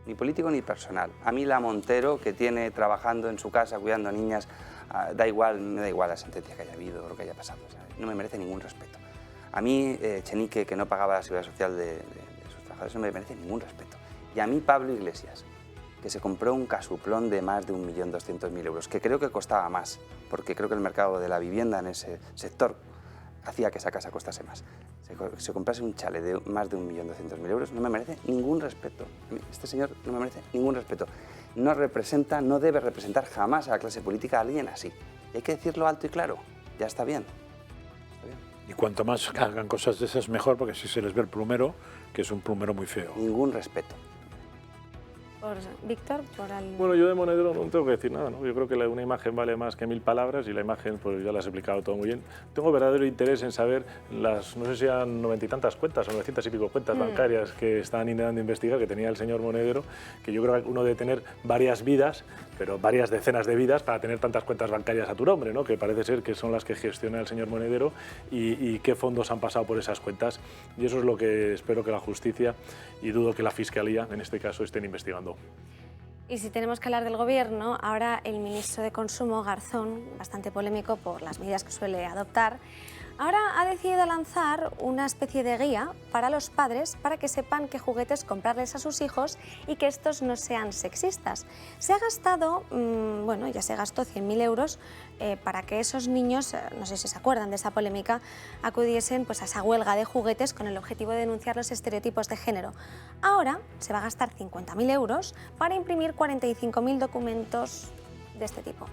Speaker 5: Ni político ni personal. A mí la Montero, que tiene trabajando en su casa, cuidando a niñas, da igual, me da igual la sentencia que haya habido o lo que haya pasado. ¿Sabes? No me merece ningún respeto. A mí, Chenique, que no pagaba la seguridad social de sus trabajadores, no me merece ningún respeto. Y a mí, Pablo Iglesias, que se compró un casuplón de más de 1.200.000 euros, que creo que costaba más, porque creo que el mercado de la vivienda en ese sector hacía que esa casa costase más. Se comprase un chale de más de 1.200.000 euros, no me merece ningún respeto. A mí, este señor no me merece ningún respeto. No representa, no debe representar jamás a la clase política a alguien así. Y hay que decirlo alto y claro, ya está bien.
Speaker 3: Y cuanto más hagan cosas de esas, mejor, porque si se les ve el plumero, que es un plumero muy feo.
Speaker 5: Ningún respeto.
Speaker 1: Por Víctor, por el...
Speaker 2: Bueno, yo de Monedero no tengo que decir nada, ¿no? Yo creo que una imagen vale más que 1000 palabras y la imagen, pues ya la has explicado todo muy bien. Tengo verdadero interés en saber las, no sé si eran 90 y tantas cuentas o 900 y pico cuentas bancarias que estaban intentando investigar, que tenía el señor Monedero, que yo creo que uno debe tener varias vidas, pero varias decenas de vidas para tener tantas cuentas bancarias a tu nombre, ¿no? Que parece ser que son las que gestiona el señor Monedero y qué fondos han pasado por esas cuentas. Y eso es lo que espero que la justicia, y dudo que la Fiscalía, en este caso, estén investigando.
Speaker 1: Y si tenemos que hablar del Gobierno, ahora el ministro de Consumo, Garzón, bastante polémico por las medidas que suele adoptar, ahora ha decidido lanzar una especie de guía para los padres para que sepan qué juguetes comprarles a sus hijos y que estos no sean sexistas. Se ha gastado, bueno, ya se gastó 100.000 euros para que esos niños, no sé si se acuerdan de esa polémica, acudiesen pues, a esa huelga de juguetes con el objetivo de denunciar los estereotipos de género. Ahora se va a gastar 50.000 euros para imprimir 45.000 documentos de este tipo.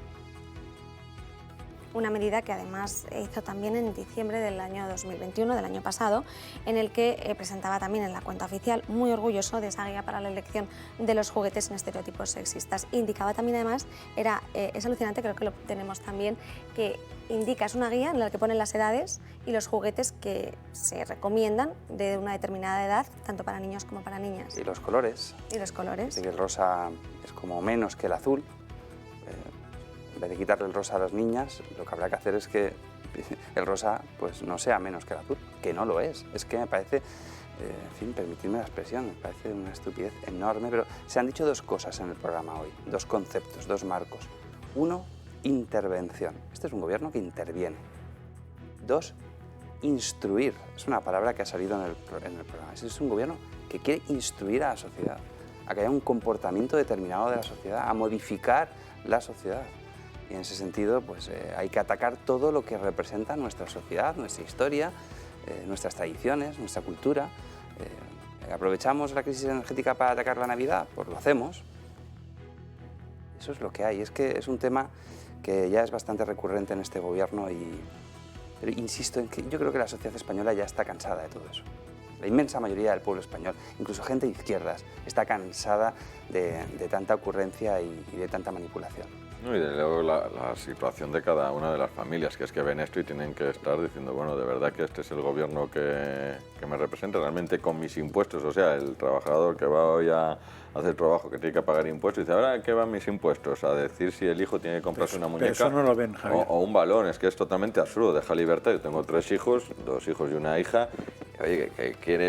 Speaker 1: Una medida que además hizo también en diciembre del año 2021, del año pasado, en el que presentaba también en la cuenta oficial, muy orgulloso de esa guía para la elección de los juguetes en estereotipos sexistas. Indicaba también además, es alucinante, creo que lo tenemos también, que indica, es una guía en la que ponen las edades y los juguetes que se recomiendan de una determinada edad, tanto para niños como para niñas.
Speaker 5: Y los colores.
Speaker 1: Y los colores.
Speaker 5: Así que el rosa es como menos que el azul. En vez de quitarle el rosa a las niñas, lo que habrá que hacer es que el rosa pues, no sea menos que el azul, que no lo es. Es que me parece, en fin, permitirme la expresión, me parece una estupidez enorme, pero se han dicho dos cosas en el programa hoy, dos conceptos, dos marcos. Uno, intervención. Este es un gobierno que interviene. Dos, instruir. Es una palabra que ha salido en el programa. Este es un gobierno que quiere instruir a la sociedad, a que haya un comportamiento determinado de la sociedad, a modificar la sociedad. Y en ese sentido, pues hay que atacar todo lo que representa nuestra sociedad, nuestra historia, nuestras tradiciones, nuestra cultura. ¿Aprovechamos la crisis energética para atacar la Navidad? Pues lo hacemos. Eso es lo que hay. Es que es un tema que ya es bastante recurrente en este gobierno pero insisto en que yo creo que la sociedad española ya está cansada de todo eso. La inmensa mayoría del pueblo español, incluso gente de izquierdas, está cansada de tanta ocurrencia y de tanta manipulación.
Speaker 4: No, y de luego la situación de cada una de las familias, que es que ven esto y tienen que estar diciendo, bueno, de verdad que este es el gobierno que me representa realmente con mis impuestos. O sea, el trabajador que va hoy a hacer trabajo, que tiene que pagar impuestos, y dice, ¿ahora qué van mis impuestos? A decir si el hijo tiene que comprarse una muñeca
Speaker 3: eso no lo ven, Javier.
Speaker 4: o un balón. Es que es totalmente absurdo, deja libertad. Yo tengo 3 hijos, 2 hijos y una hija. Oye,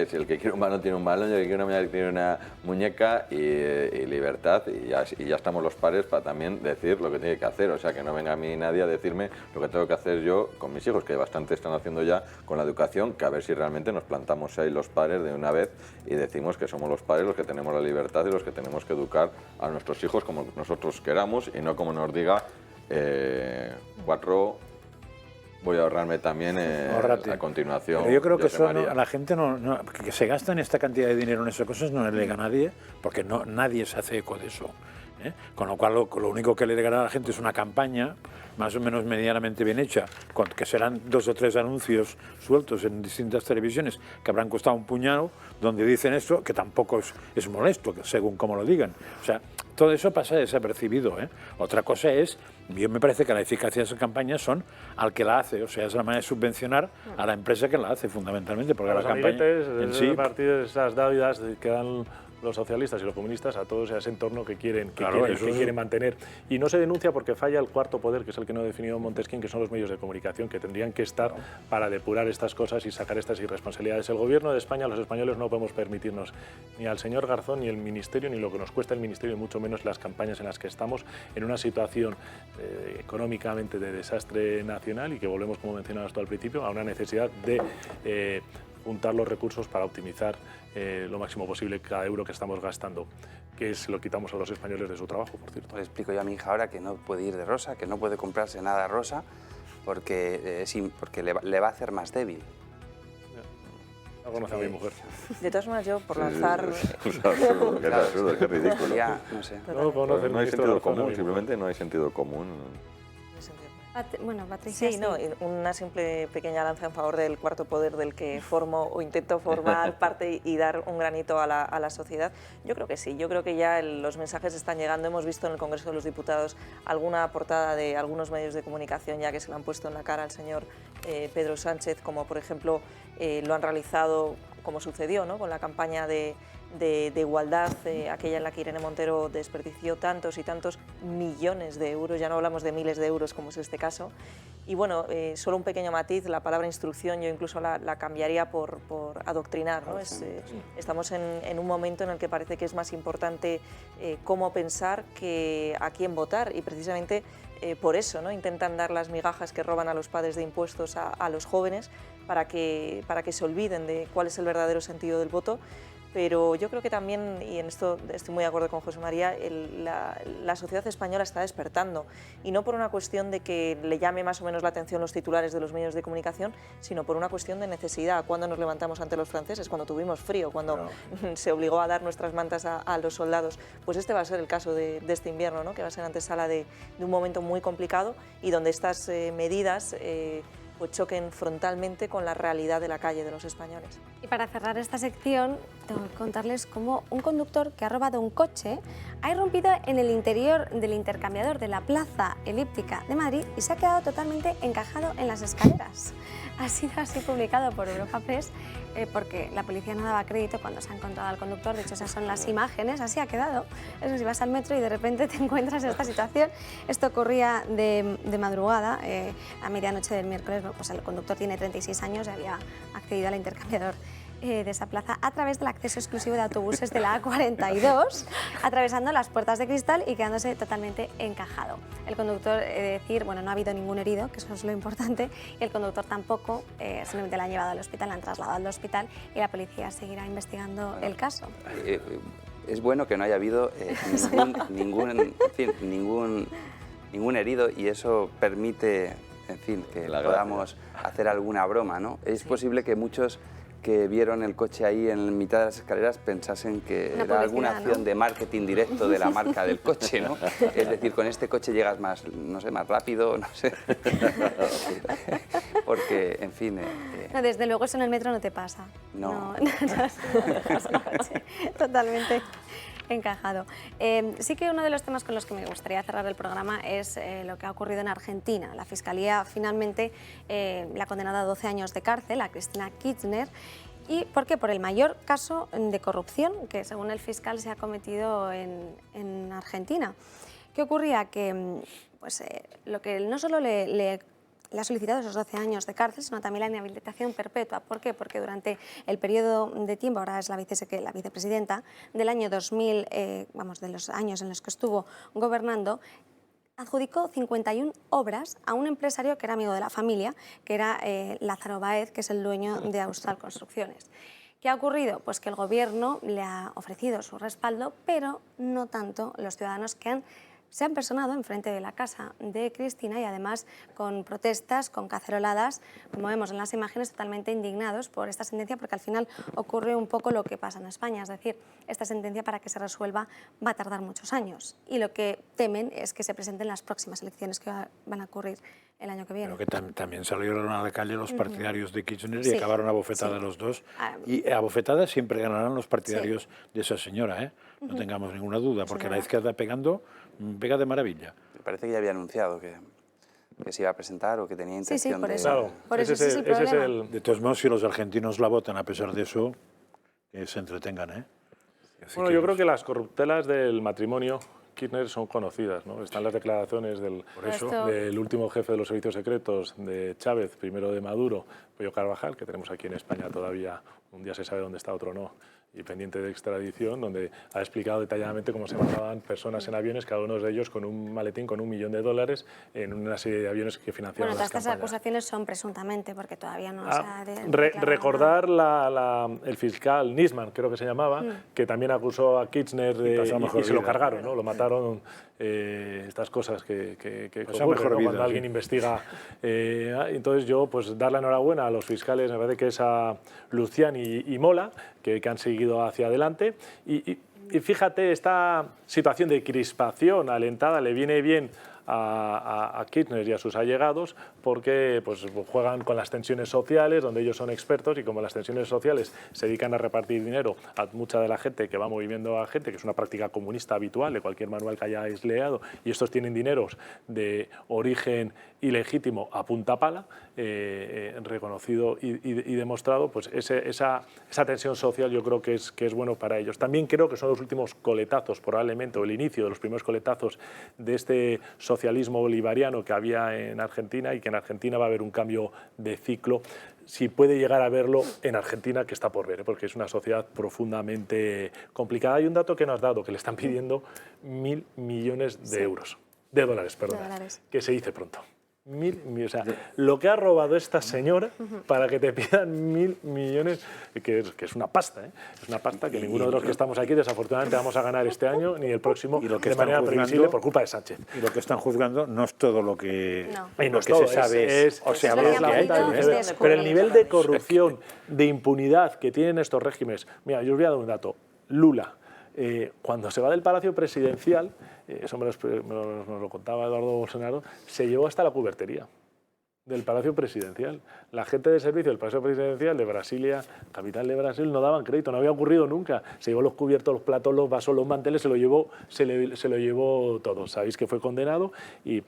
Speaker 4: si el que quiere un balón tiene un balón, y el que quiere una muñeca tiene una muñeca, y libertad, y ya estamos los padres para también decir lo que tiene que hacer. O sea, que no venga a mí nadie a decirme lo que tengo que hacer yo con mis hijos, que bastante están haciendo ya con la educación, que a ver si realmente nos plantamos ahí los padres de una vez y decimos que somos los padres los que tenemos la libertad y los que tenemos que educar a nuestros hijos como nosotros queramos y no como nos diga 4... Voy a ahorrarme también a continuación.
Speaker 3: Pero yo creo que eso a la gente que se gasta en esta cantidad de dinero en esas cosas no le llega a nadie, porque nadie se hace eco de eso. Con lo cual lo único que le llegará a la gente es una campaña más o menos medianamente bien hecha, que serán 2 o 3 anuncios sueltos en distintas televisiones que habrán costado un puñado, donde dicen eso, que tampoco es molesto, según como lo digan. O sea, todo eso pasa desapercibido. Otra cosa es, yo me parece que la eficacia de esas campañas son al que la hace, o sea, es la manera de subvencionar a la empresa que la hace, fundamentalmente, porque
Speaker 2: los
Speaker 3: la campaña
Speaker 2: en sí, a partir de esas dávidas que dan los socialistas y los comunistas a todos ese entorno que quieren mantener. Y no se denuncia porque falla el cuarto poder, que es el que no ha definido Montesquieu, que son los medios de comunicación, que tendrían que estar para depurar estas cosas y sacar estas irresponsabilidades. El gobierno de España, los españoles, no podemos permitirnos ni al señor Garzón, ni el ministerio, ni lo que nos cuesta el ministerio, y mucho menos las campañas en las que estamos, en una situación económicamente de desastre nacional y que volvemos, como mencionabas tú al principio, a una necesidad de juntar los recursos para optimizar lo máximo posible cada euro que estamos gastando, que se lo quitamos a los españoles de su trabajo, por cierto.
Speaker 5: Le explico yo a mi hija ahora que no puede ir de rosa, que no puede comprarse nada rosa porque le va a hacer más débil.
Speaker 2: No conoce a mi mujer.
Speaker 6: De todas maneras, yo por lanzar...
Speaker 4: Es absurdo, qué ridículo.
Speaker 5: No sé.
Speaker 4: No hay sentido común, simplemente no hay sentido común.
Speaker 1: Bueno, Patricia,
Speaker 6: sí, no, una simple pequeña lanza en favor del cuarto poder del que formo o intento formar parte y dar un granito a la sociedad. Yo creo que sí, yo creo que ya los mensajes están llegando. Hemos visto en el Congreso de los Diputados alguna portada de algunos medios de comunicación ya que se le han puesto en la cara al señor Pedro Sánchez, como por ejemplo lo han realizado, como sucedió, ¿no?, con la campaña de igualdad, aquella en la que Irene Montero desperdició tantos y tantos millones de euros, ya no hablamos de miles de euros como es este caso. Y bueno, solo un pequeño matiz, la palabra instrucción yo incluso la cambiaría por adoctrinar, ¿no? Estamos en un momento en el que parece que es más importante cómo pensar que a quién votar, y precisamente por eso, ¿no?, intentan dar las migajas que roban a los padres de impuestos a los jóvenes para que se olviden de cuál es el verdadero sentido del voto. Pero yo creo que también, y en esto estoy muy de acuerdo con José María, la sociedad española está despertando, y no por una cuestión de que le llame más o menos la atención los titulares de los medios de comunicación, sino por una cuestión de necesidad. Cuando nos levantamos ante los franceses, cuando tuvimos frío, cuando se obligó a dar nuestras mantas a los soldados, pues este va a ser el caso de este invierno, ¿no?, que va a ser antesala de un momento muy complicado y donde estas medidas pues choquen frontalmente con la realidad de la calle de los españoles.
Speaker 1: Y para cerrar esta sección, tengo que contarles cómo un conductor que ha robado un coche ha irrumpido en el interior del intercambiador de la Plaza Elíptica de Madrid y se ha quedado totalmente encajado en las escaleras. Ha sido así publicado por Europa Press porque la policía no daba crédito cuando se ha encontrado al conductor. De hecho, esas son las imágenes, así ha quedado. Eso, si vas al metro y de repente te encuentras en esta situación. Esto ocurría de madrugada, a medianoche del miércoles. Pues el conductor tiene 36 años y había accedido al intercambiador de esa plaza a través del acceso exclusivo de autobuses de la A42, atravesando las puertas de cristal y quedándose totalmente encajado. El conductor, decir, bueno, no ha habido ningún herido, que eso es lo importante, y el conductor tampoco, simplemente la han llevado al hospital, la han trasladado al hospital y la policía seguirá investigando el caso.
Speaker 5: Es bueno que no haya habido ningún herido, y eso permite, en fin, que podamos hacer alguna broma, ¿no? Es posible que muchos que vieron el coche ahí en mitad de las escaleras pensasen que era alguna acción de marketing directo de la marca del coche, ¿no? Es decir, con este coche llegas más, no sé, más rápido, no sé. Porque, en fin...
Speaker 1: No, desde luego eso en el metro no te pasa.
Speaker 5: No.
Speaker 1: Totalmente encajado. Sí que uno de los temas con los que me gustaría cerrar el programa es lo que ha ocurrido en Argentina. La Fiscalía finalmente le ha condenado a 12 años de cárcel a Cristina Kirchner. ¿Y por qué? Por el mayor caso de corrupción que, según el fiscal, se ha cometido en Argentina. ¿Qué ocurría? Que pues, lo que no solo le ha solicitado esos 12 años de cárcel, sino también la inhabilitación perpetua. ¿Por qué? Porque durante el periodo de tiempo, ahora es la vicepresidenta, del año 2000, de los años en los que estuvo gobernando, adjudicó 51 obras a un empresario que era amigo de la familia, que era Lázaro Báez, que es el dueño de Austral Construcciones. ¿Qué ha ocurrido? Pues que el gobierno le ha ofrecido su respaldo, pero no tanto los ciudadanos que se han personado enfrente de la casa de Cristina y además con protestas, con caceroladas, como vemos en las imágenes, totalmente indignados por esta sentencia, porque al final ocurre un poco lo que pasa en España, es decir, esta sentencia para que se resuelva va a tardar muchos años y lo que temen es que se presenten las próximas elecciones que van a ocurrir el año que viene.
Speaker 3: Pero que también salieron a la calle los partidarios de Kirchner
Speaker 1: Sí.
Speaker 3: y acabaron a bofetada los dos. Y a bofetada siempre ganarán los partidarios de esa señora, ¿eh? No tengamos ninguna duda, porque la izquierda pega de maravilla.
Speaker 5: Me parece que ya había anunciado que se iba a presentar o que tenía intención
Speaker 1: por
Speaker 5: de...
Speaker 1: eso.
Speaker 3: Claro,
Speaker 1: Por eso ese es el problema.
Speaker 3: De todos modos, si los argentinos la votan a pesar de eso, que se entretengan, ¿eh?
Speaker 2: Bueno, yo creo que las corruptelas del matrimonio Kirchner son conocidas, ¿no? Están las declaraciones del último jefe de los servicios secretos de Chávez, primero de Maduro, Pollo Carvajal, que tenemos aquí en España todavía, un día se sabe dónde está, otro no, y pendiente de extradición, donde ha explicado detalladamente cómo se mandaban personas en aviones, cada uno de ellos con un maletín con $1 millón en una serie de aviones que financiaban
Speaker 1: Bueno,
Speaker 2: las
Speaker 1: todas estas
Speaker 2: campañas.
Speaker 1: acusaciones son presuntamente, porque todavía no se ha
Speaker 2: Recordar el fiscal Nisman, creo que se llamaba, que también acusó a Kirchner y se lo cargaron, ¿no? Lo mataron, estas cosas que ocurren, ¿no? Cuando alguien investiga. Entonces yo, pues dar la enhorabuena a los fiscales, me parece que es a Lucián y Mola, que han seguido hacia adelante. Y fíjate, esta situación de crispación alentada le viene bien a Kirchner y a sus allegados porque pues, juegan con las tensiones sociales, donde ellos son expertos, y como las tensiones sociales se dedican a repartir dinero a mucha de la gente que va moviendo a gente, que es una práctica comunista habitual de cualquier manual que hayáis leído, y estos tienen dineros de origen ilegítimo a punta pala, reconocido y demostrado, pues esa tensión social yo creo que es bueno para ellos. También creo que son los últimos coletazos, probablemente, o el inicio de los primeros coletazos de este socialismo bolivariano que había en Argentina, y que en Argentina va a haber un cambio de ciclo, si puede llegar a verlo en Argentina, que está por ver, porque es una sociedad profundamente complicada. Hay un dato que nos has dado, que le están pidiendo 1.000 millones de euros, de dólares, perdón, que se dice pronto. O sea, lo que ha robado esta señora para que te pidan 1.000 millones, que es una pasta, ¿eh? Es una pasta que ninguno de los que estamos aquí desafortunadamente vamos a ganar este año ni el próximo, y lo que de manera previsible por culpa de Sánchez.
Speaker 3: Y lo que están juzgando no es todo lo que,
Speaker 2: lo que
Speaker 3: se sabe,
Speaker 2: pero el nivel de corrupción, de impunidad que tienen estos regímenes. Mira, yo os voy a dar un dato. Lula, cuando se va del Palacio Presidencial, eso nos lo contaba Eduardo Bolsonaro, se llevó hasta la cubertería del Palacio Presidencial. La gente de servicio del Palacio Presidencial de Brasilia, capital de Brasil, no daban crédito, no había ocurrido nunca. Se llevó los cubiertos, los platos, los vasos, los manteles, se lo llevó todo. Sabéis que fue condenado y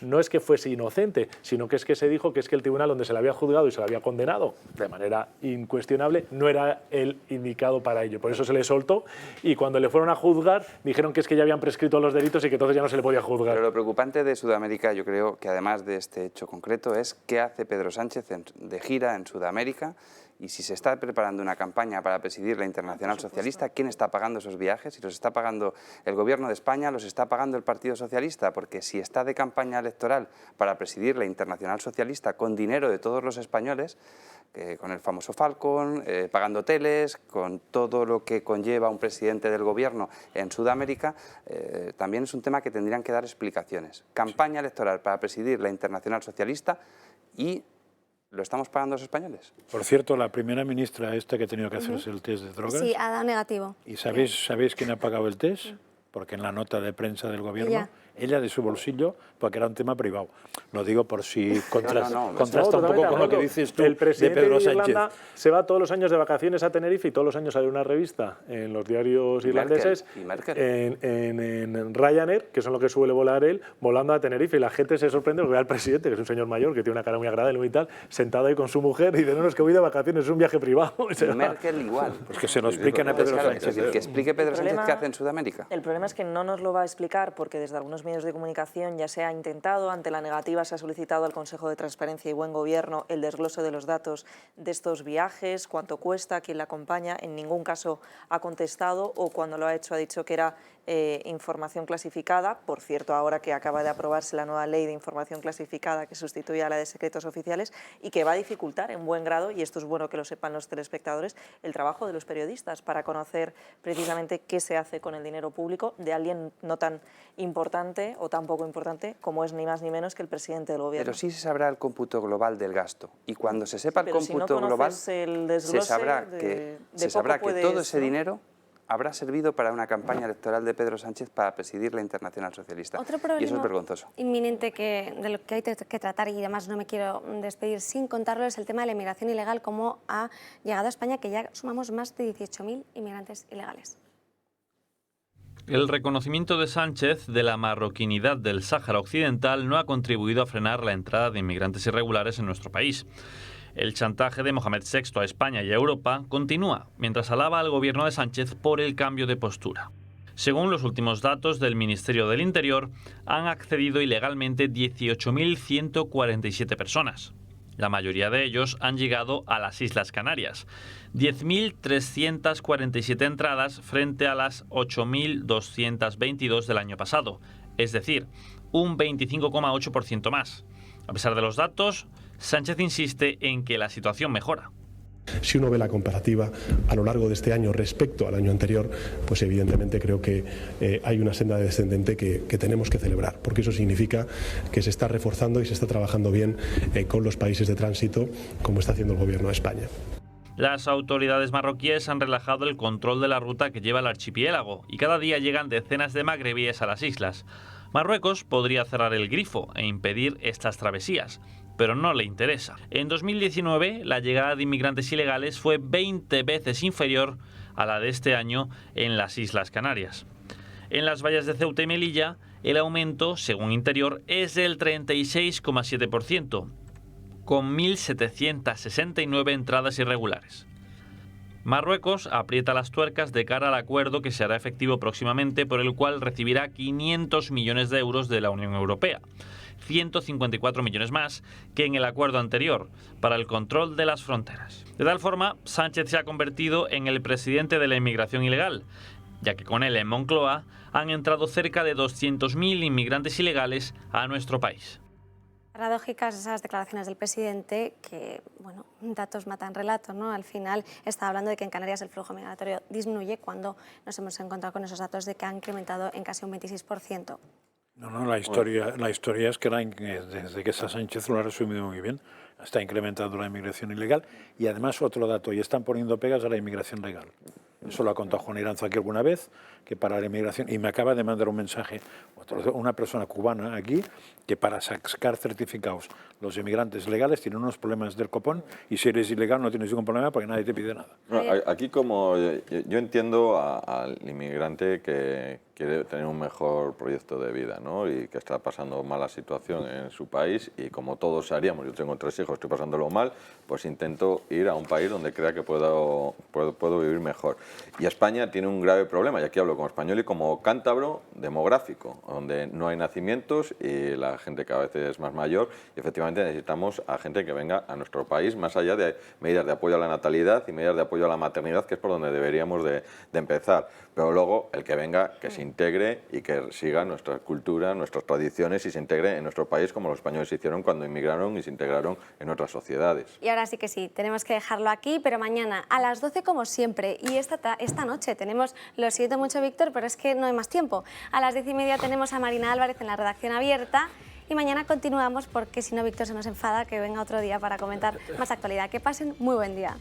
Speaker 2: no es que fuese inocente, sino que se dijo que el tribunal donde se le había juzgado y se le había condenado de manera incuestionable no era el indicado para ello. Por eso se le soltó, y cuando le fueron a juzgar dijeron que ya habían prescrito los delitos y que entonces ya no se le podía juzgar.
Speaker 5: Pero lo preocupante de Sudamérica, yo creo que además de este hecho concreto, es qué hace Pedro Sánchez de gira en Sudamérica, y si se está preparando una campaña para presidir la Internacional Socialista, ¿quién está pagando esos viajes? Si los está pagando el Gobierno de España, los está pagando el Partido Socialista, porque si está de campaña electoral para presidir la Internacional Socialista con dinero de todos los españoles, con el famoso Falcon, pagando hoteles, con todo lo que conlleva un presidente del Gobierno en Sudamérica, también es un tema que tendrían que dar explicaciones. Campaña electoral para presidir la Internacional Socialista y ¿Lo estamos pagando los españoles?
Speaker 3: Por cierto, la primera ministra esta que ha tenido que hacerse el test de drogas...
Speaker 1: Sí, ha dado negativo.
Speaker 3: ¿Y sabéis quién ha pagado el test? Porque en la nota de prensa del gobierno, ella de su bolsillo, porque era un tema privado. Lo digo por si contrasta un poco con lo que dices tú
Speaker 2: el presidente
Speaker 3: de Pedro
Speaker 2: de Irlanda
Speaker 3: Sánchez.
Speaker 2: se va todos los años de vacaciones a Tenerife y todos los años sale una revista en los diarios irlandeses, en Ryanair, que son los que suele volar él, volando a Tenerife. Y la gente se sorprende porque ve al presidente, que es un señor mayor, que tiene una cara muy agradable y tal, sentado ahí con su mujer y dice, no, es que voy de vacaciones, es un viaje privado.
Speaker 5: Y Merkel igual.
Speaker 3: Pues que se lo expliquen a Pedro Sánchez.
Speaker 5: Es decir, que explique Pedro Sánchez qué hace en Sudamérica.
Speaker 6: El problema es que no nos lo va a explicar porque desde algunos medios de comunicación ya se ha intentado, ante la negativa se ha solicitado al Consejo de Transparencia y Buen Gobierno el desglose de los datos de estos viajes, cuánto cuesta, quién la acompaña, en ningún caso ha contestado o cuando lo ha hecho ha dicho que era información clasificada. Por cierto, ahora que acaba de aprobarse la nueva ley de información clasificada que sustituye a la de secretos oficiales y que va a dificultar en buen grado, y esto es bueno que lo sepan los telespectadores, el trabajo de los periodistas para conocer precisamente qué se hace con el dinero público de alguien no tan importante o tan poco importante como es ni más ni menos que el presidente del gobierno.
Speaker 5: Pero sí se sabrá el cómputo global del gasto y cuando se sepa el cómputo global se sabrá que todo ese dinero habrá servido para una campaña electoral de Pedro Sánchez para presidir la Internacional Socialista.
Speaker 1: Otro problema
Speaker 5: y eso es vergonzoso.
Speaker 1: Inminente de lo que hay que tratar, y además no me quiero despedir sin contarlo, es el tema de la inmigración ilegal, cómo ha llegado a España, que ya sumamos más de 18.000 inmigrantes ilegales.
Speaker 18: El reconocimiento de Sánchez de la marroquinidad del Sáhara Occidental no ha contribuido a frenar la entrada de inmigrantes irregulares en nuestro país. El chantaje de Mohamed VI a España y a Europa continúa, mientras alaba al gobierno de Sánchez por el cambio de postura. Según los últimos datos del Ministerio del Interior, han accedido ilegalmente 18.147 personas. La mayoría de ellos han llegado a las Islas Canarias. 10.347 entradas frente a las 8.222 del año pasado, es decir, un 25,8% más. A pesar de los datos, Sánchez insiste en que la situación mejora.
Speaker 15: Si uno ve la comparativa a lo largo de este año respecto al año anterior, pues evidentemente creo que hay una senda descendente que tenemos que celebrar, porque eso significa que se está reforzando y se está trabajando bien con los países de tránsito, como está haciendo el Gobierno de España.
Speaker 18: Las autoridades marroquíes han relajado el control de la ruta que lleva al archipiélago y cada día llegan decenas de magrebíes a las islas. Marruecos podría cerrar el grifo e impedir estas travesías, pero no le interesa. En 2019, la llegada de inmigrantes ilegales fue 20 veces inferior a la de este año en las Islas Canarias. En las vallas de Ceuta y Melilla, el aumento, según Interior, es del 36,7%, con 1.769 entradas irregulares. Marruecos aprieta las tuercas de cara al acuerdo que se hará efectivo próximamente, por el cual recibirá 500 millones de euros de la Unión Europea. 154 millones más que en el acuerdo anterior para el control de las fronteras. De tal forma, Sánchez se ha convertido en el presidente de la inmigración ilegal, ya que con él en Moncloa han entrado cerca de 200.000 inmigrantes ilegales a nuestro país.
Speaker 1: Paradójicas esas declaraciones del presidente que, bueno, datos matan relatos, ¿no? Al final está hablando de que en Canarias el flujo migratorio disminuye cuando nos hemos encontrado con esos datos de que ha incrementado en casi un 26%.
Speaker 3: No, la historia es que desde que está Sánchez lo ha resumido muy bien. Está incrementando la inmigración ilegal y además otro dato, y están poniendo pegas a la inmigración legal. Eso lo ha contado Juan Iranzo aquí alguna vez, que para la inmigración, y me acaba de mandar un mensaje una persona cubana aquí, que para sacar certificados los inmigrantes legales tienen unos problemas del copón, y si eres ilegal no tienes ningún problema porque nadie te pide nada.
Speaker 4: No, aquí como yo entiendo al inmigrante que quiere tener un mejor proyecto de vida, ¿no? Y que está pasando mala situación en su país y como todos haríamos, yo tengo 3 hijos, estoy pasándolo mal, pues intento ir a un país donde crea que puedo vivir mejor. Y España tiene un grave problema, y aquí hablo como español y como cántabro, demográfico, donde no hay nacimientos y la gente cada vez es más mayor y efectivamente necesitamos a gente que venga a nuestro país, más allá de medidas de apoyo a la natalidad y medidas de apoyo a la maternidad, que es por donde deberíamos de empezar. Pero luego el que venga, que se integre y que siga nuestra cultura, nuestras tradiciones y se integre en nuestro país como los españoles hicieron cuando inmigraron y se integraron en otras sociedades.
Speaker 1: Y ahora sí que sí, tenemos que dejarlo aquí, pero mañana a las 12 como siempre, y esta noche tenemos, lo siento mucho Víctor, pero es que no hay más tiempo. A las 10:30 tenemos a Marina Álvarez en la redacción abierta y mañana continuamos porque si no Víctor se nos enfada que venga otro día para comentar más actualidad. Que pasen muy buen día.